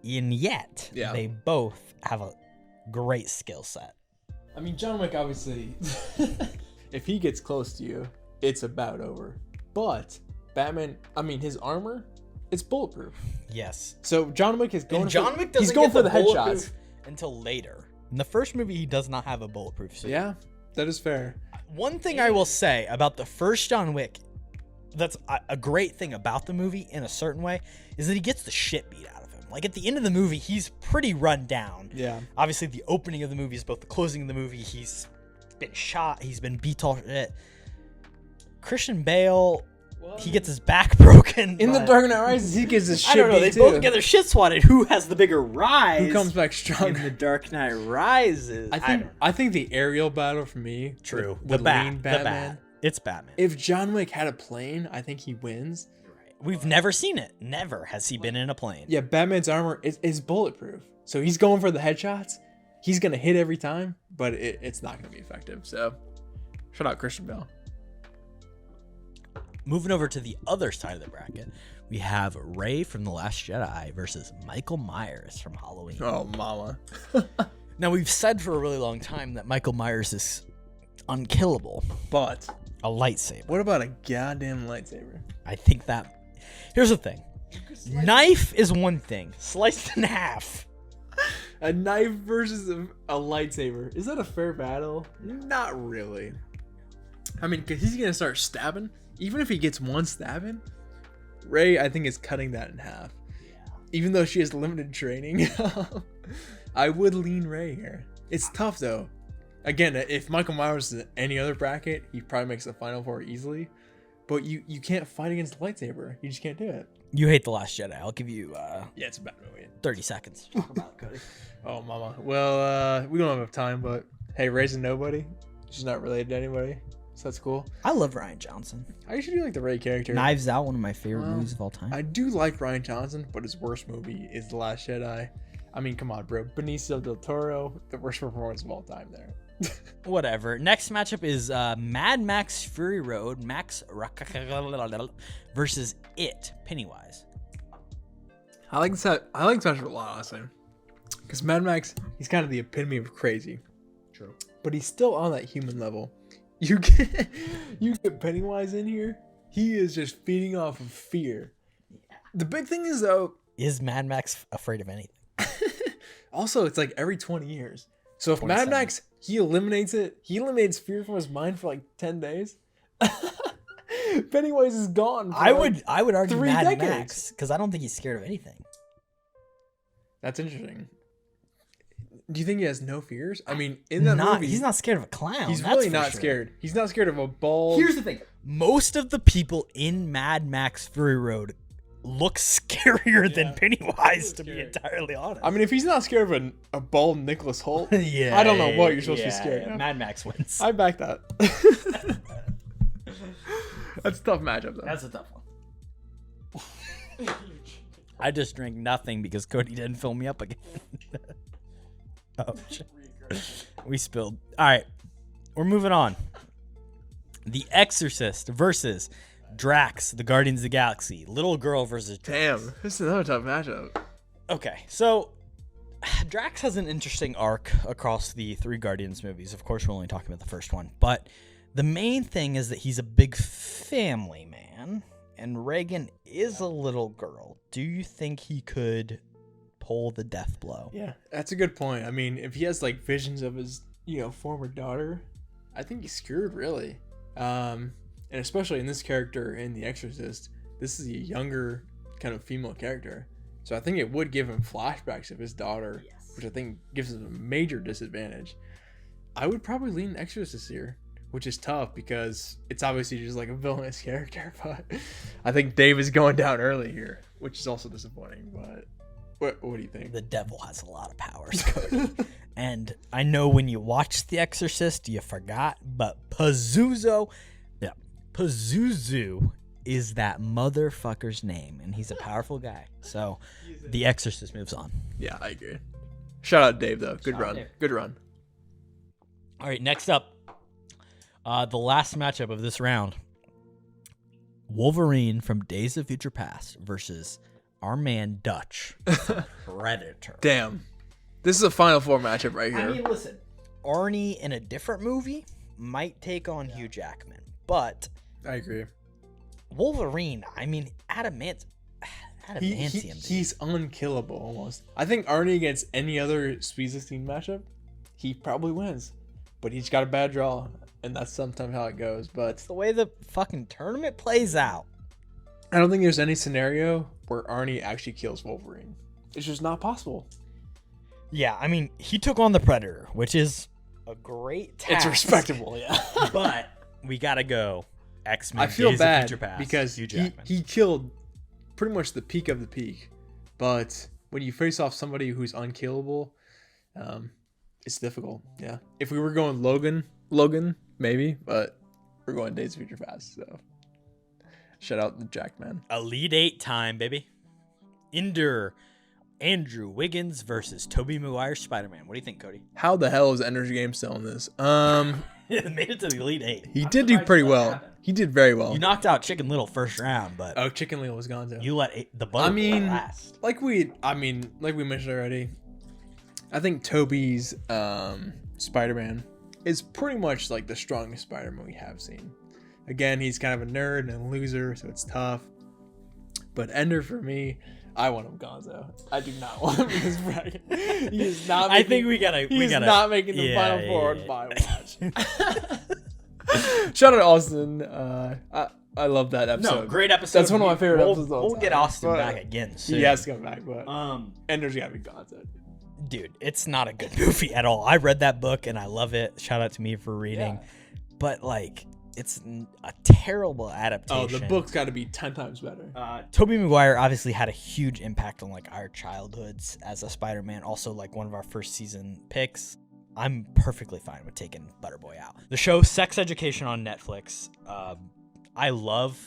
and yet they both have a great skill set. I mean, John Wick, obviously, if he gets close to you, it's about over. But Batman, I mean, his armor, it's bulletproof. Yes. So John Wick is going. And John Wick doesn't he's going get for the bulletproof headshots until later. In the first movie, he does not have a bulletproof suit. Yeah, that is fair. One thing I will say about the first John Wick, that's a great thing about the movie in a certain way, is that he gets the shit beat out of him. Like at the end of the movie, he's pretty run down. Yeah. Obviously, the opening of the movie is both the closing of the movie. He's been shot. He's been beat all shit. Christian Bale, he gets his back broken. In The but- Dark Knight Rises, he gets his shit I don't know. They beat both too. get their shit swatted. Who has the bigger rise? Who comes back in stronger? The Dark Knight Rises? I think the aerial battle for me. True. The The bat. lean The Batman. bat. It's Batman. If John Wick had a plane, I think he wins. We've never seen it. Never has he been in a plane. Yeah, Batman's armor is bulletproof. So he's going for the headshots. He's going to hit every time, but it's not going to be effective. So shout out Christian Bale. Moving over to the other side of the bracket, we have Ray from The Last Jedi versus Michael Myers from Halloween. Oh, mama. Now, we've said for a really long time that Michael Myers is unkillable. But A lightsaber. what about a goddamn lightsaber? I think that... Here's the thing. Knife is one thing. Sliced in half. A knife versus a lightsaber. Is that a fair battle? Not really. I mean, because he's going to start stabbing. Even if he gets one stab in, Ray, I think, is cutting that in half. even though she has limited training, I would lean Rey here. It's tough though. Again, if Michael Myers is in any other bracket, he probably makes the final four easily. But you can't fight against the lightsaber. You just can't do it. You hate The Last Jedi. I'll give you Yeah, it's a bad movie. 30 seconds. Talk about it, Cody. Oh, mama. Well, we don't have enough time, but hey, Rey's a nobody. She's not related to anybody, so that's cool. I love Ryan Johnson. I usually do like the Rey character. Knives Out, one of my favorite movies of all time. I do like Ryan Johnson, but his worst movie is The Last Jedi. I mean, come on, bro. Benicio del Toro, the worst performance of all time there. Whatever. Next matchup is Mad Max Fury Road, versus It, Pennywise. I like this matchup a lot, honestly. Because Mad Max, he's kind of the epitome of crazy. True. But he's still on that human level. You get Pennywise in here, he is just feeding off of fear. The big thing is, though... Is Mad Max afraid of anything? Also, it's like every 20 years. So if Mad Max, he eliminates fear from his mind for like 10 days. Pennywise is gone. I would argue 3 Mad decades. Max, because I don't think he's scared of anything. That's interesting. Do you think he has no fears? I mean, in that movie, he's not scared of a clown. he's that's really for not sure. scared. He's not scared of a bald. Here's the thing. Most of the people in Mad Max Fury Road look scarier than Pennywise, to be entirely honest. I mean, if he's not scared of a bald Nicholas Holt, yeah, I don't know what you're supposed to be scared of. Mad Max wins. I back that. That's a tough matchup, though. That's a tough one. I just drank nothing because Cody didn't fill me up again. Oh, shit. We spilled. All right, we're moving on. The Exorcist versus Drax, the Guardians of the Galaxy. Little girl versus Drax. Damn, this is another tough matchup. Okay, so Drax has an interesting arc across the 3 Guardians movies. Of course, we're only talking about the first one, but the main thing is that he's a big family man, and Reagan is a little girl. Do you think he could pull the death blow? Yeah, that's a good point. I mean, if he has like visions of his, former daughter, I think he's screwed, really. And especially in this character in The Exorcist, this is a younger kind of female character. So I think it would give him flashbacks of his daughter, which I think gives him a major disadvantage. I would probably lean Exorcist here, which is tough because it's obviously just like a villainous character, but I think Dave is going down early here, which is also disappointing, but what do you think? The devil has a lot of powers, Cody. And I know when you watched The Exorcist, you forgot, but Pazuzu is that motherfucker's name, and he's a powerful guy. So The Exorcist moves on. Yeah, I agree. Shout out Dave, though. Good run. Dave. Good run. All right, next up, the last matchup of this round. Wolverine from Days of Future Past versus our man Dutch from Predator. Damn. This is a Final Four matchup right here. I mean, listen, Arnie in a different movie might take on Hugh Jackman, but I agree. Wolverine, I mean, adamantium. He's unkillable almost. I think Arnie against any other Sweet 16 matchup, he probably wins. But he's got a bad draw, and that's sometimes how it goes. But It's the way the fucking tournament plays out. I don't think there's any scenario where Arnie actually kills Wolverine. It's just not possible. Yeah, I mean, he took on the Predator, which is a great task. It's respectable, yeah. But we gotta go X-Men. I feel Days of bad Future Past, because Hugh Jackman. he killed pretty much the peak of the peak. But when you face off somebody who's unkillable, it's difficult. Yeah. If we were going Logan, maybe, but we're going Days of Future Past. So shout out the Jackman. Elite 8 time, baby. Andrew Wiggins versus Tobey Maguire's Spider-Man. What do you think, Cody? How the hell is Ender's Game still in this? It made it to the Elite 8. He did do pretty well. He did very well. You knocked out Chicken Little first round, but Oh, Chicken Little was gone too. you let the butter last. like we mentioned already, I think Toby's Spider-Man is pretty much like the strongest Spider-Man we have seen. Again, he's kind of a nerd and a loser, so it's tough. But Ender, for me, I want him Gonzo. I do not want him in this bracket. He is not. I think we gotta. He's not making the Final Four by watch. yeah. Shout out to Austin. I love that episode. No, great episode. That's one of my favorite episodes of all We'll get time. Austin But back again soon. He has to come back, but Um, and there's gotta be content. dude, it's not a good movie at all. I read that book and I love it. Shout out to me for reading. But like, it's a terrible adaptation. Oh, the book's got to be 10 times better. Tobey Maguire obviously had a huge impact on like our childhoods as a Spider-Man. Also, like one of our first season picks. I'm perfectly fine with taking Butterboy out. The show Sex Education on Netflix. I love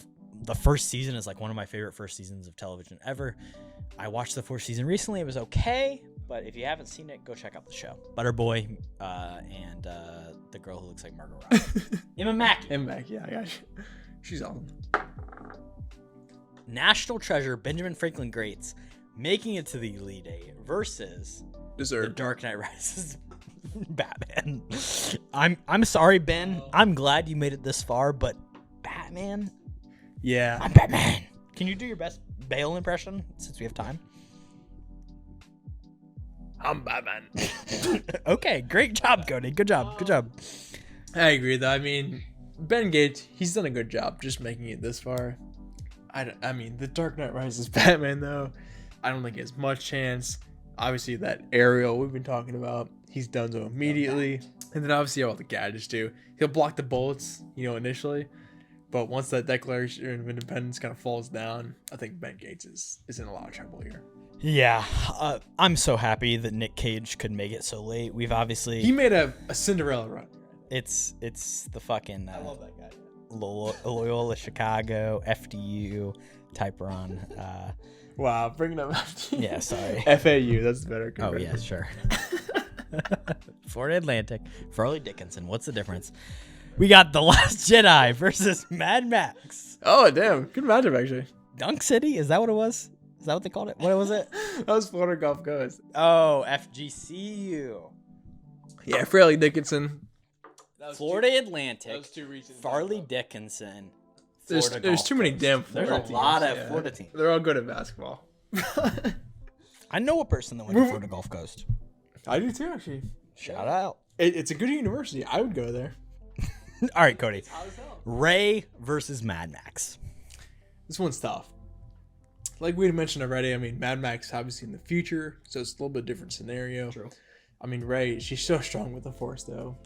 the first season. Is like one of my favorite first seasons of television ever. I watched the fourth season recently. It was okay, but if you haven't seen it, go check out the show. Butterboy and the girl who looks like Margot Robbie. Emma Mackey. Emma Mackey, yeah, I got you. She's awesome. National treasure Benjamin Franklin Gates making it to the Elite Eight versus The Dark Knight Rises Batman. I'm sorry, Ben. I'm glad you made it this far, but Batman? Yeah. I'm Batman. Can you do your best Bale impression since we have time? I'm Batman. Okay, great job, Cody. Good job. Good job. I agree, though. I mean, Ben Gates, he's done a good job just making it this far. I mean, The Dark Knight Rises Batman, though, I don't think he has much chance. Obviously, that Ariel we've been talking about, he's done so immediately. And then obviously all the gadgets, too. He'll block the bullets, initially. But once that Declaration of Independence kind of falls down, I think Ben Gates is in a lot of trouble here. Yeah, I'm so happy that Nick Cage could make it so late. We've obviously... He made a Cinderella run. It's the fucking... I love that guy. Loyola Chicago, FDU type run. Wow, bringing up FDU. Yeah, sorry. FAU, that's better. Oh, yeah, sure. Florida Atlantic, Farley Dickinson. What's the difference? We got The Last Jedi versus Mad Max. Oh, damn. Good matchup, actually. Dunk City? Is that what it was? Is that what they called it? What was it? That was Florida Gulf Coast. Oh, FGCU. Yeah, Farley Dickinson. Florida Atlantic, Those two recent Farley Dickinson. There's Florida too Gulf many Coast. damn There's Florida a teams. lot of Yeah. Florida teams. They're all good at basketball. I know a person that went to Florida Gulf Coast. I do too, actually. Shout out. It's a good university. I would go there. All right, Cody. Ray versus Mad Max. This one's tough. Like we had mentioned already, I mean, Mad Max obviously in the future, so it's a little bit different scenario. True. I mean, Ray, she's so strong with the Force, though.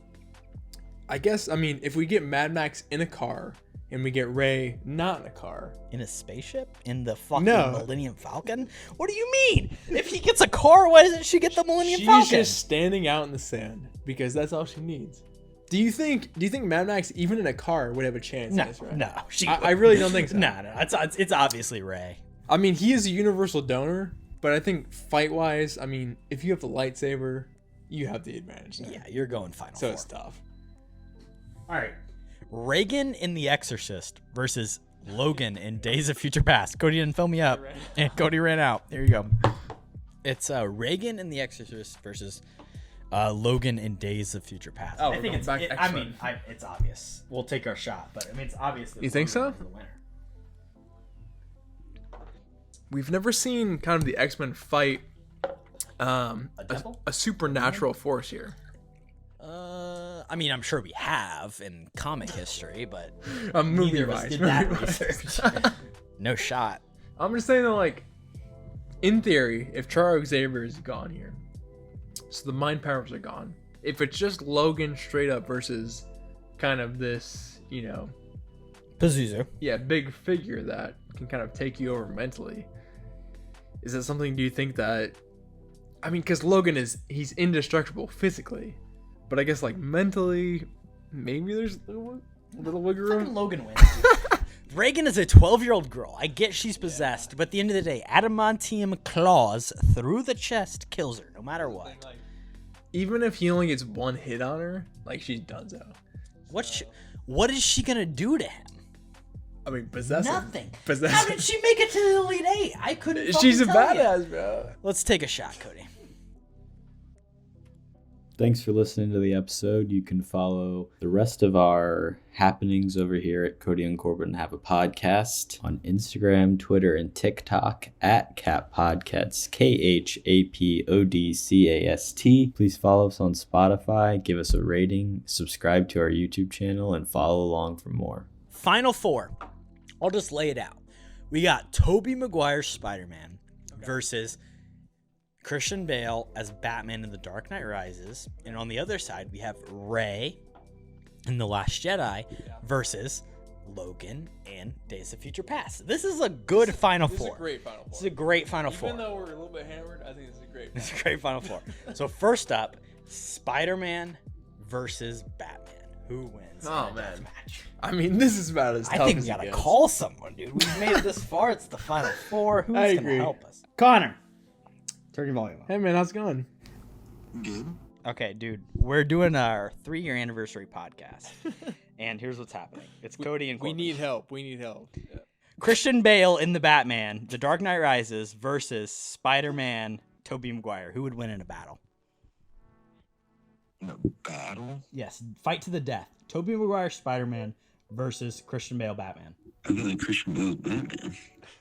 I guess, I mean, if we get Mad Max in a car and we get Ray not in a car. In a spaceship? In the fucking No. Millennium Falcon? What do you mean? If he gets a car, why doesn't she get the Millennium She's Falcon? just standing out in the sand because that's all she needs. Do you think Mad Max, even in a car, would have a chance? No, in this, right? no. I really don't think so. No. It's obviously Ray. I mean, he is a universal donor, but I think fight-wise, I mean, if you have the lightsaber, you have the advantage there. Yeah, you're going Final So Four. it's tough. All right. Reagan in The Exorcist versus Logan in Days of Future Past. Cody didn't fill me up, and Cody ran out. There you go. It's Reagan in The Exorcist versus Logan in Days of Future Past. Oh, I we're think going it's. back It, I X-Men. mean, it's obvious. We'll take our shot, but I mean, it's obvious. That You think so? Logan is the winner. We've never seen kind of the X-Men fight devil? a supernatural force here. I mean, I'm sure we have in comic history, but A movie neither of us wise. did that research. No shot. I'm just saying that, like, in theory, if Charles Xavier is gone here, so the mind powers are gone. If it's just Logan straight up versus kind of this, Pazuzu. big figure that can kind of take you over mentally, is that something, do you think that, I mean, because Logan he's indestructible physically, but I guess, like, mentally, maybe there's a little wiggle Fucking room. Logan wins. Reagan is a 12-year-old girl. I get she's possessed, but at the end of the day, adamantium claws through the chest kills her, no matter what. Even if he only gets one hit on her, like, she's done so. What is she gonna do to him? I mean, possess him. Nothing. Possess How him. did she make it to the Elite Eight? I couldn't. She's a fucking tell badass, you. bro. Let's take a shot, Cody. Thanks for listening to the episode. You can follow the rest of our happenings over here at Kody and Korbin Have a Podcast on Instagram, Twitter, and TikTok at KHAP Podcasts, KHAPODCAST. Please follow us on Spotify, give us a rating, subscribe to our YouTube channel, and follow along for more. Final four. I'll just lay it out. We got Tobey Maguire's Spider-Man versus Christian Bale as Batman in The Dark Knight Rises. And on the other side, we have Rey in The Last Jedi versus Logan in Days of Future Past. This is a good Final Four. This is a great Final Four. This is a great Final Four. Even though we're a little bit hammered, I think this is a great. It's a great Final Four. So first up, Spider-Man versus Batman. Who wins? Oh, in a man. deathmatch? I mean, this is about as tough I think as we gotta it gets. call someone, dude. We've made it this far. It's the Final Four. Who's I gonna agree. help us? Connor, turn your volume up. Hey man, how's it going? Good. Okay, dude. We're doing our 3-year anniversary podcast, and here's what's happening. It's Kody and Korbin. We need help. We need help. Yeah. Christian Bale in the Batman, The Dark Knight Rises versus Spider-Man, Tobey Maguire. Who would win in a battle? In a battle? Yes, fight to the death. Tobey Maguire, Spider-Man versus Christian Bale, Batman. I feel like Christian Bale's Batman.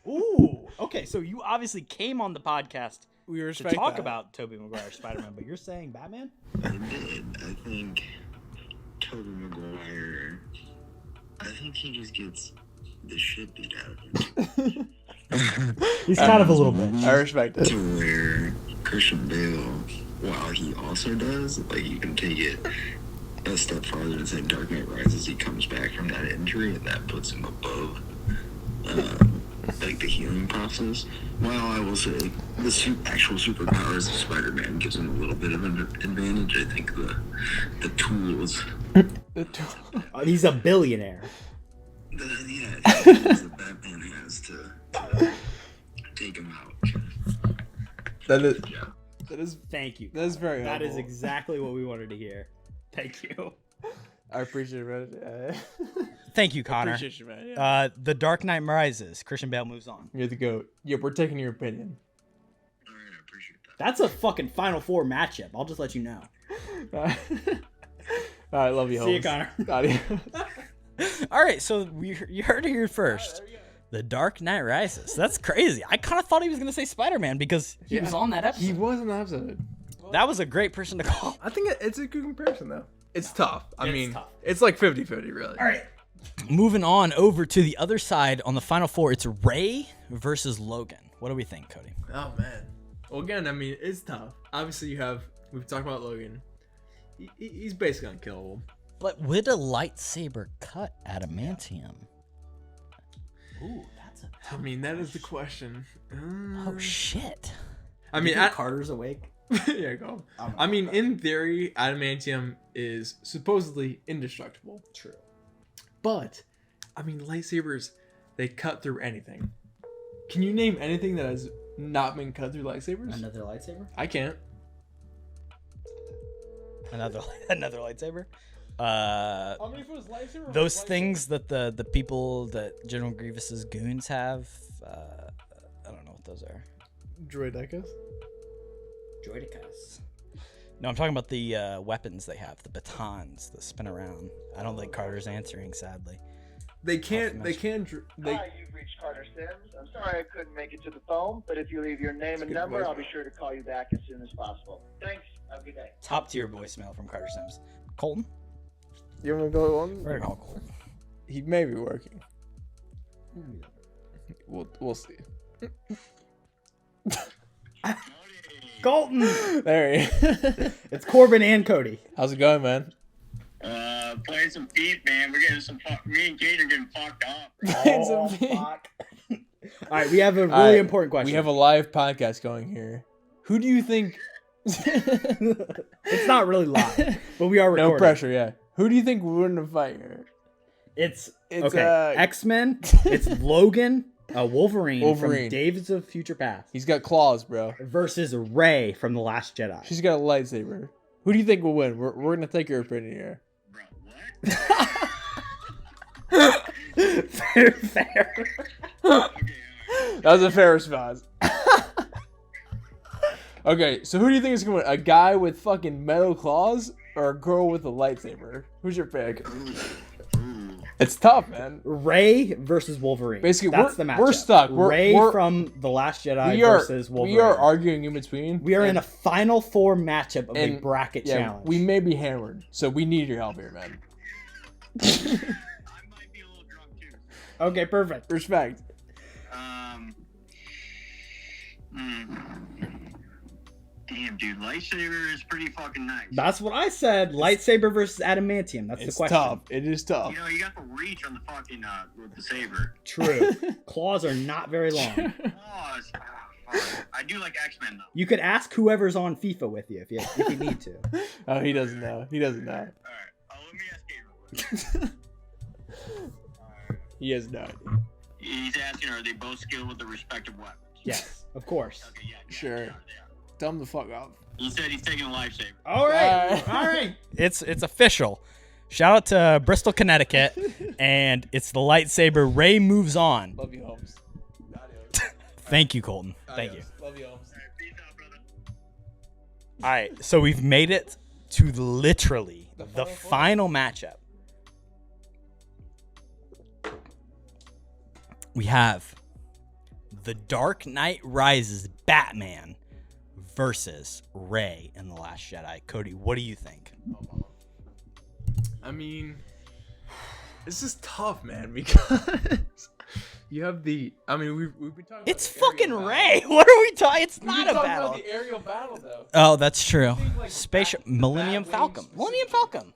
Ooh, okay. So you obviously came on the podcast We to respect talk that. about Tobey Maguire, Spider-Man, but you're saying Batman? I did. I think Tobey Maguire. I think he just gets the shit beat out of him. He's kind of a little bitch. I respect it. To where Christian Bale, while he also does, like you can take it a step farther and say Dark Knight Rises, he comes back from that injury and that puts him above like the healing process. While I will say the actual superpowers of Spider-Man gives him a little bit of an advantage, I think the tools, He's a billionaire. the tools that Batman has to take him out. That is. Yeah. That is. Thank you. That is very That is helpful. exactly what we wanted to hear. Thank you. I appreciate it, man. Thank you, Connor. Appreciate you, man. Yeah. The Dark Knight Rises. Christian Bale moves on. You're the goat. Yeah, we're taking your opinion. All right, I appreciate that. That's a fucking Final Four matchup. I'll just let you know. All right, love you, See you, Holmes. Connor. Adios. All right, so you heard it here first. The Dark Knight Rises. That's crazy. I kind of thought he was gonna say Spider-Man because he was on that episode. He was in the episode. That was a great person to call. I think it's a good comparison, though. It's tough. I It's mean, tough. it's like 50-50, really. All right. Moving on over to the other side on the Final Four, it's Rey versus Logan. What do we think, Cody? Oh, man. Well, again, I mean, it's tough. Obviously, we've talked about Logan. He's basically unkillable. But would a lightsaber cut adamantium? Ooh, that's a I mean, that is the question. oh shit. I mean, Carter's awake. yeah, go. I mean, in theory, adamantium is supposedly indestructible. True. But, I mean, lightsabers, they cut through anything. Can you name anything that has not been cut through lightsabers? Another lightsaber? I can't. Another lightsaber. How many foot is lightsaber? Those things that the people that General Grievous's goons have. I don't know what those are. Droidekas? Droidicus. No, I'm talking about the weapons they have, the batons that spin around. I don't think Carter's answering, sadly. They can't. They can. Hi, you've reached Carter Sims. I'm sorry I couldn't make it to the phone, but if you leave your name and good number, voice. I'll be sure to call you back as soon as possible. Thanks. Have a good day. Top tier voicemail from Carter Sims. Colton? You want to go on? We're gonna call Colton. He may be working. We'll see. Colton! There he. It's Korbin and Kody. How's it going, man? Playing some beef, man. We're getting some. Me and Kate are getting fucked up. Oh, fuck. All right, we have a really Alright, important question. We have a live podcast going here. Who do you think? It's not really live, but we are recording. No pressure, yeah. Who do you think would win the fight here? It's It's, okay. X-Men. It's Logan, Wolverine from Days of Future Past He's got claws, bro. versus Rey from The Last Jedi. She's got a lightsaber. Who do you think will win? We're gonna take your opinion here. Bro, what? fair. That was a fair response. Okay, so who do you think is gonna win? A guy with fucking metal claws or a girl with a lightsaber? Who's your pick? It's tough, man. Rey versus Wolverine. Basically, that's the matchup. we're stuck. Rey We're from The Last Jedi we are, versus Wolverine. we are arguing in between. We are in a Final Four matchup of a and- bracket yeah, challenge. we may be hammered, so we need your help here, man. I might be a little drunk too. Okay, perfect. Respect. Damn, dude, lightsaber is pretty fucking nice. That's what I said. Lightsaber versus adamantium. That's the It's question. tough. It is tough. You know, you got the reach on the fucking with the saber. True. Claws are not very long. Oh, fuck. I do like X-Men though. You could ask whoever's on FIFA with you if you need to. Oh, he doesn't know. He doesn't know. All right, let me ask Gabriel. He has no idea. He's asking, are they both skilled with their respective weapons? Yes, of course. Okay, yeah, Sure. they are. Dumb the fuck up. He said he's taking a lifesaver. All right. All right. It's official. Shout out to Bristol, Connecticut, and it's the lightsaber. Ray moves on. Love you, Holmes. Thank you, Colton. Thank you. Love you, Holmes. All right, peace out, brother. All right, so we've made it to literally the final matchup. We have The Dark Knight Rises Batman versus Rey in The Last Jedi. Cody, what do you think? I mean, this is tough, man, because you have the. I mean, we've been talking. It's about the fucking aerial Rey. battle. What are we talking? It's We've not been a talking battle. about the aerial battle, though. Oh, that's true. think, like, Spaceship the Millennium Batwing Falcon. Millennium Falcon.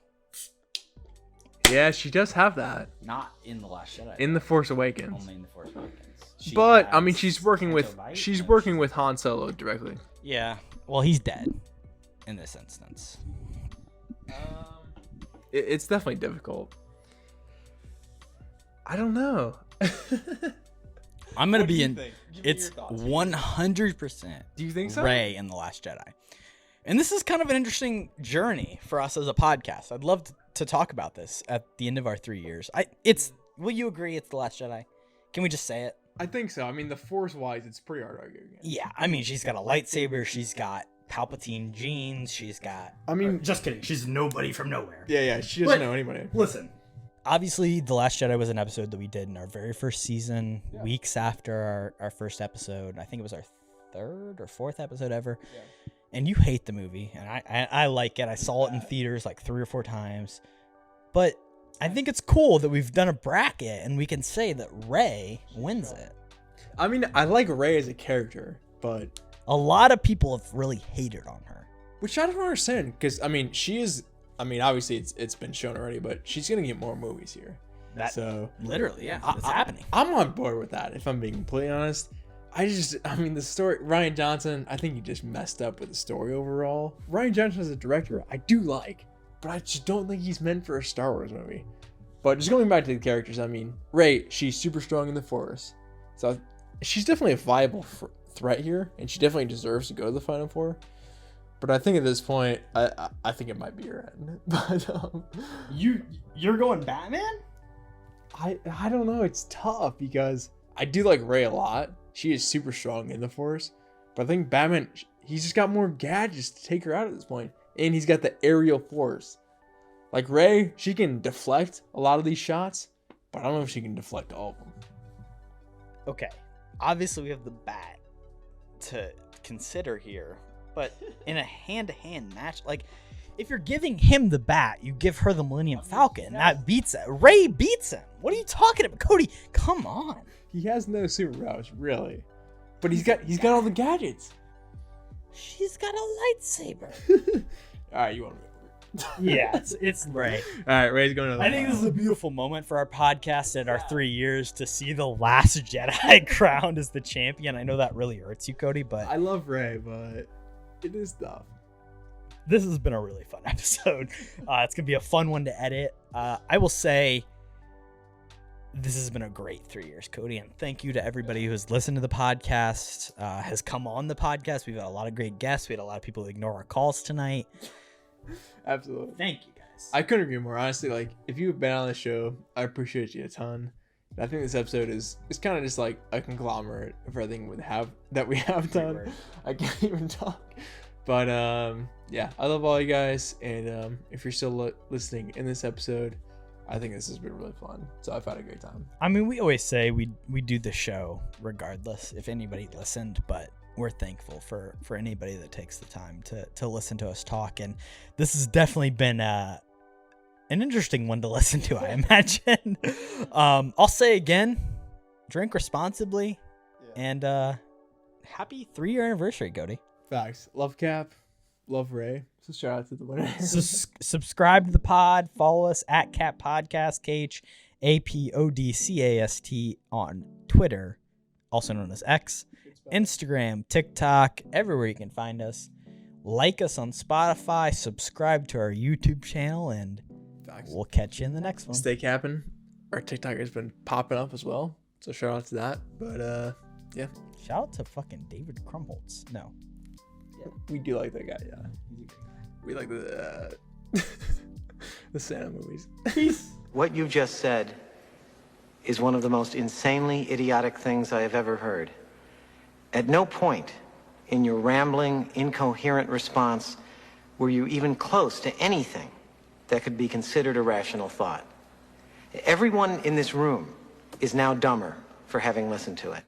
Yeah, she does have that Not in The Last Jedi. in the Force Awakens. Only in The Force Awakens. She But I mean, has she's working with Antovite, and Han Solo directly. Yeah. Well, he's dead in this instance. It's definitely difficult. I don't know. I'm gonna be in. Give me It's your thoughts. 100%. Do you think so? Rey in The Last Jedi. And this is kind of an interesting journey for us as a podcast. I'd love to talk about this at the end of our 3 years. Will you agree it's The Last Jedi? Can we just say it? I think so. I mean, the Force-wise, it's pretty hard to argue against. Yeah, I mean, she's got a lightsaber, she's got Palpatine genes, she's got... I mean, Just kidding. She's nobody from nowhere. yeah, she doesn't But- know anybody. Listen, Obviously, The Last Jedi was an episode that we did in our very first season, weeks after our first episode. I think it was our third or fourth episode ever. Yeah. And you hate the movie, and I like it. I saw it in theaters like 3 or 4 times. But I think it's cool that we've done a bracket and we can say that Rey wins it. I mean, I like Rey as a character, but A lot of people have really hated on her. which I don't understand because I mean, she is. I mean, obviously it's been shown already, but she's gonna get more movies here. That So literally, yeah, it's happening. I'm on board with that. If I'm being completely honest, I mean, the story. Ryan Johnson, I think he just messed up with the story overall. Ryan Johnson as a director, I do like, but I just don't think he's meant for a Star Wars movie. But just going back to the characters, I mean, Rey, she's super strong in the Force, so she's definitely a viable threat here, and she definitely deserves to go to the Final Four. But I think at this point, I think it might be her end. But you're going Batman? I don't know. It's tough because I do like Rey a lot. She is super strong in the Force, but I think Batman, he's just got more gadgets to take her out at this point, and he's got the aerial force. Like Rey, she can deflect a lot of these shots, but I don't know if she can deflect all of them. Okay, obviously we have the bat to consider here, but in a hand-to-hand match, like if you're giving him the bat, you give her the Millennium Falcon. That beats it. Rey beats him. What are you talking about, Cody? Come on. He has no superpowers, really, but he's got all the gadgets. She's got a lightsaber. All right, you want me? Yeah, it's Rey. All right, Rey's going to the I think this is a beautiful moment for our podcast at our 3 years to see the Last Jedi crowned as the champion. I know that really hurts you, Cody, but I love Rey, but it is tough. this has been a really fun episode. It's gonna be a fun one to edit. I will say this has been a great 3 years, Cody, and thank you to everybody who has listened to the podcast, has come on the podcast. We've had a lot of great guests. We had a lot of people who ignore our calls tonight. Absolutely. Thank you guys. I couldn't agree more. Honestly, like if you've been on the show, I appreciate you a ton. And I think this episode is kind of just like a conglomerate of everything that we have done. I can't even talk. But yeah, I love all you guys, and if you're still listening in this episode, I think this has been really fun. So I've had a great time. I mean, we always say we do the show regardless if anybody listened, but we're thankful for anybody that takes the time to listen to us talk. And this has definitely been an interesting one to listen to, I imagine. I'll say again, drink responsibly, and happy 3-year anniversary, Kody. Facts. Love Cap. Love Ray. So shout out to the winner. Subscribe to the pod. Follow us at KHAP Podcast, KHAPODCAST on Twitter, also known as X, Instagram, TikTok, everywhere you can find us. Like us on Spotify, subscribe to our YouTube channel, and we'll catch you in the next one. Stay capping. Our TikTok has been popping up as well, so shout out to that. But yeah. Shout out to fucking David Krumholtz. No. We do like that guy, yeah. We like the the Santa movies. What you just said is one of the most insanely idiotic things I have ever heard. At no point in your rambling, incoherent response were you even close to anything that could be considered a rational thought. Everyone in this room is now dumber for having listened to it.